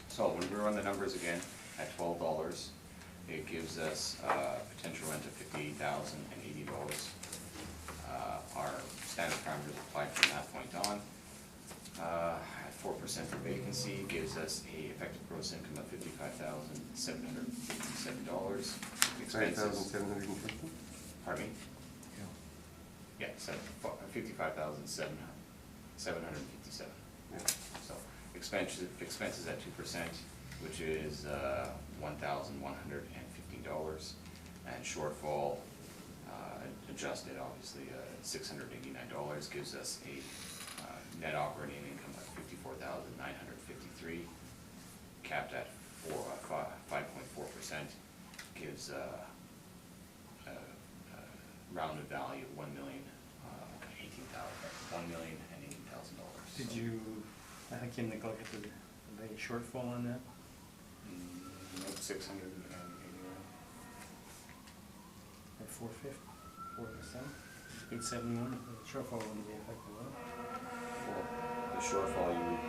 Speaker 3: So when we run the numbers again, at $12, it gives us potential rent of $58,080. Our standard parameters apply from that point on. At 4% for vacancy gives us a effective gross income of $55,757. Expenses.
Speaker 1: 5,750?
Speaker 3: Pardon me? Yeah, 55,757.
Speaker 1: Yeah.
Speaker 3: So expenses at 2%, which is $1,115, and shortfall adjusted, obviously, $689 gives us a net operating income of $54,953, capped at 5.4%, gives a rounded value of $1,018,000.
Speaker 5: Did you, I came to look at the shortfall on that?
Speaker 3: Nope, 680.
Speaker 5: Or 450, 4%? 871, the shortfall wouldn't be effective, would it?
Speaker 3: Well, the shortfall you would,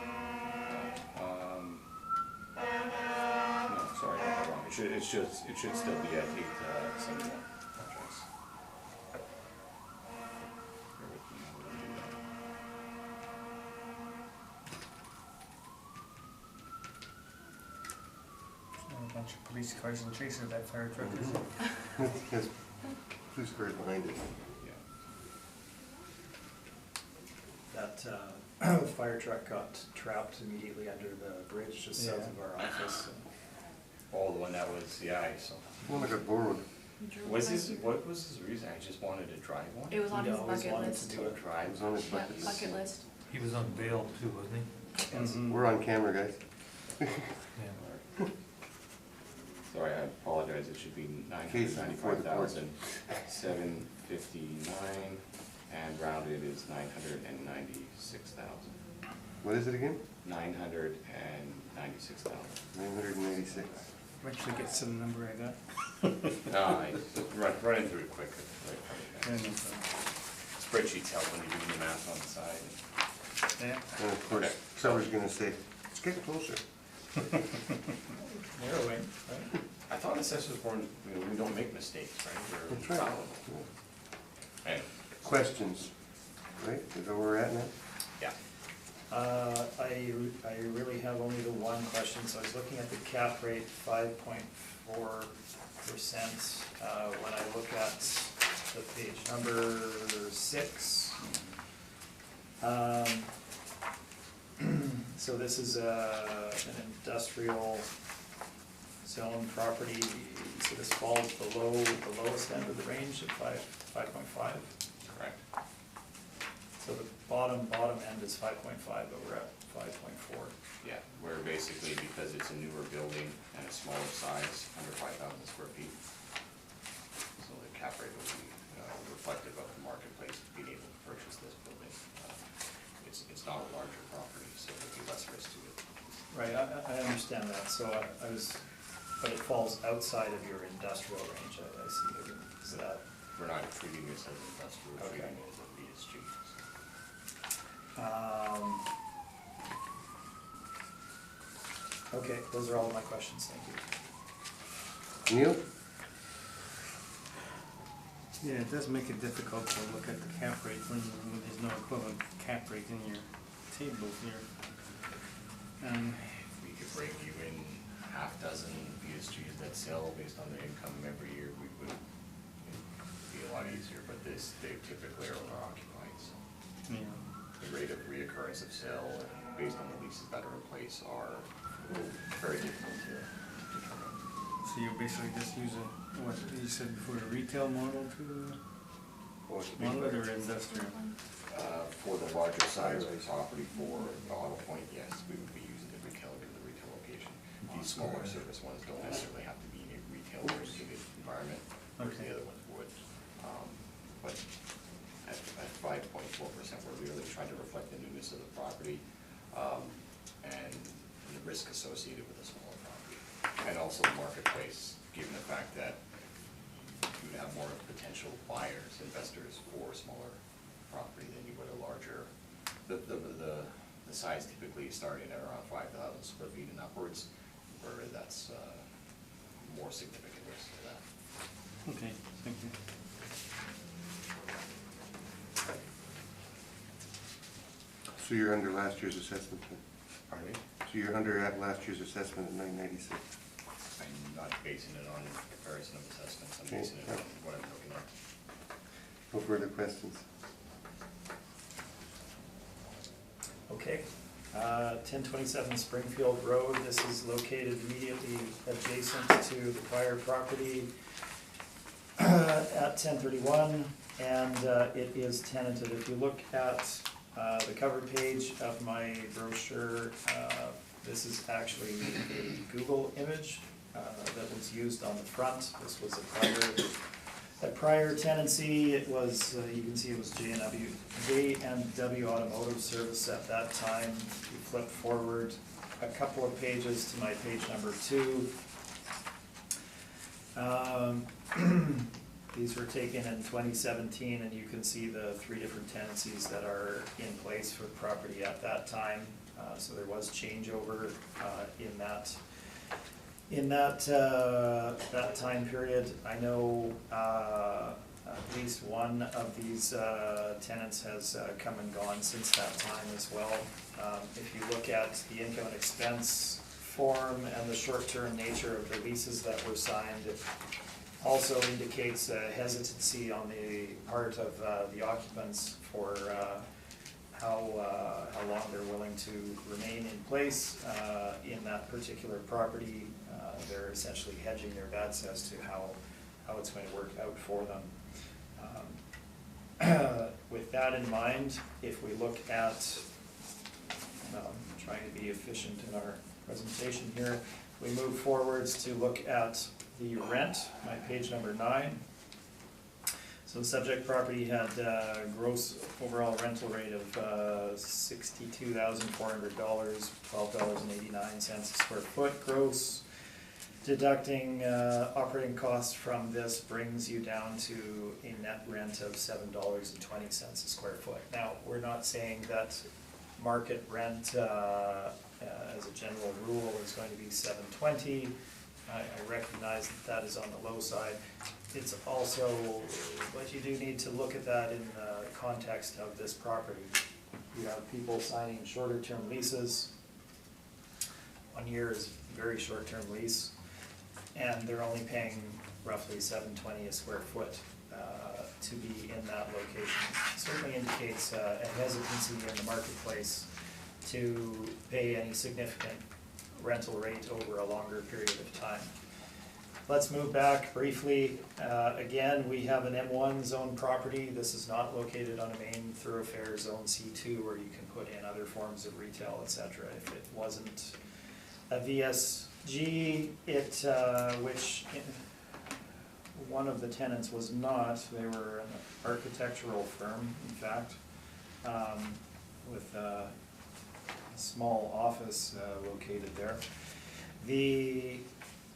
Speaker 3: no, sorry, I got that wrong. It should still be at 871 contracts. Bear with me, I'm gonna do that.
Speaker 5: A bunch of police cars and chasing that fire truck, is it?
Speaker 1: Yes, police cars behind it.
Speaker 3: Yeah.
Speaker 4: That fire truck got trapped immediately under the bridge just south of our office.
Speaker 3: Oh, the one that was, yeah, I saw.
Speaker 1: One that got borrowed.
Speaker 3: What was his reason? I just wanted to drive one?
Speaker 2: It was on
Speaker 4: He
Speaker 2: his
Speaker 4: always
Speaker 2: bucket
Speaker 4: wanted
Speaker 2: list.
Speaker 4: to do it.
Speaker 3: Drive.
Speaker 1: It was on his
Speaker 2: Yeah,
Speaker 1: bucket list.
Speaker 2: bucket list.
Speaker 6: He was on bail too, wasn't he?
Speaker 4: Mhm.
Speaker 1: We're on camera, guys.
Speaker 6: Yeah.
Speaker 3: Sorry, I apologize, it should be
Speaker 1: Case before the court.
Speaker 3: $995,759, and rounded is $996,000.
Speaker 1: What is it again?
Speaker 3: $996,000.
Speaker 1: 986.
Speaker 5: Actually gets to the number I got.
Speaker 3: No, I run through it quick.
Speaker 5: Yeah, no
Speaker 3: Spreadsheets help when you're doing the math on the side.
Speaker 5: problem. Yeah,
Speaker 1: And of course,
Speaker 3: Okay.
Speaker 1: Trevor's gonna say, let's get closer.
Speaker 4: Narrowing, right?
Speaker 3: I thought assessors weren't, we don't make mistakes, right?
Speaker 1: That's
Speaker 3: We're
Speaker 1: right.
Speaker 3: fallible. Anyway,
Speaker 1: Questions, right? Is that where we're at now?
Speaker 3: yeah.
Speaker 4: I really have only the one question, so I was looking at the cap rate, 5.4%. When I look at the page number 6, so this is an industrial zone property, so this falls below the lowest end of the range at 5.5.
Speaker 3: Correct.
Speaker 4: So the bottom end is 5.5, but we're at 5.4.
Speaker 3: Yeah, we're basically, because it's a newer building and a smaller size, under 5,000 square feet. So the cap rate will be reflective of the marketplace, being able to purchase this building. It's not a larger property, so there'll be less risk to it.
Speaker 4: Right, I understand that, so I was, but it falls outside of your industrial range, I see. Is that,
Speaker 3: We're not treating this as industrial, we're
Speaker 4: Okay.
Speaker 3: treating it as a VSG.
Speaker 4: okay, those are all of my questions, thank you.
Speaker 1: Neil?
Speaker 5: Yeah, it does make it difficult to look at the cap rate when there's no equivalent cap rate in your table here.
Speaker 3: If we could break even half dozen VSGs that sell based on their income every year, we would, it'd be a lot easier, but they typically are owner occupied, so.
Speaker 5: Yeah.
Speaker 3: The rate of reoccurrence of sale, based on the leases that are in place, are very difficult to determine.
Speaker 5: So you're basically just using, what you said before, a retail model to,
Speaker 1: What was the big
Speaker 5: Modular
Speaker 1: one?
Speaker 5: or industrial?
Speaker 3: For the larger size of the property for the auto point, yes, we would be using the retail to the retail location. These smaller service ones don't necessarily have to be in a retail oriented environment, whereas the
Speaker 5: Okay.
Speaker 3: other ones would. But at 5.4%, we're really trying to reflect the newness of the property, and the risk associated with a smaller property. And also the marketplace, given the fact that you would have more potential buyers, investors for a smaller property than you would a larger. The size typically starting at around 5,000 square feet and upwards, where that's more significant risk to that.
Speaker 5: Okay, thank you.
Speaker 1: So you're under last year's assessment then?
Speaker 3: Pardon me?
Speaker 1: So you're under at last year's assessment at 996?
Speaker 3: I'm not basing it on comparison of assessments, I'm
Speaker 1: Okay,
Speaker 3: basing it on
Speaker 1: yeah.
Speaker 3: what I'm looking at.
Speaker 1: No further questions?
Speaker 4: Okay, 1027 Springfield Road, this is located immediately adjacent to the prior property at 1031, and it is tenanted. If you look at the cover page of my brochure, this is actually a Google image that was used on the front. This was a prior tenancy. It was, you can see it was J&W Automotive Service at that time. You flip forward a couple of pages to my page number 2. These were taken in 2017, and you can see the 3 different tenancies that are in place for the property at that time. So there was changeover in that time period. I know at least one of these tenants has come and gone since that time as well. If you look at the income and expense form and the short-term nature of the leases that were signed, it also indicates a hesitancy on the part of the occupants for how long they're willing to remain in place in that particular property. They're essentially hedging their bets as to how it's going to work out for them. With that in mind, if we look at, trying to be efficient in our presentation here, we move forwards to look at the rent, my page number 9. So the subject property had gross overall rental rate of $62,400, $12.89 a square foot gross. Deducting operating costs from this brings you down to a net rent of $7.20 a square foot. Now, we're not saying that market rent as a general rule is going to be $7.20. I recognize that is on the low side. It's also, but you do need to look at that in the context of this property. You have people signing shorter term leases. 1 year is a very short term lease, and they're only paying roughly $7.20 a square foot to be in that location. It certainly indicates a hesitancy in the marketplace to pay any significant rental rate over a longer period of time. Let's move back briefly. Again, we have an M1 zone property. This is not located on a main thoroughfare, zone C2, where you can put in other forms of retail, etc. If it wasn't a VSG, which one of the tenants was not. They were an architectural firm, in fact, with a small office located there. The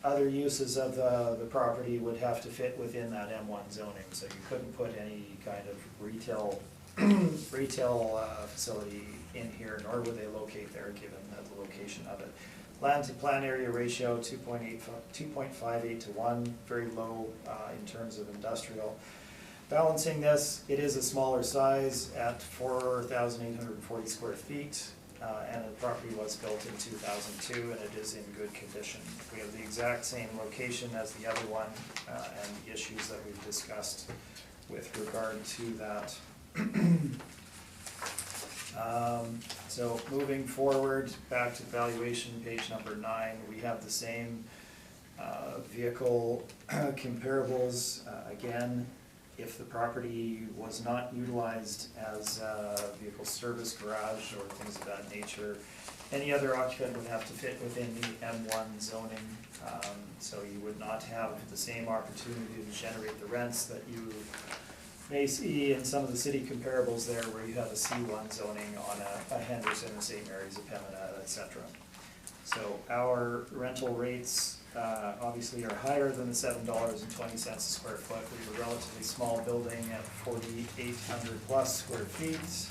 Speaker 4: other uses of the property would have to fit within that M1 zoning, so you couldn't put any kind of retail facility in here, nor would they locate there given the location of it. Land to plan area ratio 2.58 to 1, very low in terms of industrial. Balancing this, it is a smaller size at 4,840 square feet. And the property was built in 2002, and it is in good condition. We have the exact same location as the other one, and the issues that we've discussed with regard to that. So moving forward, back to valuation, page number 9, we have the same vehicle comparables. Again, if the property was not utilized as a vehicle service garage or things of that nature, any other occupant would have to fit within the M1 zoning, so you would not have the same opportunity to generate the rents that you may see in some of the city comparables there, where you have a C1 zoning on a Henderson, a St. Mary's, a Pembina, etc. So our rental rates obviously are higher than the $7.20 a square foot. We have a relatively small building at 4,800 plus square feet.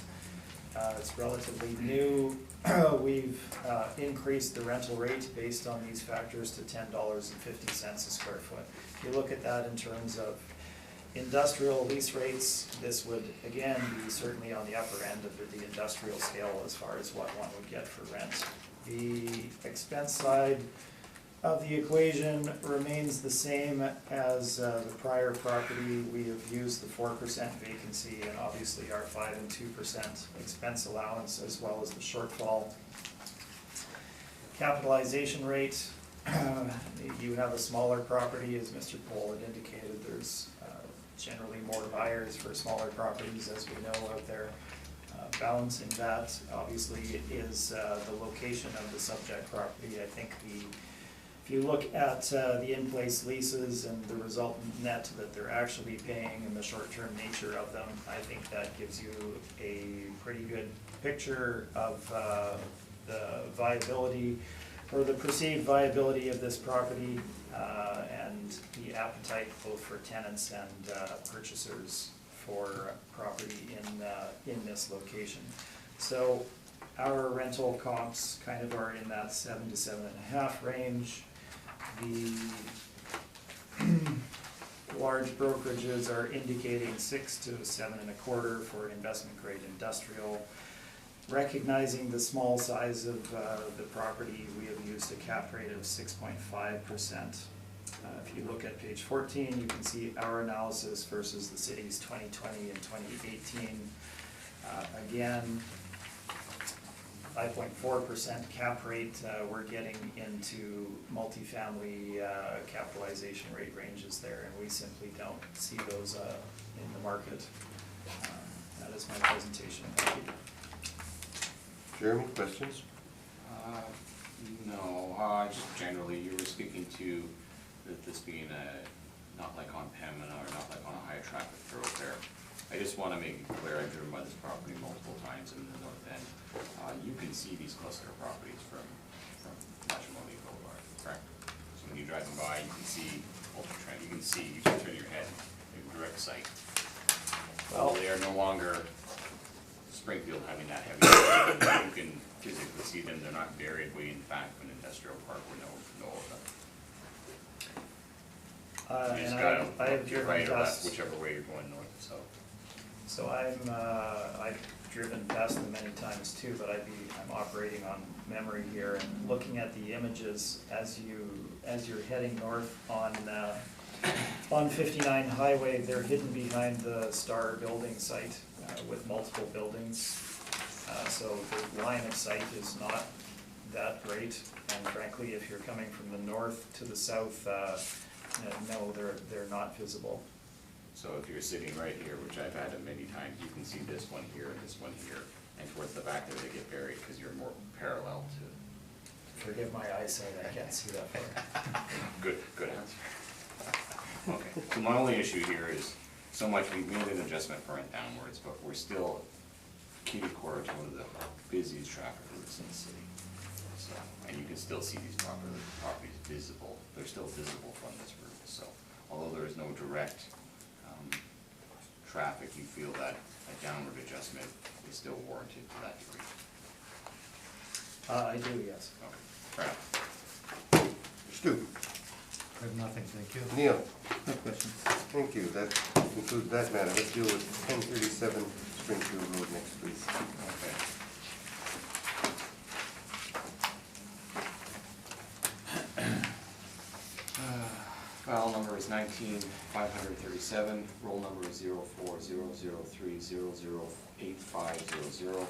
Speaker 4: It's relatively new. We've increased the rental rate based on these factors to $10.50 a square foot. If you look at that in terms of industrial lease rates, this would again be certainly on the upper end of the industrial scale as far as what one would get for rent. The expense side of the equation remains the same as the prior property. We have used the 4% vacancy and obviously our 5 and 2% expense allowance, as well as the shortfall. Capitalization rate, you have a smaller property, as Mr. Pohl had indicated. There's generally more buyers for smaller properties, as we know out there. Balancing that obviously is the location of the subject property. I think if you look at the in-place leases and the resultant net that they're actually paying and the short-term nature of them, I think that gives you a pretty good picture of the viability or the perceived viability of this property and the appetite both for tenants and purchasers for property in this location. So our rental comps kind of are in that 7 to 7.5 range. The large brokerages are indicating 6 to 7.25 for investment grade industrial. Recognizing the small size of the property, we have used a cap rate of 6.5%. If you look at page 14, you can see our analysis versus the city's 2020 and 2018. Again, 5.4% cap rate, we're getting into multifamily capitalization rate ranges there, and we simply don't see those in the market. That is my presentation. Thank you.
Speaker 1: Jeremy, questions?
Speaker 3: No, just generally, you were speaking to this being not like on Pembina or not like on a high traffic thoroughfare. I just want to make it clear, I've driven by this property multiple times in the north end. You can see these cluster properties from Matrimony Boulevard, correct? So when you're driving by, you can see Ultra-Trend, you can turn your head, in direct sight. Well, they are no longer Springfield having that heavy, you can physically see them, they're not buried way in the back of an industrial park with no of them. You just gotta look to your right or left, whichever way you're going north and south.
Speaker 4: So I've driven past them many times too, but I'm operating on memory here and looking at the images as you're heading north on 59 Highway. They're hidden behind the Star building site with multiple buildings. So the line of sight is not that great, and frankly, if you're coming from the north to the south, no, they're not visible.
Speaker 3: So if you're sitting right here, which I've had it many times, you can see this one here and this one here, and towards the back there they get buried because you're more parallel to.
Speaker 4: Forgive my eyesight, I can't see that far.
Speaker 3: Good answer. Okay, so my only issue here is so much we've made an adjustment for rent downwards, but we're still kitty corner to one of the busiest traffic routes in the city. So, and you can still see these properties visible. They're still visible from this route. So, although there is no direct traffic, you feel that a downward adjustment is still warranted to that degree.
Speaker 4: I do, yes.
Speaker 3: Okay, fair enough.
Speaker 1: Stu?
Speaker 6: I have nothing, thank you.
Speaker 1: Neil?
Speaker 7: No questions.
Speaker 1: Thank you. That concludes that matter. Let's deal with 1037 Springfield Road next, please.
Speaker 3: Okay. File number is 19-537, roll number is 0400300850.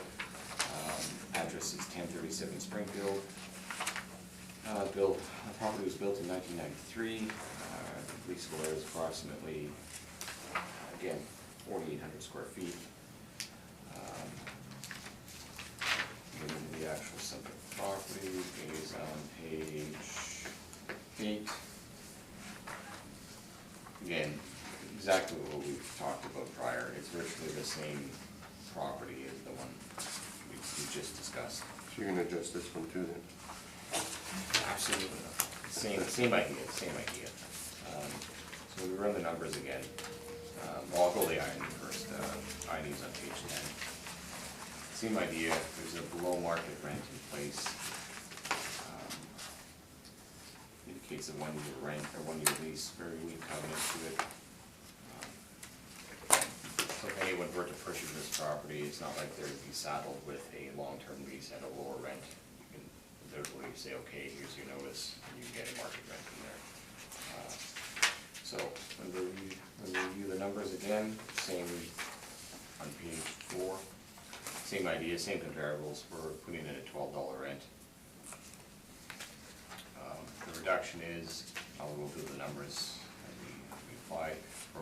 Speaker 3: Address is 1037 Springfield. The property was built in 1993. Leasehold area is approximately Again, 4,800 square feet. Getting into the actual subject property is on page 8. Again, exactly what we've talked about prior. It's virtually the same property as the one we just discussed.
Speaker 1: So you're gonna adjust this one too then?
Speaker 3: Absolutely. Same idea, same idea. So we run the numbers again. Well, I'll go the ID first. ID is on page 10. Same idea, there's a below market rent in place. Indicates a 1-year rent or 1-year lease, very weak covenant to it. So if anyone were to purchase this property, it's not like they'd be saddled with a long-term lease at a lower rent. You can literally say, okay, here's your notice, and you get a market rent from there. So when we review the numbers again, same on page 4. Same idea, same comparables. We're putting in a $12 rent. The reduction is, I will do the numbers that we applied for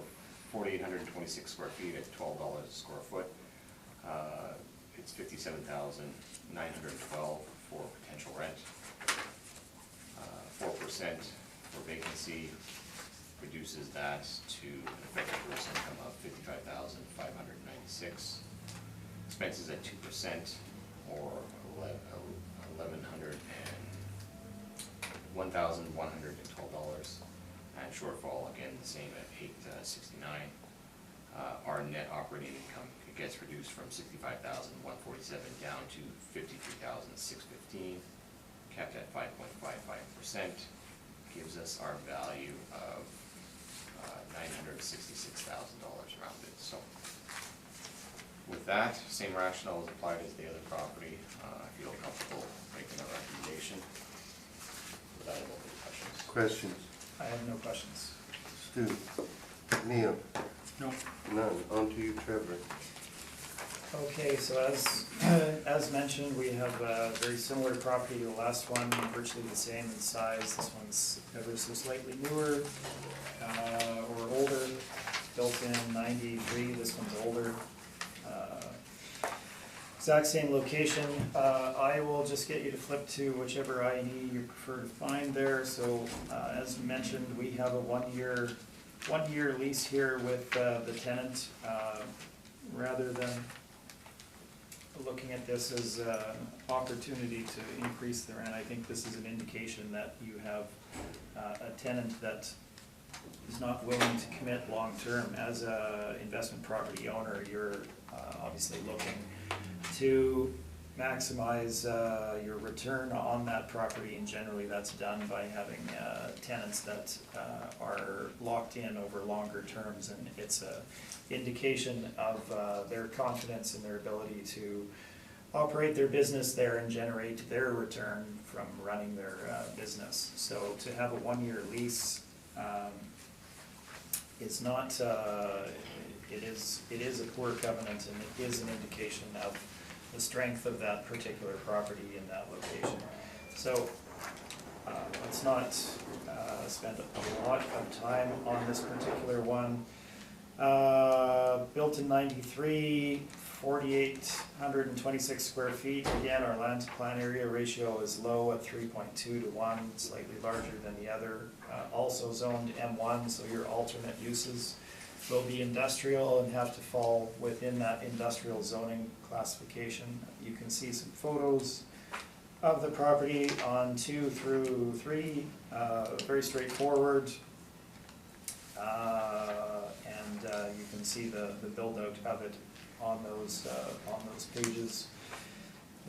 Speaker 3: 4,826 square feet at $12 a square foot. It's $57,912 for potential rent. 4% for vacancy reduces that to an effective gross income of $55,596. Expenses at 2% or $1,112, and shortfall again the same at $869. Our net operating income, it gets reduced from $65,147 down to $53,615, capped at 5.55%, gives us our value of $966,000 rounded. So with that, same rationale is applied as the other property. I feel comfortable making a recommendation. Without any questions.
Speaker 1: Questions?
Speaker 4: I have no questions.
Speaker 1: Stu? Neil?
Speaker 5: No.
Speaker 1: None. On to you, Trevor.
Speaker 4: Okay, so as mentioned, we have a very similar property to the last one, virtually the same in size. This one's ever so slightly newer or older, built in '93. This one's older. Exact same location. I will just get you to flip to whichever ID you prefer to find there. So as mentioned, we have a one-year lease here with the tenant. Rather than looking at this as an opportunity to increase the rent, I think this is an indication that you have a tenant that is not willing to commit long-term. As an investment property owner, you're obviously looking to maximize your return on that property, and generally that's done by having tenants that are locked in over longer terms, and it's an indication of their confidence in their ability to operate their business there and generate their return from running their business. So to have a one-year lease is not, it is a poor covenant, and it is an indication of the strength of that particular property in that location. So let's not spend a lot of time on this particular one. Built in '93, 4,826 square feet. Again, our land to plan area ratio is low at 3.2 to 1, slightly larger than the other. Also zoned M1, so your alternate uses will be industrial and have to fall within that industrial zoning classification. You can see some photos of the property on 2 through 3, very straightforward. And you can see the build out of it on those pages.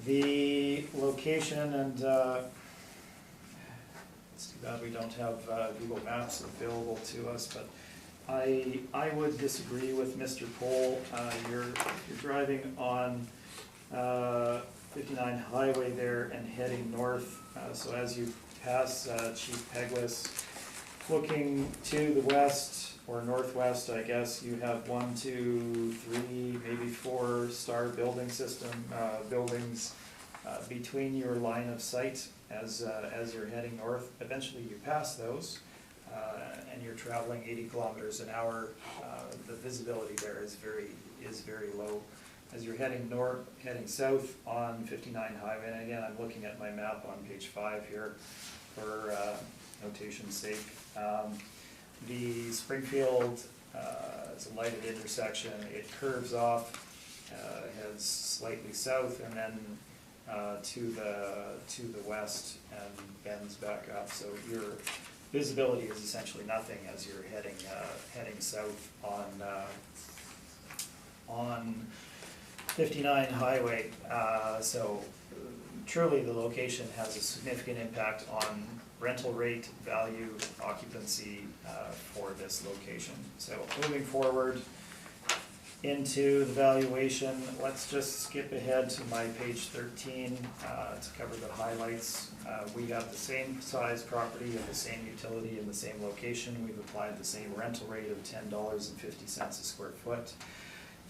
Speaker 4: The location, and it's too bad we don't have Google Maps available to us, but I would disagree with Mr. Pohl. You're driving on 59 Highway there and heading north. So as you pass Chief Peguis, looking to the west or northwest, I guess, you have 1, 2, 3, maybe 4 star building system buildings between your line of sight as you're heading north. Eventually you pass those and you're traveling 80 kilometers an hour, the visibility there is very low. As you're heading south on 59 highway, and again, I'm looking at my map on page 5 here for notation's sake. The Springfield is a lighted intersection. It curves off, heads slightly south, and then to the west and bends back up. So your visibility is essentially nothing as you're heading south on 59 highway. So truly the location has a significant impact on rental rate, value, occupancy for this location. So moving forward into the valuation, let's just skip ahead to my page 13 to cover the highlights. We have the same size property and the same utility in the same location. We've applied the same rental rate of $10.50 a square foot.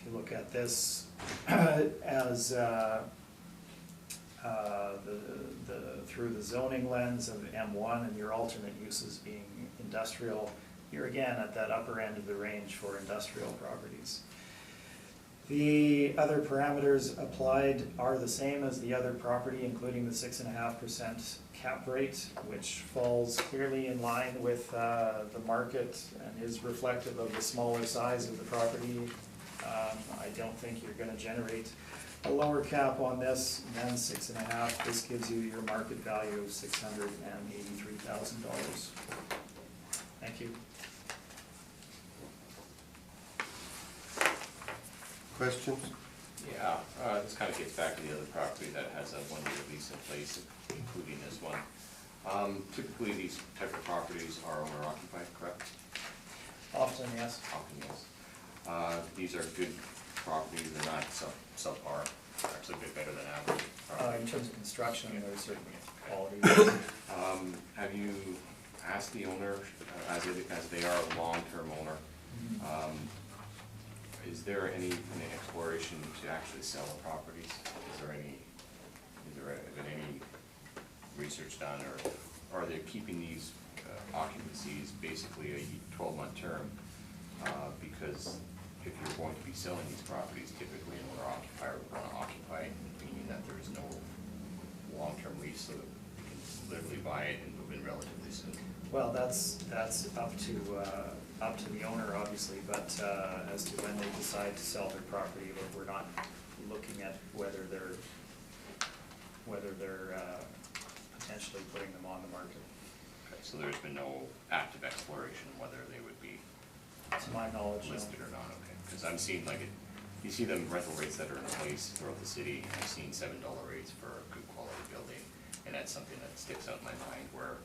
Speaker 4: If you look at this as through the zoning lens of M1 and your alternate uses being industrial, you're again at that upper end of the range for industrial properties. The other parameters applied are the same as the other property, including the 6.5% cap rate, which falls clearly in line with the market and is reflective of the smaller size of the property. I don't think you're going to generate a lower cap on this than 6.5. This gives you your market value of $683,000. Thank you.
Speaker 1: Questions?
Speaker 3: Yeah, this kind of gets back to the other property that has a one-year lease in place, including this one. Typically, these type of properties are owner-occupied, correct?
Speaker 4: Often, yes.
Speaker 3: Often, yes. These are good properties, they're not subpar, actually a bit better than average.
Speaker 4: In terms of construction, there's certain quality.
Speaker 3: Have you asked the owner, as they are a long-term owner, is there any exploration to actually sell the properties? Is there been any research done, or are they keeping these occupancies basically a 12-month term? Because if you're going to be selling these properties, typically an owner-occupier would want to occupy, meaning that there is no long-term lease, so that you can literally buy it and move in relatively soon.
Speaker 4: Well, that's up to the owner, obviously, but as to when they decide to sell their property, we're not looking at whether they're potentially putting them on the market.
Speaker 3: Okay, so there's been no active exploration whether they would be
Speaker 4: To my knowledge, no.
Speaker 3: listed or not. Okay, because I'm seeing you see them rental rates that are in place throughout the city. I've seen $7 rates for a good quality building, and that's something that sticks out in my mind. Where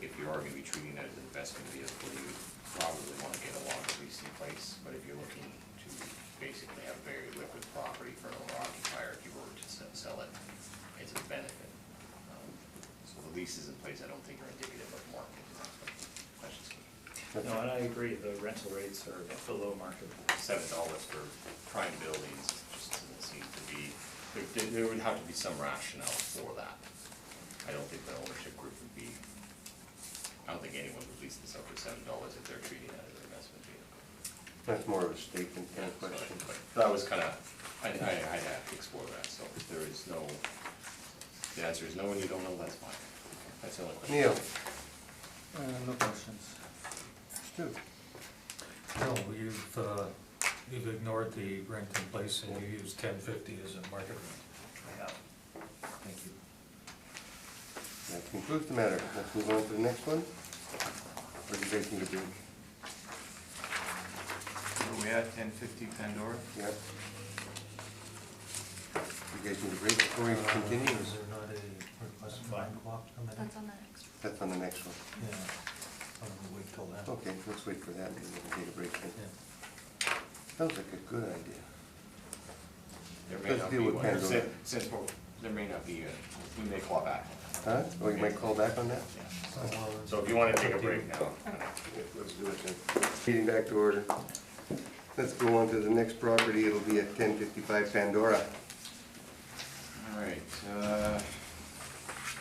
Speaker 3: if you are going to be treating it as an investment vehicle, you probably want to get a longer lease in place. But if you're looking to basically have very liquid property for an owner-occupier, if you were to sell it, it's a benefit. So the leases in place, I don't think are indicative of market. Questions?
Speaker 4: No, and I agree, the rental rates are below market.
Speaker 3: $7 for prime buildings just doesn't seem to be, there would have to be some rationale for that. I don't think the ownership group would be, I don't think anyone would lease this out for $7 if they're treating it as an investment vehicle.
Speaker 1: That's more of a statement kind of question.
Speaker 3: So that was kind of, I'd have to explore that, so if there is no, the answer is no and you don't know, that's fine. That's the only question.
Speaker 1: Neil?
Speaker 5: No questions.
Speaker 1: Stu?
Speaker 6: No, you've ignored the rent in place and you used $10.50 as a market rent.
Speaker 4: Yeah.
Speaker 6: Thank you.
Speaker 1: That concludes the matter. Let's move on to the next one. What do you guys need to do?
Speaker 3: Where we at, 1050 Pandora?
Speaker 1: Yeah. You guys need a break before we continue?
Speaker 6: Is there not a request for 9 o'clock coming in?
Speaker 2: That's on the next.
Speaker 1: That's on the next one.
Speaker 6: Yeah. I'm gonna wait till then.
Speaker 1: Okay, let's wait for that and then we can take a break then.
Speaker 6: Yeah.
Speaker 1: Sounds like a good idea.
Speaker 3: There may
Speaker 1: Let's
Speaker 3: not
Speaker 1: deal
Speaker 3: be
Speaker 1: with
Speaker 3: one.
Speaker 1: Pandora.
Speaker 3: Since there may not be, we may call back.
Speaker 1: Huh? Oh, you might call back on that?
Speaker 3: Yeah. So if you want to take a break now.
Speaker 1: Let's do it then. Meeting back to order. Let's go on to the next property. It'll be at 1055 Pandora.
Speaker 3: All right,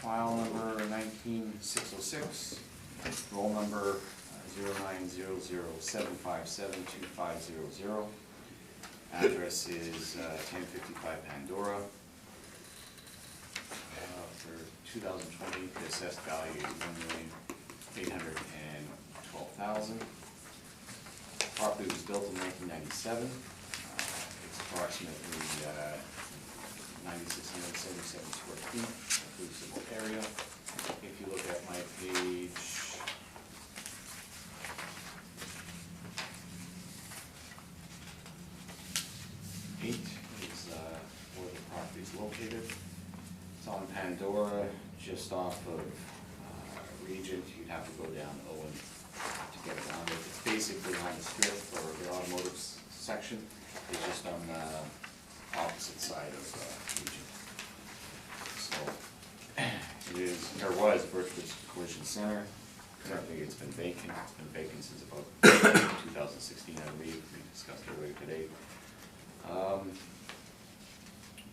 Speaker 3: file number 19606, roll number 0900757250. Address is 1055 Pandora. For 2020, the assessed value is $1,812,000. Property was built in 1997. It's approximately 9,677 square feet, inclusive area. If you look at my page 8, is where the property is located. It's on Pandora, just off of Regent. You'd have to go down Owen to get around it. It's basically on the strip, or the automotive section. It's just on the opposite side of Regent. So it is, there was Birchwood Collision Center. Currently it's been vacant. It's been vacant since about 2016, I believe. We discussed it earlier today.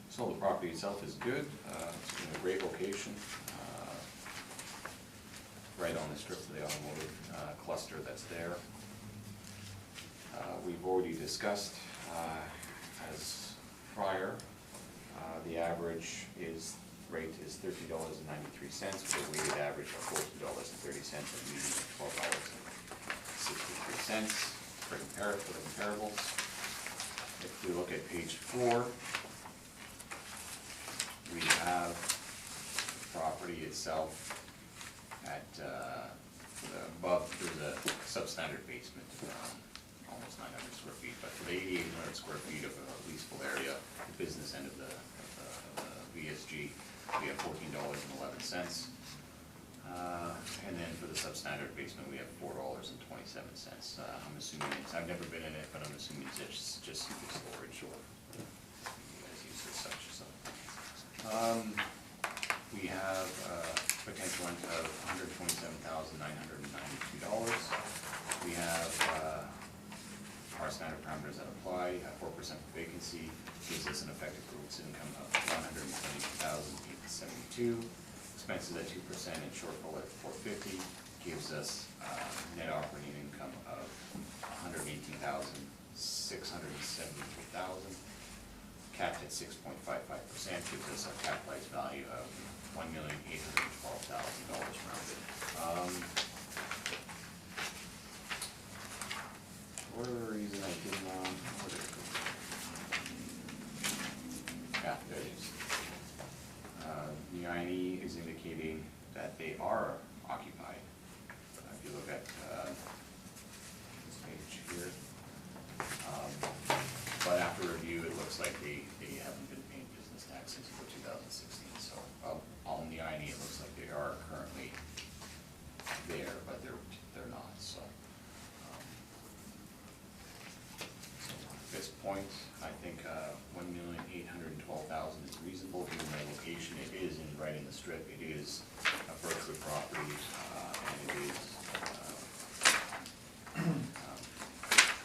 Speaker 3: So the property itself is good. It's in a great location, right on the strip of the automotive cluster that's there. We've already discussed, as prior, the average rate is $30.93 with a weighted average of $14.30 and median of $12.63 for the comparables. If we look at page 4, we have the property itself at above, there's a substandard basement, almost 900 square feet, but for the 8,800 square feet of leasable area, the business end of the VSG, we have $14.11. And then for the substandard basement, we have $4.27. I'm assuming I've never been in it, but I'm assuming it's just super storage, or you guys use it as such. So we have potential rent of $127,992. We have our standard parameters that apply. 4% vacancy gives us an effective gross income of $172,872. Expenses at 2% and shortfall at $450 gives us net operating income of $118,673,000. Capped at 6.55% gives us a capitalized value of $1,812,000 rounded. For whatever reason I didn't where did it go? Yeah, there it is. The INE is indicating that they are occupied. If you look at this page here, but after review, it looks like they haven't been paying business tax since 2016. So on the INE, it looks like they are currently there, but they're not. So at this point, I think $1,812,000 is reasonable given the location. It is right in the strip. It is a Birchwood property, and it is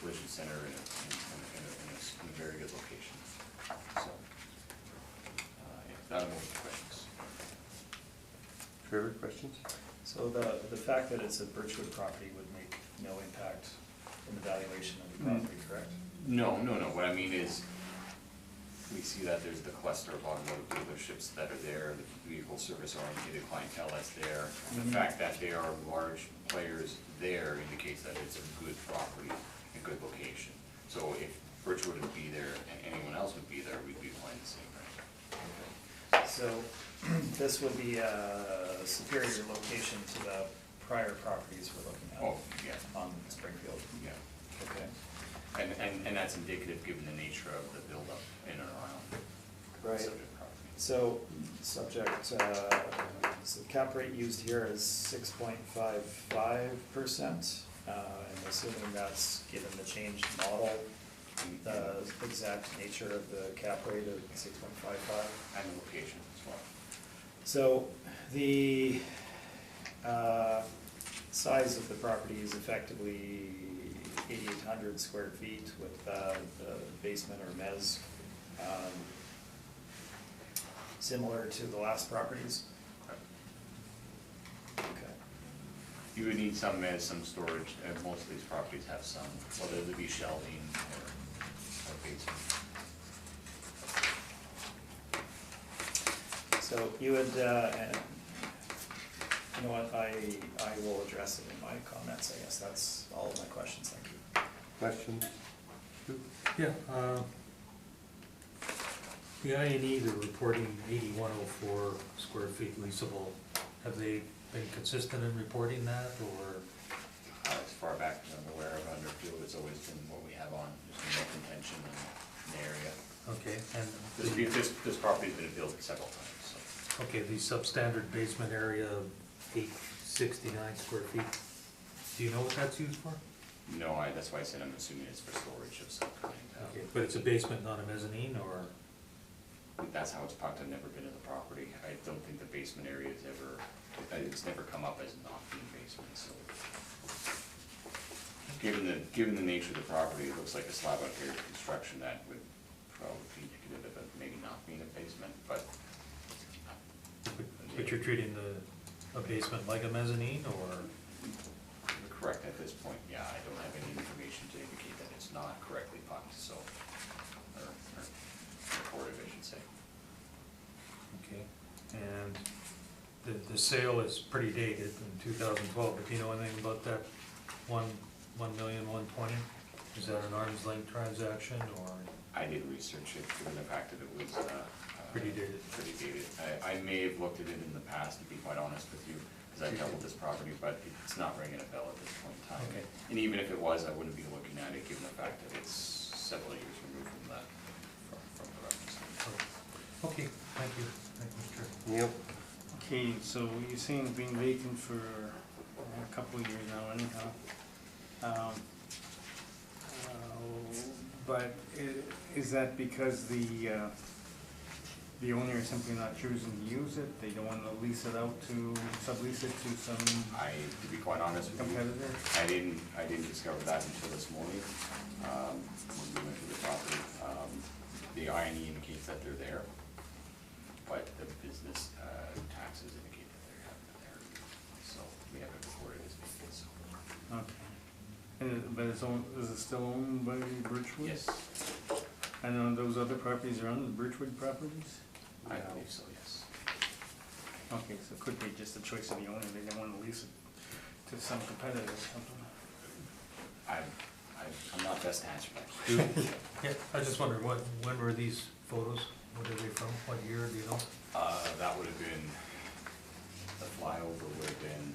Speaker 3: collision center in a very good location. So, that'll move to questions.
Speaker 1: Trevor, questions?
Speaker 4: So the fact that it's a Birchwood property would make no impact in the valuation of the property, correct?
Speaker 3: No. What I mean is, we see that there's the cluster of automotive dealerships that are there, the vehicle service oriented clientele that's there. And the fact that there are large players there indicates that it's a good property, a good location. So if Birchwood would be there and anyone else would be there, we'd be playing the same rate.
Speaker 4: Okay. So this would be a superior location to the prior properties we're looking at.
Speaker 3: Oh, yeah.
Speaker 4: On Springfield.
Speaker 3: Yeah.
Speaker 4: Okay.
Speaker 3: And that's indicative given the nature of the buildup in and around the
Speaker 4: Right.
Speaker 3: subject property.
Speaker 4: So, so the cap rate used here is 6.55%. I'm assuming that's given the changed model, the exact nature of the cap rate of 6.55.
Speaker 3: And the location as well.
Speaker 4: So the size of the property is effectively 8,800 square feet with the basement or mezz, similar to the last properties.
Speaker 3: Correct.
Speaker 4: Okay.
Speaker 3: You would need some storage, most of these properties have some, whether it be shelving or basement.
Speaker 4: So you would, and you know what, I will address it in my comments, I guess. That's all of my questions, thank you.
Speaker 1: Questions?
Speaker 6: Yeah, the I&E, they're reporting 8104 square feet leasable. Have they been consistent in reporting that, or?
Speaker 3: As far back as I'm aware of, Underfield, it's always been what we have on, there's been no contention in the area.
Speaker 6: Okay, and
Speaker 3: This property's been built several times, so.
Speaker 6: okay, the substandard basement area of 869 square feet. Do you know what that's used for?
Speaker 3: No, that's why I said I'm assuming it's for storage of some kind.
Speaker 6: Okay, but it's a basement, not a mezzanine, or?
Speaker 3: That's how it's parked. I've never been to the property. I don't think the basement area is ever, it's never come up as not being basement, so. Given the nature of the property, it looks like a slab on grade construction that would probably be indicative of it maybe not being a basement, but.
Speaker 6: But you're treating a basement like a mezzanine, or?
Speaker 3: Correct at this point, yeah, I don't have any information to indicate that it's not correctly parked, so, or reported, I should say.
Speaker 6: Okay, and the sale is pretty dated in 2012, but do you know anything about that 1,120,000? Is that an arm's length transaction, or?
Speaker 3: I did research it, given the fact that it was,
Speaker 6: Pretty dated.
Speaker 3: Pretty dated. I may have looked at it in the past, to be quite honest with you, because I've dealt with this property, but it's not ringing a bell at this point in time.
Speaker 6: Okay.
Speaker 3: And even if it was, I wouldn't be looking at it, given the fact that it's several years removed from the reference.
Speaker 6: Okay, thank you, Mr.
Speaker 1: Neil?
Speaker 5: Okay, so you're saying it's been vacant for a couple of years now anyhow. But is that because the owner is simply not choosing to use it? They don't want to lease it out to, sublease it to some
Speaker 3: To be quite honest with you,
Speaker 5: competitor?
Speaker 3: I didn't discover that until this morning, when we went to the property. The I&E indicates that they're there, but the business taxes indicate that they haven't been there. So we haven't reported as vacant, so.
Speaker 5: Okay. But is it still owned by Birchwood?
Speaker 3: Yes,
Speaker 5: And those other properties are on the Birchwood properties?
Speaker 3: I believe so, yes.
Speaker 5: Okay, so it could be just a choice of the owner, they don't want to lease it to some competitor or something.
Speaker 3: I'm not best to answer that question.
Speaker 6: Yeah, I just wondered, when were these photos? What are they from? What year, do you know?
Speaker 3: That would have been, the flyover would have been,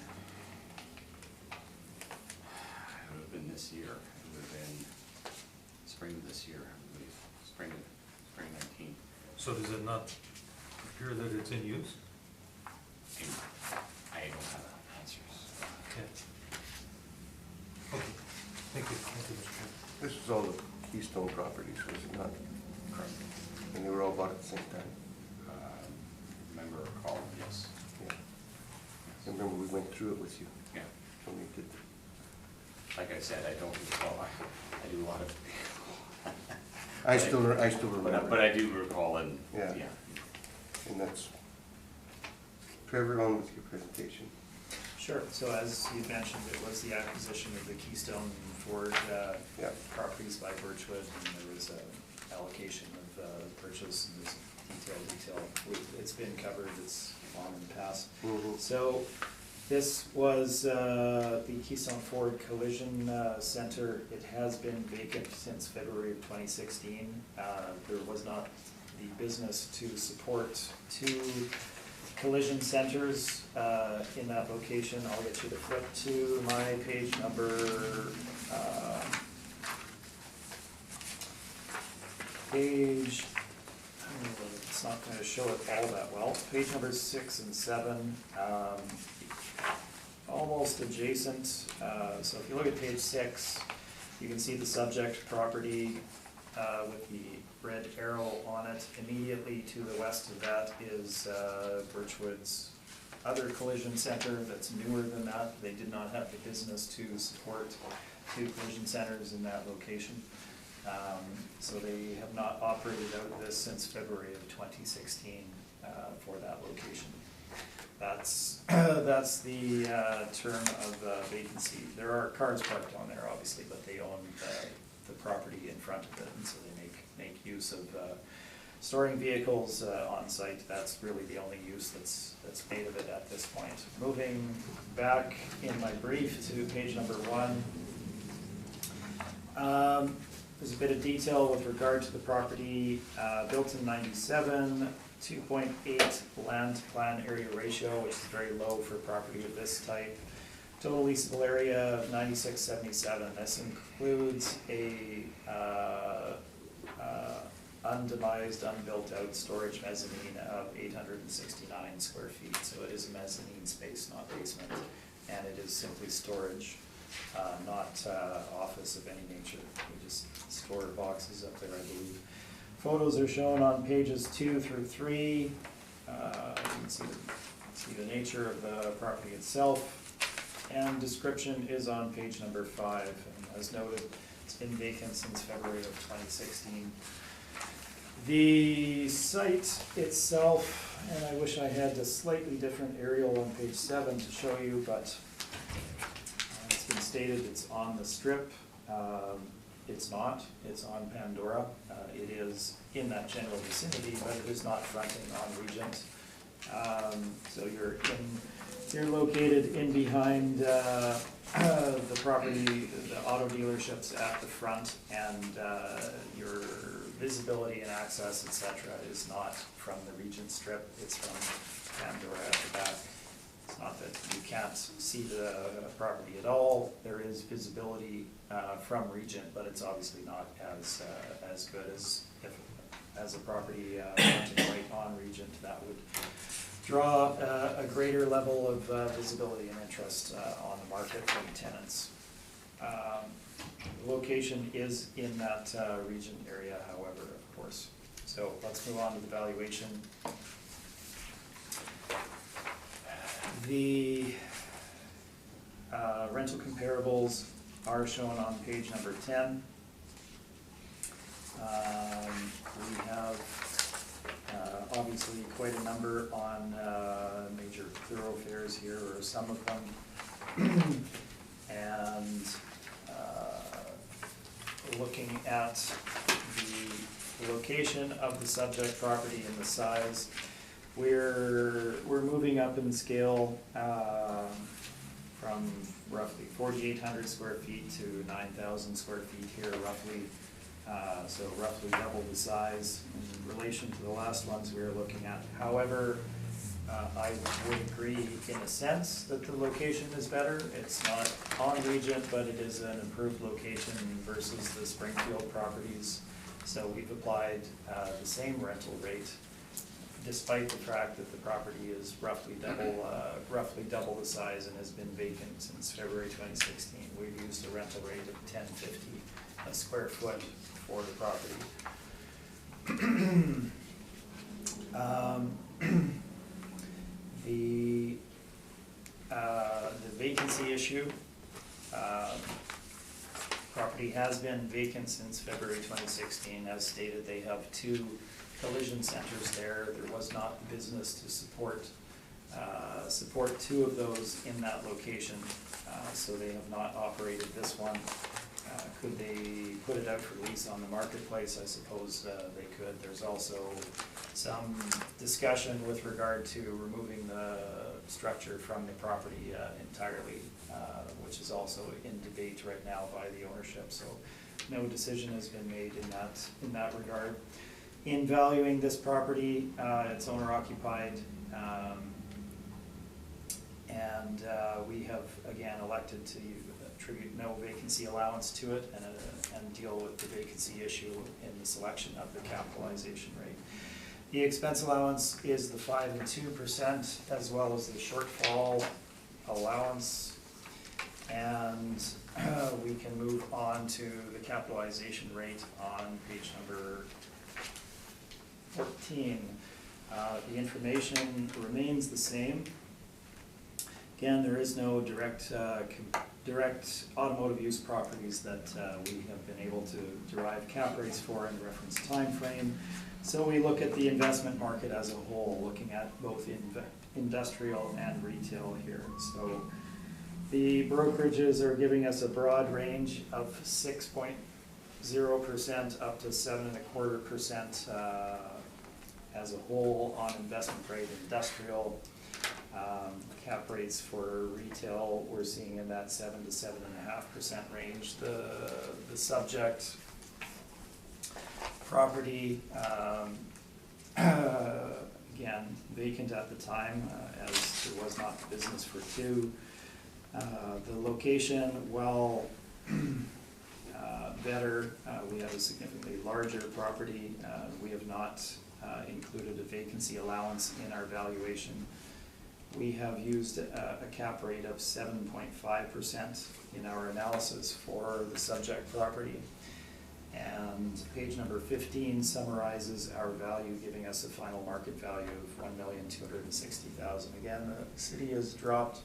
Speaker 3: this year. It would have been spring of this year, I believe, spring 19.
Speaker 6: So does it not appear that it's in use?
Speaker 3: I don't have answers.
Speaker 6: Yeah. Okay, thank you, Mr. Chairman.
Speaker 1: This was all the Keystone properties, was it not?
Speaker 3: Correct.
Speaker 1: And they were all bought at the same time?
Speaker 3: Remember recall, yes.
Speaker 1: Yeah. I remember we went through it with you
Speaker 3: Yeah.
Speaker 1: when we did.
Speaker 3: Like I said, I don't recall. I do a lot of.
Speaker 1: I still remember.
Speaker 3: But I do recall, and
Speaker 1: Yeah.
Speaker 3: yeah.
Speaker 1: And that's, Trevor, on with your presentation.
Speaker 4: Sure, so as you mentioned, it was the acquisition of the Keystone Ford
Speaker 1: Yeah.
Speaker 4: properties by Birchwood, and there was an allocation of purchase, and there's detail. It's been covered, it's long in the past.
Speaker 1: Mhm.
Speaker 4: So this was the Keystone Ford Collision Center. It has been vacant since February of 2016. There was not the business to support two collision centers in that location. I'll get you to flip to my page number, it's not going to show it all that well. Page numbers 6 and 7, almost adjacent. So if you look at page 6, you can see the subject property with the red arrow on it. Immediately to the west of that is Birchwood's other collision center that's newer than that. They did not have the business to support two collision centers in that location. So they have not operated out of this since February of 2016 for that location. That's, that's the term of vacancy. There are cars parked on there, obviously, but they own the property in front of it, and so they make use of storing vehicles on site. That's really the only use that's made of it at this point. Moving back in my brief to page number 1. There's a bit of detail with regard to the property, built in 97, 2.8 land plan area ratio, which is very low for property of this type. Total leasable area of 9677. This includes a undemised, unbuilt out storage mezzanine of 869 square feet. So it is a mezzanine space, not basement, and it is simply storage, not office of any nature. We just store boxes up there, I believe. Photos are shown on pages 2 through 3. You can see the nature of the property itself, and description is on page number 5. And as noted, it's been vacant since February of 2016. The site itself, and I wish I had a slightly different aerial on page 7 to show you, but it's been stated it's on the strip. It's not. It's on Pandora. It is in that general vicinity, but it is not fronting on Regent. So you're located in behind the property, the auto dealerships at the front, and your visibility and access, etc., is not from the Regent strip. It's from Pandora at the back. It's not that you can't see the property at all. There is visibility from Regent, but it's obviously not as good as a property fronting right on Regent. That would draw a greater level of visibility and interest on the market from tenants. The location is in that Regent area, however, of course. So let's move on to the valuation. The rental comparables are shown on page number 10. We have obviously quite a number on major thoroughfares here, or some of them. And looking at the location of the subject property and the size, we're moving up in scale from roughly 4,800 square feet to 9,000 square feet here, roughly. So roughly double the size in relation to the last ones we were looking at. However, I would agree in a sense that the location is better. It's not on Regent, but it is an improved location versus the Springfield properties. So we've applied the same rental rate, despite the fact that the property is roughly double the size and has been vacant since February 2016. We've used a rental rate of $10.50 a square foot for the property. The vacancy issue. Property has been vacant since February 2016. As stated, they have 2 collision centers there. There was not business to support 2 of those in that location, so they have not operated this one. Could they put it out for lease on the marketplace? I suppose they could. There's also some discussion with regard to removing the structure from the property entirely, which is also in debate right now by the ownership. So no decision has been made in that regard. In valuing this property, it's owner occupied, and we have again elected to attribute no vacancy allowance to it and deal with the vacancy issue in the selection of the capitalization rate. The expense allowance is the 5% and 2%, as well as the shortfall allowance. And we can move on to the capitalization rate on page number 14. The information remains the same. Again, there is no direct automotive use properties that we have been able to derive cap rates for in reference time frame. So we look at the investment market as a whole, looking at both industrial and retail here. So the brokerages are giving us a broad range of 6.0% up to 7.25% as a whole on investment grade industrial. Cap rates for retail, we're seeing in that 7 to 7.5% range. The subject property, again, vacant at the time, as there was not business for two. The location, well, better. We have a significantly larger property. We have not included a vacancy allowance in our valuation. We have used a cap rate of 7.5% in our analysis for the subject property. And page number 15 summarizes our value, giving us a final market value of $1,260,000. Again, the city has dropped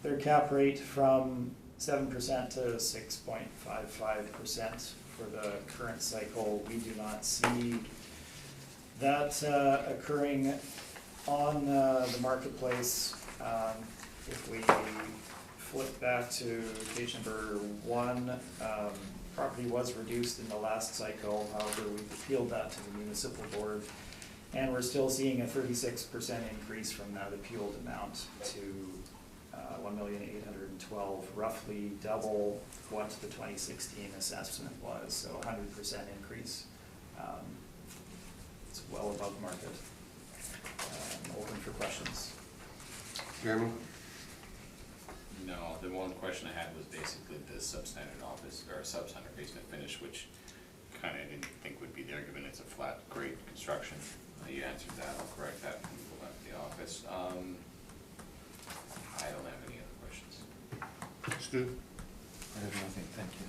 Speaker 4: their cap rate from 7% to 6.55% for the current cycle. We do not see that occurring on the marketplace. If we flip back to page number 1, property was reduced in the last cycle. However, we've appealed that to the municipal board, and we're still seeing a 36% increase from that appealed amount to $1,812,000, roughly double what the 2016 assessment was. So 100% increase. It's well above market. Open for questions.
Speaker 1: Jeremy?
Speaker 3: No, the one question I had was basically the substandard office, or substandard basement finish, which kind of didn't think would be the argument. It's a flat grade construction. You answered that, I'll correct that when we go back to the office. I don't have any other questions.
Speaker 1: Stu?
Speaker 6: I have nothing, thank you.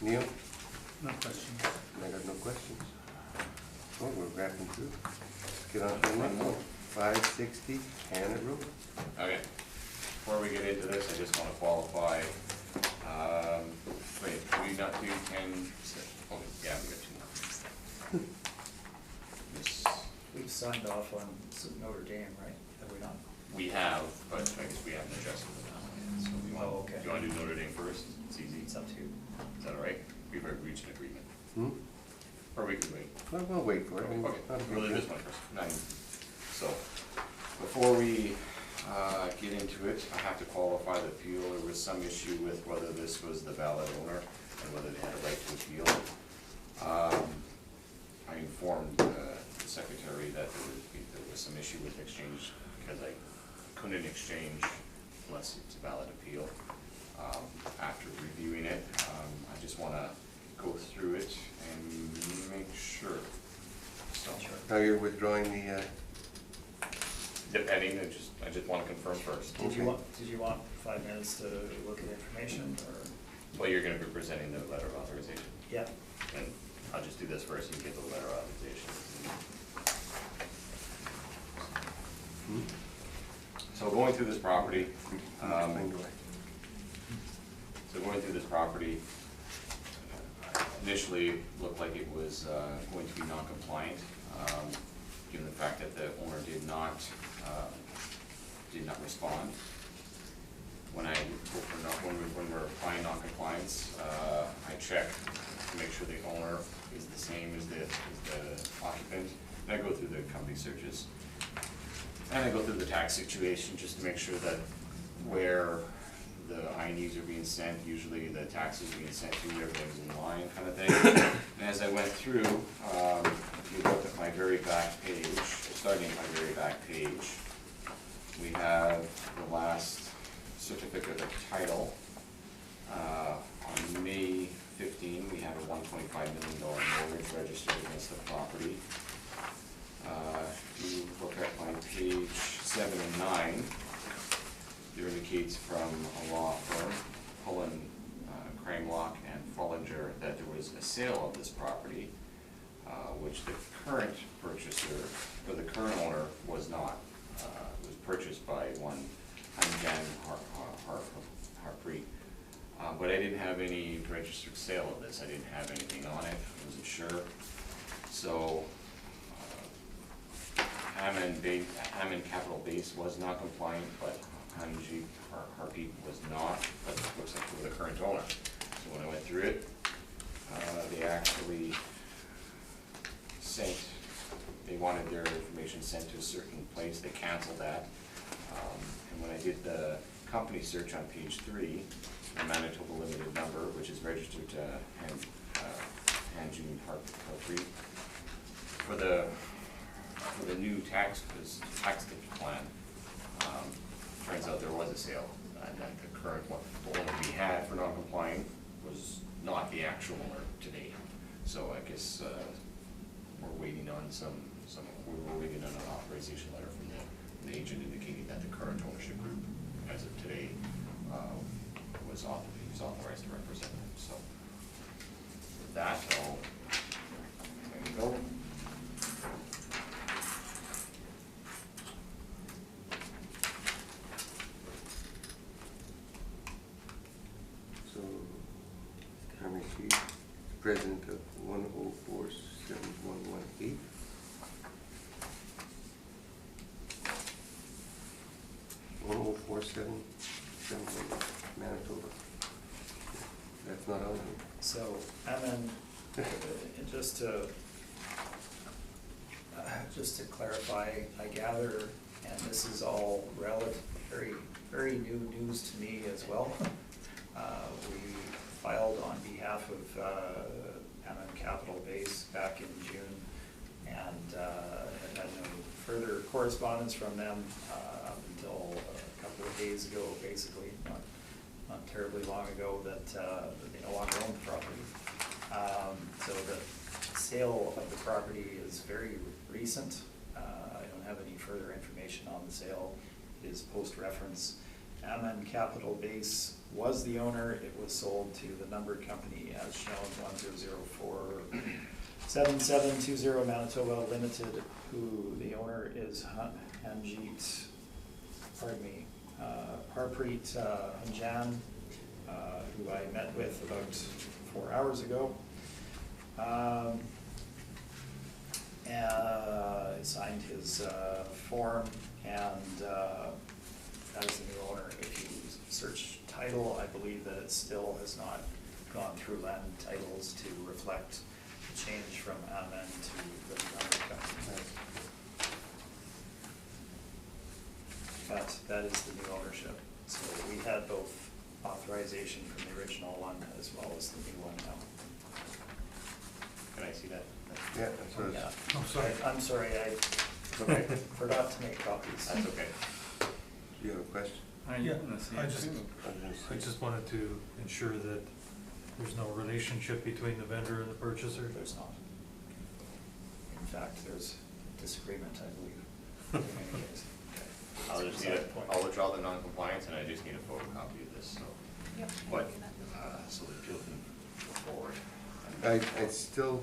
Speaker 1: Neil?
Speaker 5: No questions.
Speaker 1: I got no questions. Oh, we're wrapping through. Let's get on to the next one. 560 Canada Road.
Speaker 3: Okay, before we get into this, I just want to qualify, wait, do we not do 10, oh, yeah, we got 2 more. This,
Speaker 4: We've signed off on Notre Dame, right? Have we not?
Speaker 3: we have, but I guess we haven't adjusted it now yet, so we want,
Speaker 4: Oh, okay.
Speaker 3: do you want to do Notre Dame first? It's easy.
Speaker 4: It's up to you.
Speaker 3: Is that all right? We've already reached an agreement.
Speaker 1: Hmm?
Speaker 3: Or we could wait.
Speaker 1: Well, we'll wait for it.
Speaker 3: Okay, we'll do this one first. So, before we get into it, I have to qualify the appeal. There was some issue with whether this was the valid owner and whether they had a right to appeal. I informed the secretary that there was some issue with exchange because I couldn't exchange unless it's a valid appeal. After reviewing it, I just want to go through it and make sure. So,
Speaker 1: Now you're withdrawing the,
Speaker 3: depending, I just want to confirm first.
Speaker 4: Did you want 5 minutes to look at information, or?
Speaker 3: Well, you're going to be presenting the letter of authorization.
Speaker 4: Yeah.
Speaker 3: And I'll just do this first, you get the letter of authorization. So going through this property, initially looked like it was going to be non-compliant, given the fact that the owner did not respond. When we're applying non-compliance, I check to make sure the owner is the same as the occupant. And I go through the company searches. And I go through the tax situation just to make sure that where the INEs are being sent, usually the taxes being sent to, everything's in line kind of thing. And as I went through, if you look at my very back page, starting at my very back page, we have the last certificate of title. On May 15, we had a $1.5 million mortgage registered against the property. If you look at my page 7 and 9, there indicates from a law firm, Pullen, Kramelock, and Fullinger, that there was a sale of this property, which the current purchaser, or the current owner, was not. It was purchased by one Jan Harpreet. But I didn't have any registered sale of this. I didn't have anything on it. I wasn't sure. So Hammond Capital Base was not compliant, but Hanji Harpeet was not, but it looks like they were the current owner. So when I went through it, they actually they wanted their information sent to a certain place, they canceled that. And when I did the company search on page 3, the Manitoba Limited number, which is registered to Hanjin Harpeet, for the new tax plan, turns out there was a sale, and that the current one, the one we had for non-compliant was not the actual owner today. So I guess we're waiting on we're waiting on an authorization letter from the agent indicating that the current ownership group, as of today, was authorized to represent them. So with that, there you go.
Speaker 1: So, Carmen Sheet, president of 1047118. Manitoba. That's not on here.
Speaker 4: So, and then, just to clarify, I gather, and this is all very new news to me as well. We filed on behalf of Hammond Capital Base back in June, and had no further correspondence from them up until a couple of days ago, basically, not terribly long ago, that they no longer own the property. So the sale of the property is very recent. I don't have any further information on the sale. It is post-reference. Hammond Capital Base was the owner. It was sold to the numbered company as shown, 10047720 Manitoba Limited, who the owner is Harpreet Hanjan, who I met with about 4 hours ago. And signed his form, and as the new owner, if you search title, I believe that it still has not gone through land titles to reflect the change from Amen to the number company. But that is the new ownership. So we had both authorization from the original one as well as the new one now.
Speaker 3: Can I see that?
Speaker 1: Yeah, that's what
Speaker 4: Yeah.
Speaker 6: I'm sorry.
Speaker 4: I'm sorry, I
Speaker 3: Okay.
Speaker 4: forgot to make copies.
Speaker 3: That's okay.
Speaker 1: Do you have a question?
Speaker 6: Yeah,
Speaker 5: see
Speaker 6: I
Speaker 5: it
Speaker 6: just,
Speaker 5: too.
Speaker 6: I just wanted to ensure that there's no relationship between the vendor and the purchaser.
Speaker 4: There's not. In fact, there's disagreement, I believe. In any case.
Speaker 3: I'll just need I'll withdraw the non-compliance, and I just need a photocopy of this, so.
Speaker 2: Yep.
Speaker 3: But, so the appeal can go forward.
Speaker 1: I still,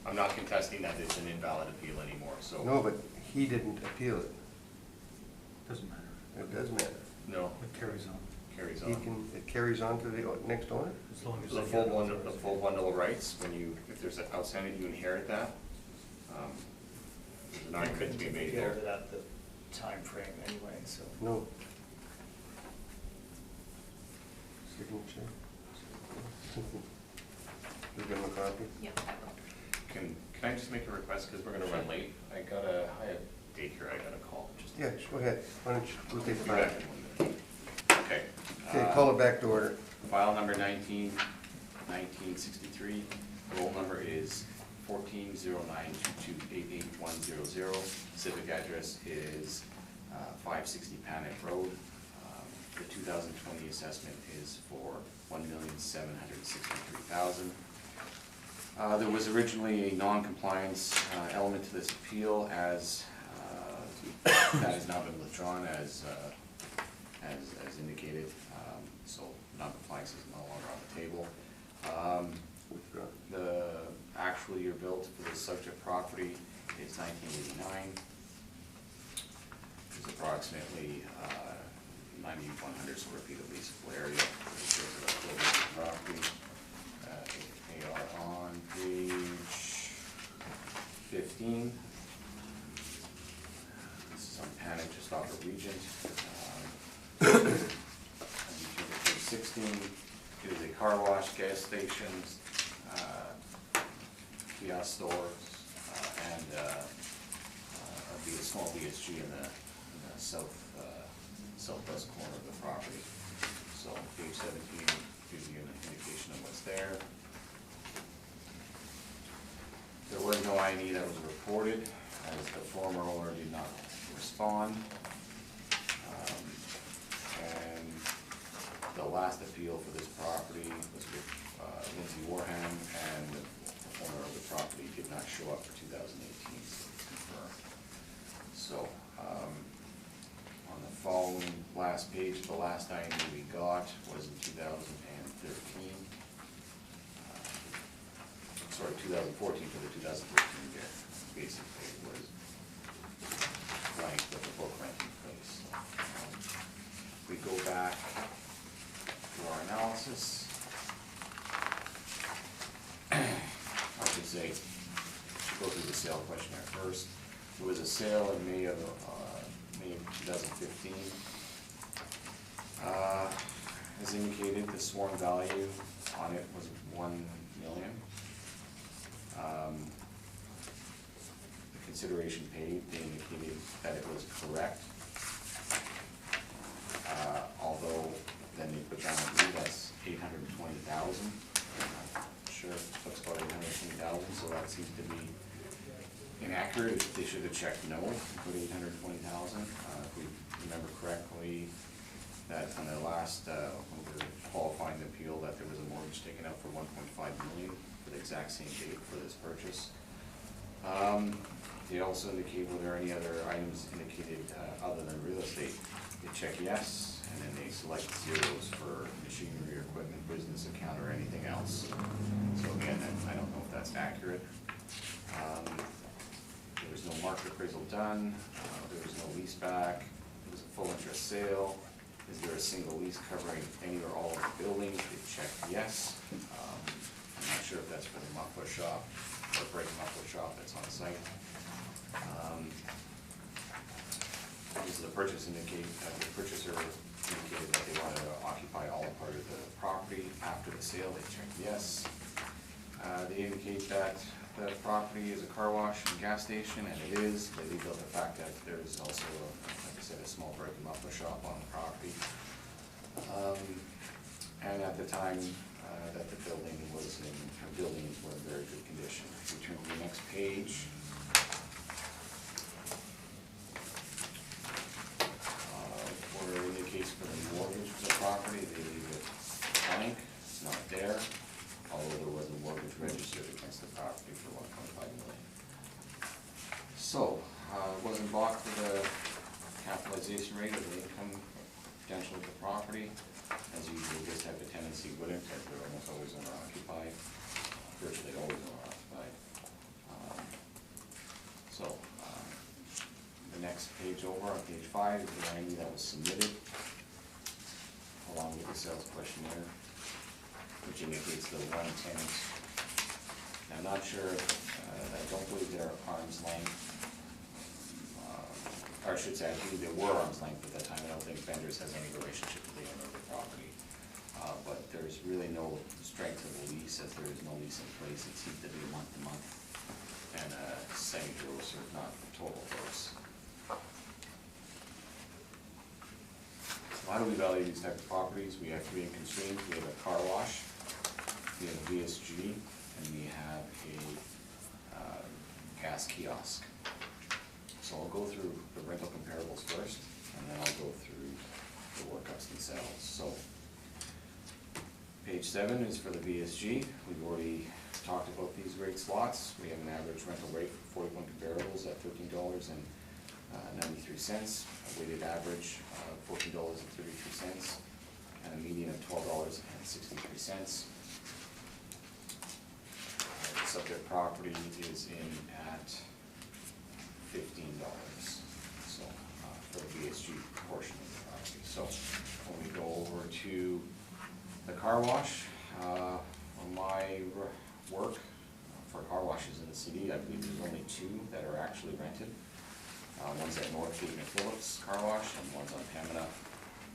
Speaker 3: I'm not contesting that it's an invalid appeal anymore, so.
Speaker 1: no, but he didn't appeal it.
Speaker 6: Doesn't matter.
Speaker 1: It does matter.
Speaker 3: No,
Speaker 6: It carries on.
Speaker 3: carries
Speaker 1: He
Speaker 3: on.
Speaker 1: can, it carries on to the next owner?
Speaker 6: As long as
Speaker 3: The
Speaker 6: they
Speaker 3: full
Speaker 6: get
Speaker 3: bundle,
Speaker 6: authorization.
Speaker 3: the full bundle of rights, if there's an outstanding, you inherit that. There's an
Speaker 4: I
Speaker 3: argument to
Speaker 4: couldn't
Speaker 3: be made
Speaker 4: appeal
Speaker 3: there.
Speaker 4: it at the time frame anyway, so.
Speaker 1: No. Signature. You give him a copy?
Speaker 2: Yep, I will.
Speaker 3: Can I just make a request, because we're gonna run late? I have daycare I gotta call, just.
Speaker 1: Yeah, go ahead. Why don't you, we'll take
Speaker 3: Be back
Speaker 1: five.
Speaker 3: in 1 minute. Okay.
Speaker 1: Okay, call it back to order.
Speaker 3: File number 1963, roll number is 140922888100. Specific address is 560 Panic Road. The 2020 assessment is for $1,763,000. There was originally a non-compliance element to this appeal, as that has now been withdrawn as indicated. So non-compliance is no longer on the table.
Speaker 1: Withdraw.
Speaker 3: The actual year built for the subject property is 1989. There's approximately 9,100 square feet of leasable area. Property. They are on page 15. Regent. As you turn to page 16, it is a car wash, gas stations, kiosk stores, and a small VSG in the southwest corner of the property. So page 17 gives you an indication of what's there. There was no I&E that was reported, as the former owner did not respond. And the last appeal for this property was with Lindsay Warham, and the owner of the property did not show up for 2018, so it's confirmed. So, on the following last page, the last I&E we got was in 2013. Sorry, 2014 for the 2013 year. Basically, it was blank with the book renting place. We go back to our analysis. I should say, go through the sale questionnaire first. There was a sale in May of 2015. As indicated, the sworn value on it was $1 million. The consideration paid, they indicated that it was correct. Although then they put down, I believe that's $820,000. I'm not sure if it looks about $820,000, so that seems to be inaccurate. They should have checked no and put $820,000. If we remember correctly, that on the last, when we were qualifying the appeal, that there was a mortgage taken out for $1.5 million for the exact same date for this purchase. They also indicate were there any other items indicated other than real estate. They check yes, and then they select zeros for machinery or equipment, business account, or anything else. So again, I don't know if that's accurate. There was no market appraisal done. There was no lease back. It was a full interest sale. Is there a single lease covering any or all of the buildings? They check yes. I'm not sure if that's for the muffler shop or break muffler shop that's on site. This is the purchase indicate, the purchaser indicated that they wanted to occupy all part of the property. After the sale, they check yes. They indicate that the property is a car wash and gas station, and it is. They leave out the fact that there is also, like I said, a small break and muffler shop on the property. And at the time that the building was in, buildings were in very good condition. If we turn to the next page. Where it indicates for the mortgage for the property, they leave it blank, it's not there, although there was a mortgage registered against the property for $1.5 million. So, it wasn't bought for the capitalization rate or the income potential of the property. As usual, this type of tenancy wouldn't, as they're almost always owner occupied, virtually always owner occupied. The next page over, on page 5, is the I&E that was submitted, along with the sales questionnaire, which indicates the one tenant. I'm not sure, I don't believe they're arm's length, or I should say, I believe they were arm's length at that time. I don't think Vendors has any relationship with the owner of the property. But there's really no strength of the lease, as there is no lease in place. It seems to be month to month, and semi-gross or not total gross. How do we value these type of properties? We have three income streams. We have a car wash, we have a VSG, and we have a gas kiosk. So I'll go through the rental comparables first, and then I'll go through the workups themselves. So page 7 is for the VSG. We've already talked about these rate slots. We have an average rental rate for 41 comparables at $13.93, a weighted average of $14.33, and a median of $12.63. The subject property is in at $15, so for the VSG portion of the property. So when we go over to the car wash, on my work for car washes in the city, I believe there's only 2 that are actually rented. One's at Northgate and Phillips Car Wash, and one's on Pembina.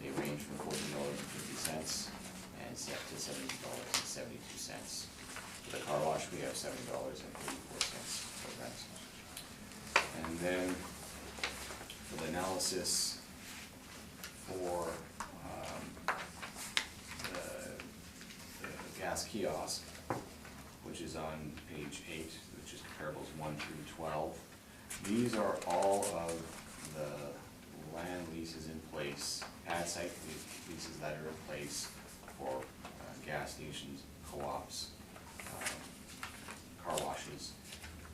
Speaker 3: They range from $14.50 and set to $17.72. For the car wash, we have $7.84 for rent. And then for the analysis for the gas kiosk, which is on page 8, which is comparables 1 through 12. These are all of the land leases in place, pad site leases that are in place for gas stations, co-ops, car washes,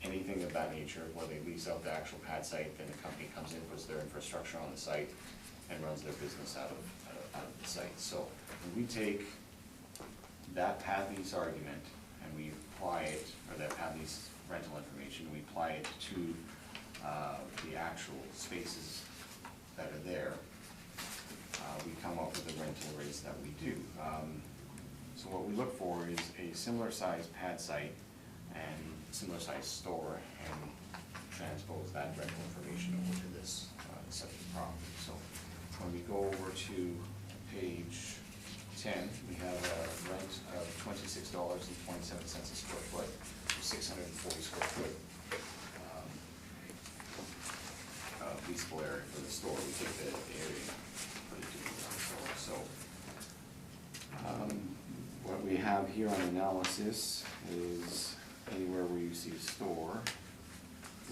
Speaker 3: anything of that nature, where they lease out the actual pad site, then the company comes in, puts their infrastructure on the site, and runs their business out of the site. So when we take that pad lease argument and we apply it, or that pad lease rental information, we apply it to the actual spaces that are there, we come up with the rental rates that we do. So what we look for is a similar size pad site and similar size store, and transpose that rental information over to this subject property. So when we go over to page 10, we have a rent of $26.27 a square foot for 640 square foot leasable area for the store. We take the area for the store. So what we have here on analysis is anywhere where you see store,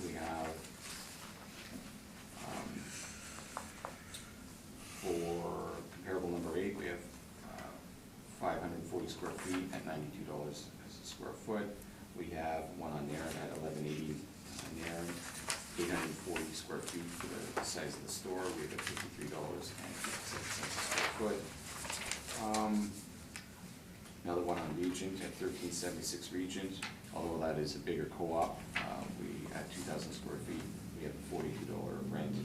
Speaker 3: we have for comparable number 8, we have 540 square feet at $92 a square foot. We have one on Narren at $11.80 Narren, 840 square feet for the size of the store. We have $53.57 a square foot. Another one on Regent at 1376 Regent, although that is a bigger co-op. We at 2,000 square feet, we have a $42 rent.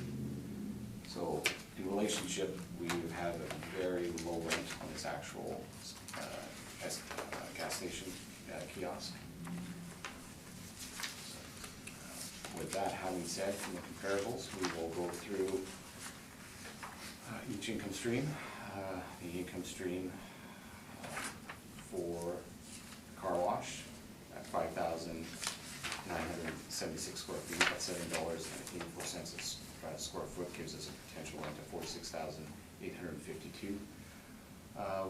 Speaker 3: So in relationship, we have a very low rent on this actual gas station kiosk. With that having said, from the comparables, we will go through each income stream. The income stream for car wash at 5,976 square feet at $7.84 a square foot gives us a potential rent of $46,852.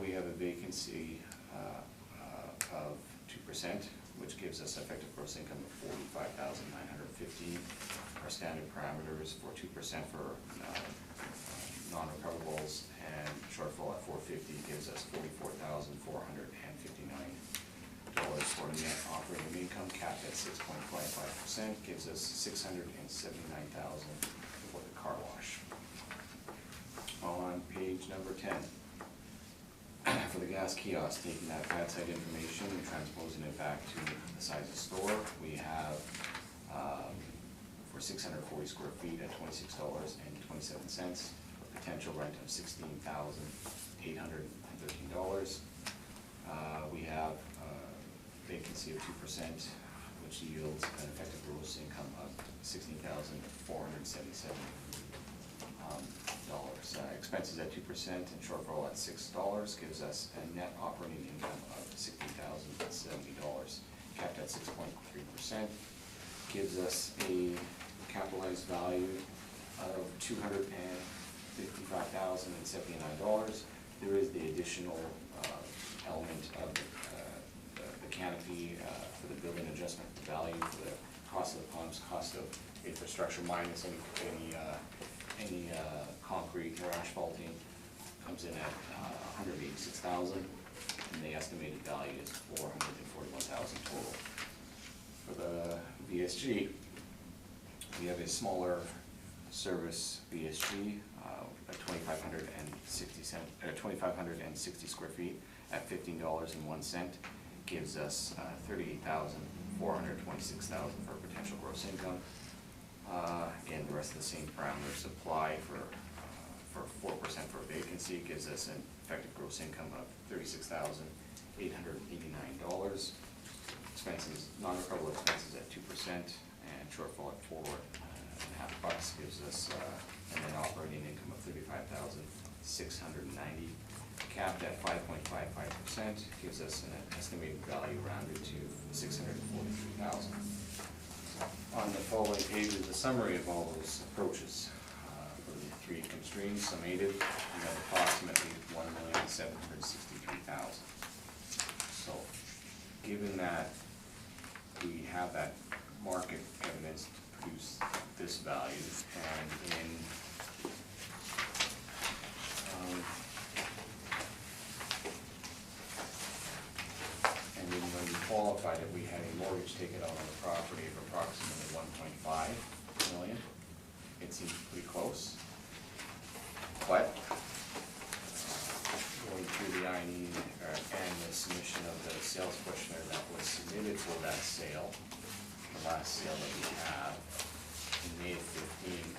Speaker 3: We have a vacancy of 2%, which gives us effective gross income of $45,915. Our standard parameters for 2% for non-recoverables and shortfall at $450 gives us $44,459. For net operating income capped at 6.55% gives us $679,000 for the car wash. On page number 10, for the gas kiosk, taking that pad site information and transposing it back to the size of store, we have for 640 square feet at $26.27, a potential rent of $16,813. We have vacancy of 2%, which yields an effective gross income of $16,477. Expenses at 2% and shortfall at $6 gives us a net operating income of $16,070. Capped at 6.3% gives us a capitalized value of $255,079. There is the additional element of the canopy for the building adjustment value, for the cost of the pumps, cost of infrastructure minus any concrete or asphalting comes in at $186,000, and the estimated value is $441,000 total. For the VSG, we have a smaller service VSG at 2,560 square feet at $15.01, gives us $38,426,000 for potential gross income. Again, the rest of the same parameters apply for 4% for vacancy, gives us an effective gross income of $36,889. Expenses, non-recoverable expenses at 2% and shortfall at $1,500 gives us an net operating income of $35,690. Capped at 5.55% gives us an estimated value rounded to $643,000. On the following page is a summary of all those approaches. For the three income streams summated, we have approximately $1,763,000. So, given that we have that market evidence to produce this value, and then when we qualified it, we had a mortgage taken out on the property of approximately $1.5 million. It seems pretty close. But going through the INE and the submission of the sales questionnaire that was submitted for that sale, the last sale that we have in May of 15,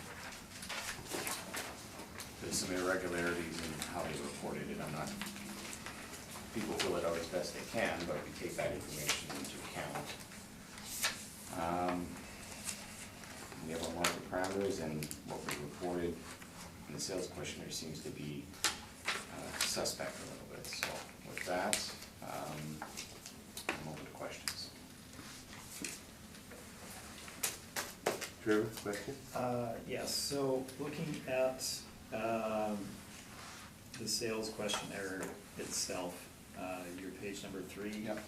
Speaker 3: there's some irregularities in how they reported it. I'm not, people fill it out as best they can, but we take that information into account. We have our market parameters, and what we reported in the sales questionnaire seems to be suspect a little bit. So with that, I'm open to questions.
Speaker 1: Trevor, question?
Speaker 4: Yes, so looking at the sales questionnaire itself, your page number 3.
Speaker 3: Yep.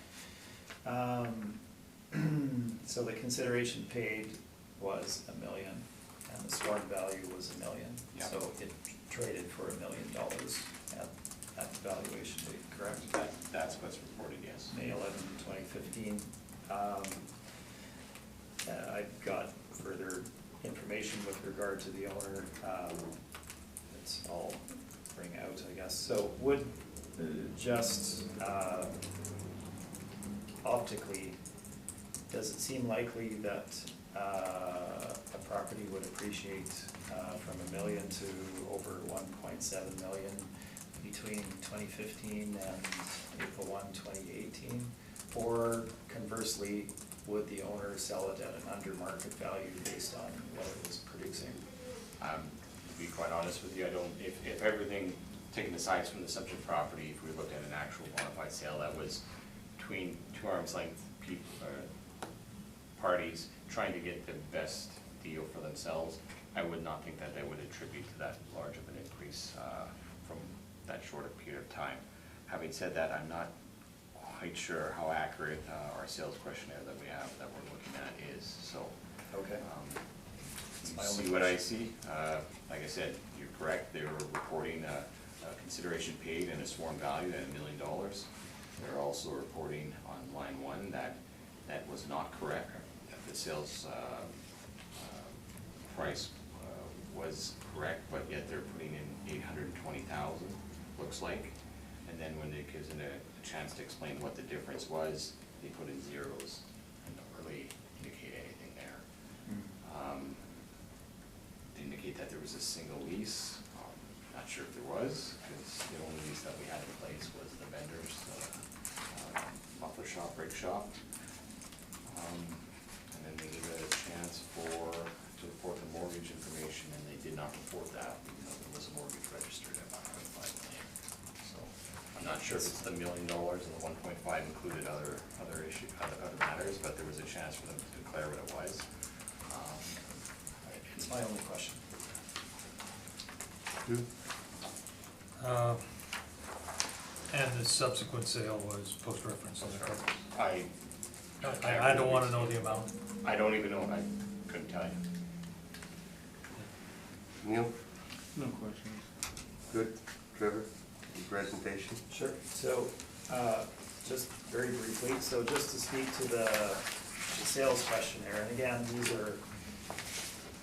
Speaker 4: So the consideration paid was $1 million, and the sworn value was $1 million.
Speaker 3: Yep.
Speaker 4: So it traded for $1 million at the valuation date, correct?
Speaker 3: That's what's reported, yes.
Speaker 4: May 11, 2015. I've got further information with regard to the owner. It's all bring out, I guess. So would just optically, does it seem likely that a property would appreciate from $1 million to over $1.7 million between 2015 and April 1, 2018? Or conversely, would the owner sell it at an under market value based on what it was producing?
Speaker 3: To be quite honest with you, I don't, if everything taken aside from the subject property, if we looked at an actual bona fide sale that was between two arm's length parties trying to get the best deal for themselves, I would not think that they would attribute to that large of an increase from that short a period of time. Having said that, I'm not quite sure how accurate our sales questionnaire that we have that we're looking at is. So,
Speaker 4: okay.
Speaker 3: See what I see. Like I said, you're correct. They were reporting a consideration paid and a sworn value at $1 million. They're also reporting on line 1 that that was not correct. That the sales price was correct, but yet they're putting in $820,000. Looks like. And then when they gives it a chance to explain what the difference was, they put in zeros and don't really indicate anything there. To indicate that there was a single lease, not sure if there was, because the only lease that we had in place was the vendor's muffler shop, brake shop. And then they gave it a chance to report the mortgage information, and they did not report that because there was a mortgage registered at $1.5 million. So I'm not sure if it's the $1 million and the 1.5 included other matters, but there was a chance for them to declare what it was.
Speaker 4: It's my only question.
Speaker 6: And the subsequent sale was post-reference.
Speaker 3: I
Speaker 6: don't wanna know the amount.
Speaker 3: I don't even know, I couldn't tell you.
Speaker 1: Neil?
Speaker 5: No questions.
Speaker 1: Good. Trevor? Your presentation?
Speaker 4: Sure. So, just very briefly, so just to speak to the sales questionnaire, and again, these are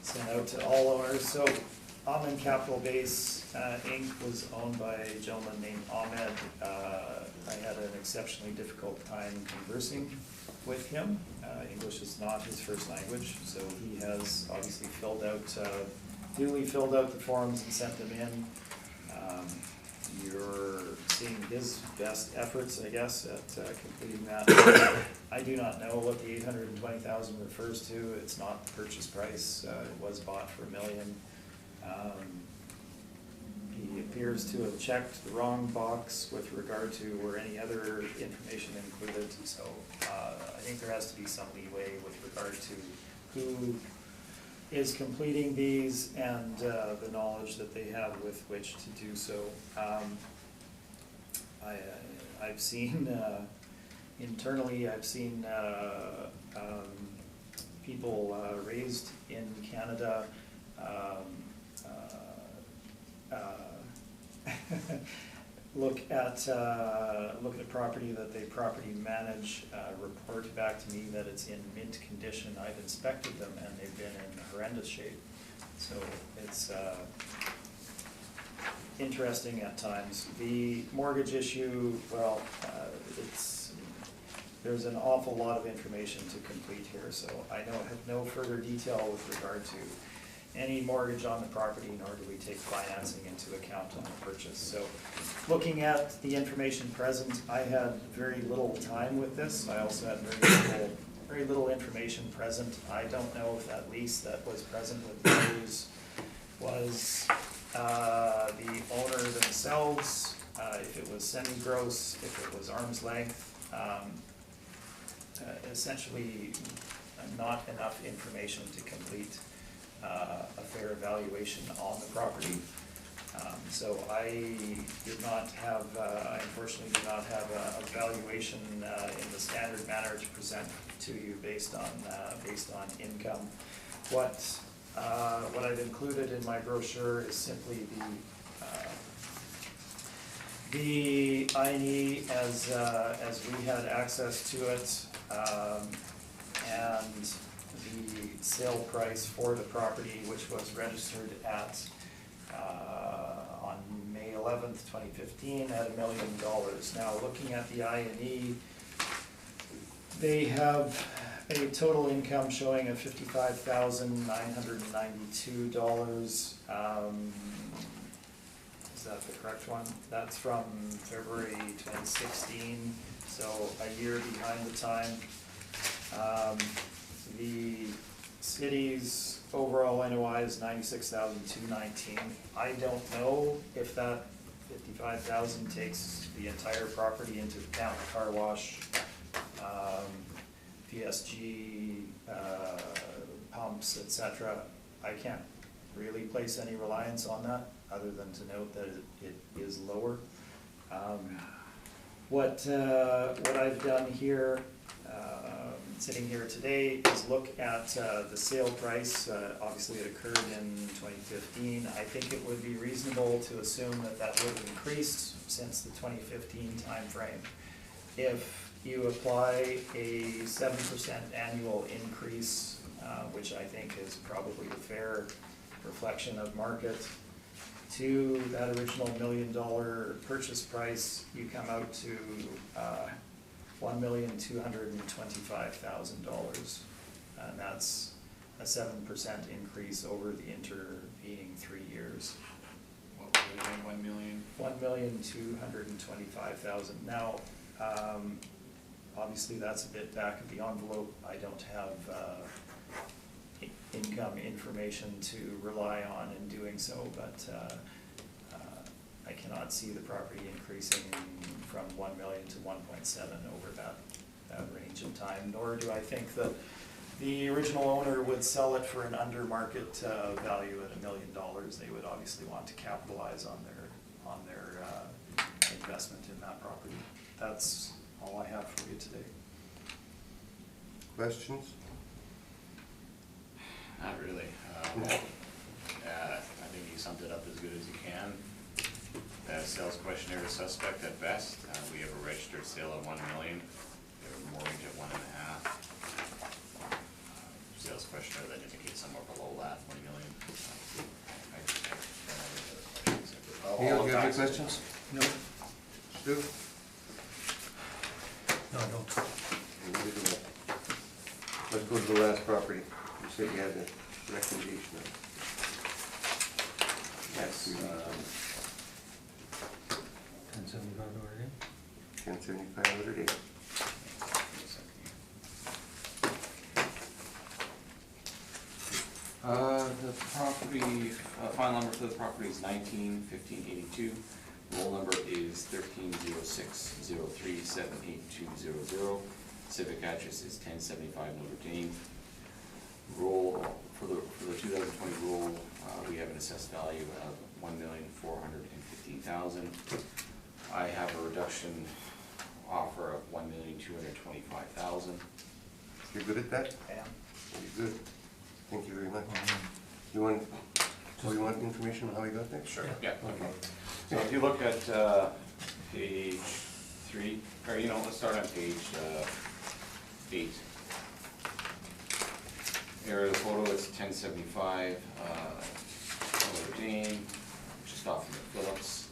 Speaker 4: sent out to all owners. So, Ahmed Capital Base Inc. was owned by a gentleman named Ahmed. I had an exceptionally difficult time conversing with him. English is not his first language, so he has obviously duly filled out the forms and sent them in. Your seeing his best efforts, I guess, at completing that. I do not know what the 820,000 refers to. It's not the purchase price. It was bought for $1 million. He appears to have checked the wrong box with regard to were any other information included. So I think there has to be some leeway with regard to who is completing these and the knowledge that they have with which to do so. I've seen internally, I've seen people raised in Canada look at a property that they property manage, report back to me that it's in mint condition. I've inspected them and they've been in horrendous shape. So it's interesting at times. The mortgage issue, well, there's an awful lot of information to complete here, so I have no further detail with regard to any mortgage on the property, nor do we take financing into account on the purchase. So looking at the information present, I had very little time with this. I also had very little information present. I don't know if that lease that was present with the others was the owner themselves, if it was semi-gross, if it was arm's length. Essentially not enough information to complete a fair evaluation on the property. So I did not have, I unfortunately did not have a valuation in the standard manner to present to you based on income. What I've included in my brochure is simply the INE as we had access to it, and the sale price for the property, which was registered at on May 11th, 2015 at $1 million. Now, looking at the INE, they have a total income showing of $55,992. Is that the correct one? That's from February 2016, so a year behind the time. The city's overall NOI is $96,219. I don't know if that 55,000 takes the entire property into account, car wash, PSG, pumps, etc. I can't really place any reliance on that, other than to note that it is lower. What I've done here, sitting here today, is look at the sale price. Obviously it occurred in 2015. I think it would be reasonable to assume that that would have increased since the 2015 timeframe. If you apply a 7% annual increase, which I think is probably a fair reflection of market, to that original $1 million purchase price, you come out to $1,225,000, and that's a 7% increase over the intervening 3 years.
Speaker 3: What was it again, 1 million?
Speaker 4: $1,225,000. Now, obviously that's a bit back of the envelope. I don't have income information to rely on in doing so, but I cannot see the property increasing from 1 million to 1.7 over that range of time, nor do I think that the original owner would sell it for an under market value at $1 million. They would obviously want to capitalize on their investment in that property. That's all I have for you today.
Speaker 1: Questions?
Speaker 3: Not really. I think you summed it up as good as you can. The sales questionnaire is suspect at best. We have a registered sale at 1 million. We have a mortgage at 1.5. Sales questionnaire that indicates somewhere below that 1 million.
Speaker 1: Neil, do you have any questions?
Speaker 6: No.
Speaker 1: Stu?
Speaker 6: No, I don't.
Speaker 1: Let's go to the last property. You said you had a recommendation of.
Speaker 3: Yes.
Speaker 6: $10.75 a day.
Speaker 1: $10.75 a day.
Speaker 3: The property, final number for the property is 19-1582. Roll number is 1306-03-78200. Civic address is 1075 Notre Dame. Roll, for the 2020 roll, we have an assessed value of $1,415,000. I have a reduction offer of $1,225,000.
Speaker 1: You're good at that?
Speaker 4: I am.
Speaker 1: You're good. Thank you very much. You want information on how we got there?
Speaker 3: Sure.
Speaker 6: Yeah.
Speaker 3: Yeah, okay. So if you look at page 3, or let's start on page 8. Aerial photo is 1075 Notre Dame, just off of Phillips.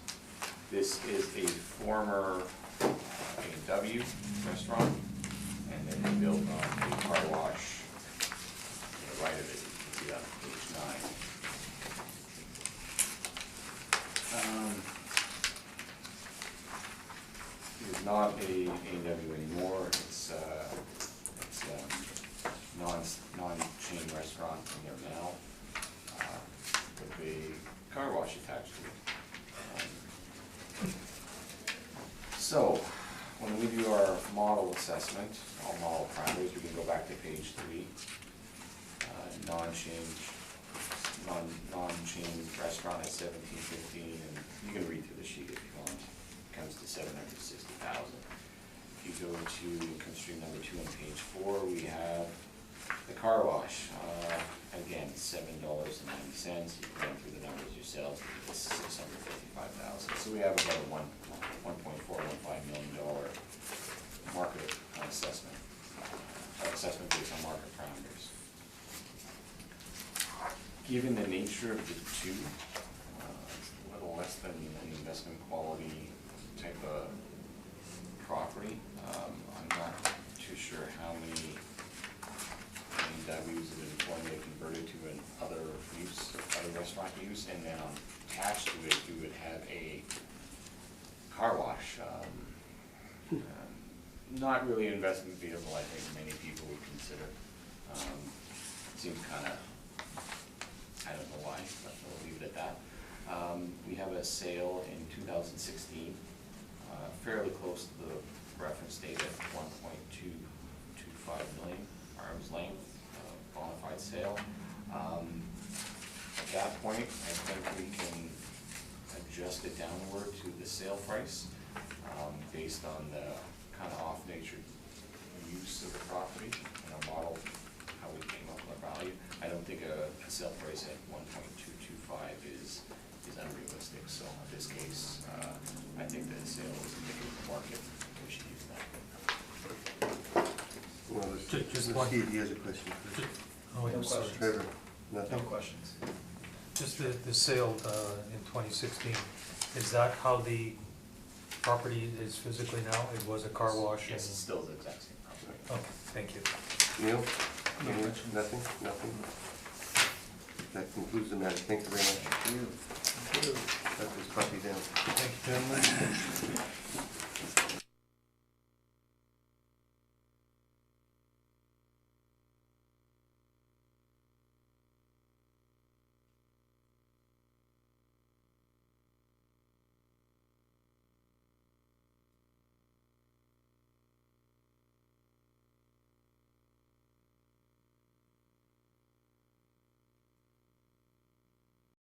Speaker 3: This is a former A&W restaurant, and then they built a car wash to the right of it. You can see that on page 9. It is not a A&W anymore. It's non-chain restaurant in there now, with a car wash attached to it. So, when we do our model assessment, all model parameters, we can go back to page 3. Non-chain restaurant at 1715, and you can read through the sheet if you want. It comes to 760,000. If you go to income stream number 2 on page 4, we have the car wash. Again, $7.90. You can run through the numbers yourselves. It's $655,000. So we have about a $1.415 million market assessment. Assessment based on market parameters. Given the nature of the two, a little less than an investment quality type of property, I'm not too sure how many A&Ws have been formally converted to an other restaurant use, and then attached to it, we would have a car wash. Not really an investment vehicle, I think many people would consider. Seems kind of, I don't know why, but we'll leave it at that. We have a sale in 2016, fairly close to the reference date at 1.225 million, arm's length, bona fide sale. At that point, I think we can adjust it downward to the sale price, based on the kind of off-natured use of the property and our model, how we came up with our value. I don't think a sale price at 1.225 is unrealistic. So in this case, I think that sale is indicative of the market. We should use that.
Speaker 1: Well,
Speaker 6: Just one.
Speaker 1: Steve, he has a question.
Speaker 6: Oh, I'm
Speaker 4: No
Speaker 6: sorry.
Speaker 4: questions.
Speaker 1: Trevor, nothing?
Speaker 4: No questions.
Speaker 6: Just the sale in 2016, is that how the property is physically now? It was a car wash?
Speaker 3: Yes, it's
Speaker 6: and-
Speaker 3: still the exact same property.
Speaker 6: Okay, thank you.
Speaker 1: Neil? Nothing? Nothing? That concludes the matter. Thank you very much.
Speaker 3: Thank you.
Speaker 1: That was copy down.
Speaker 6: Thank you, gentlemen.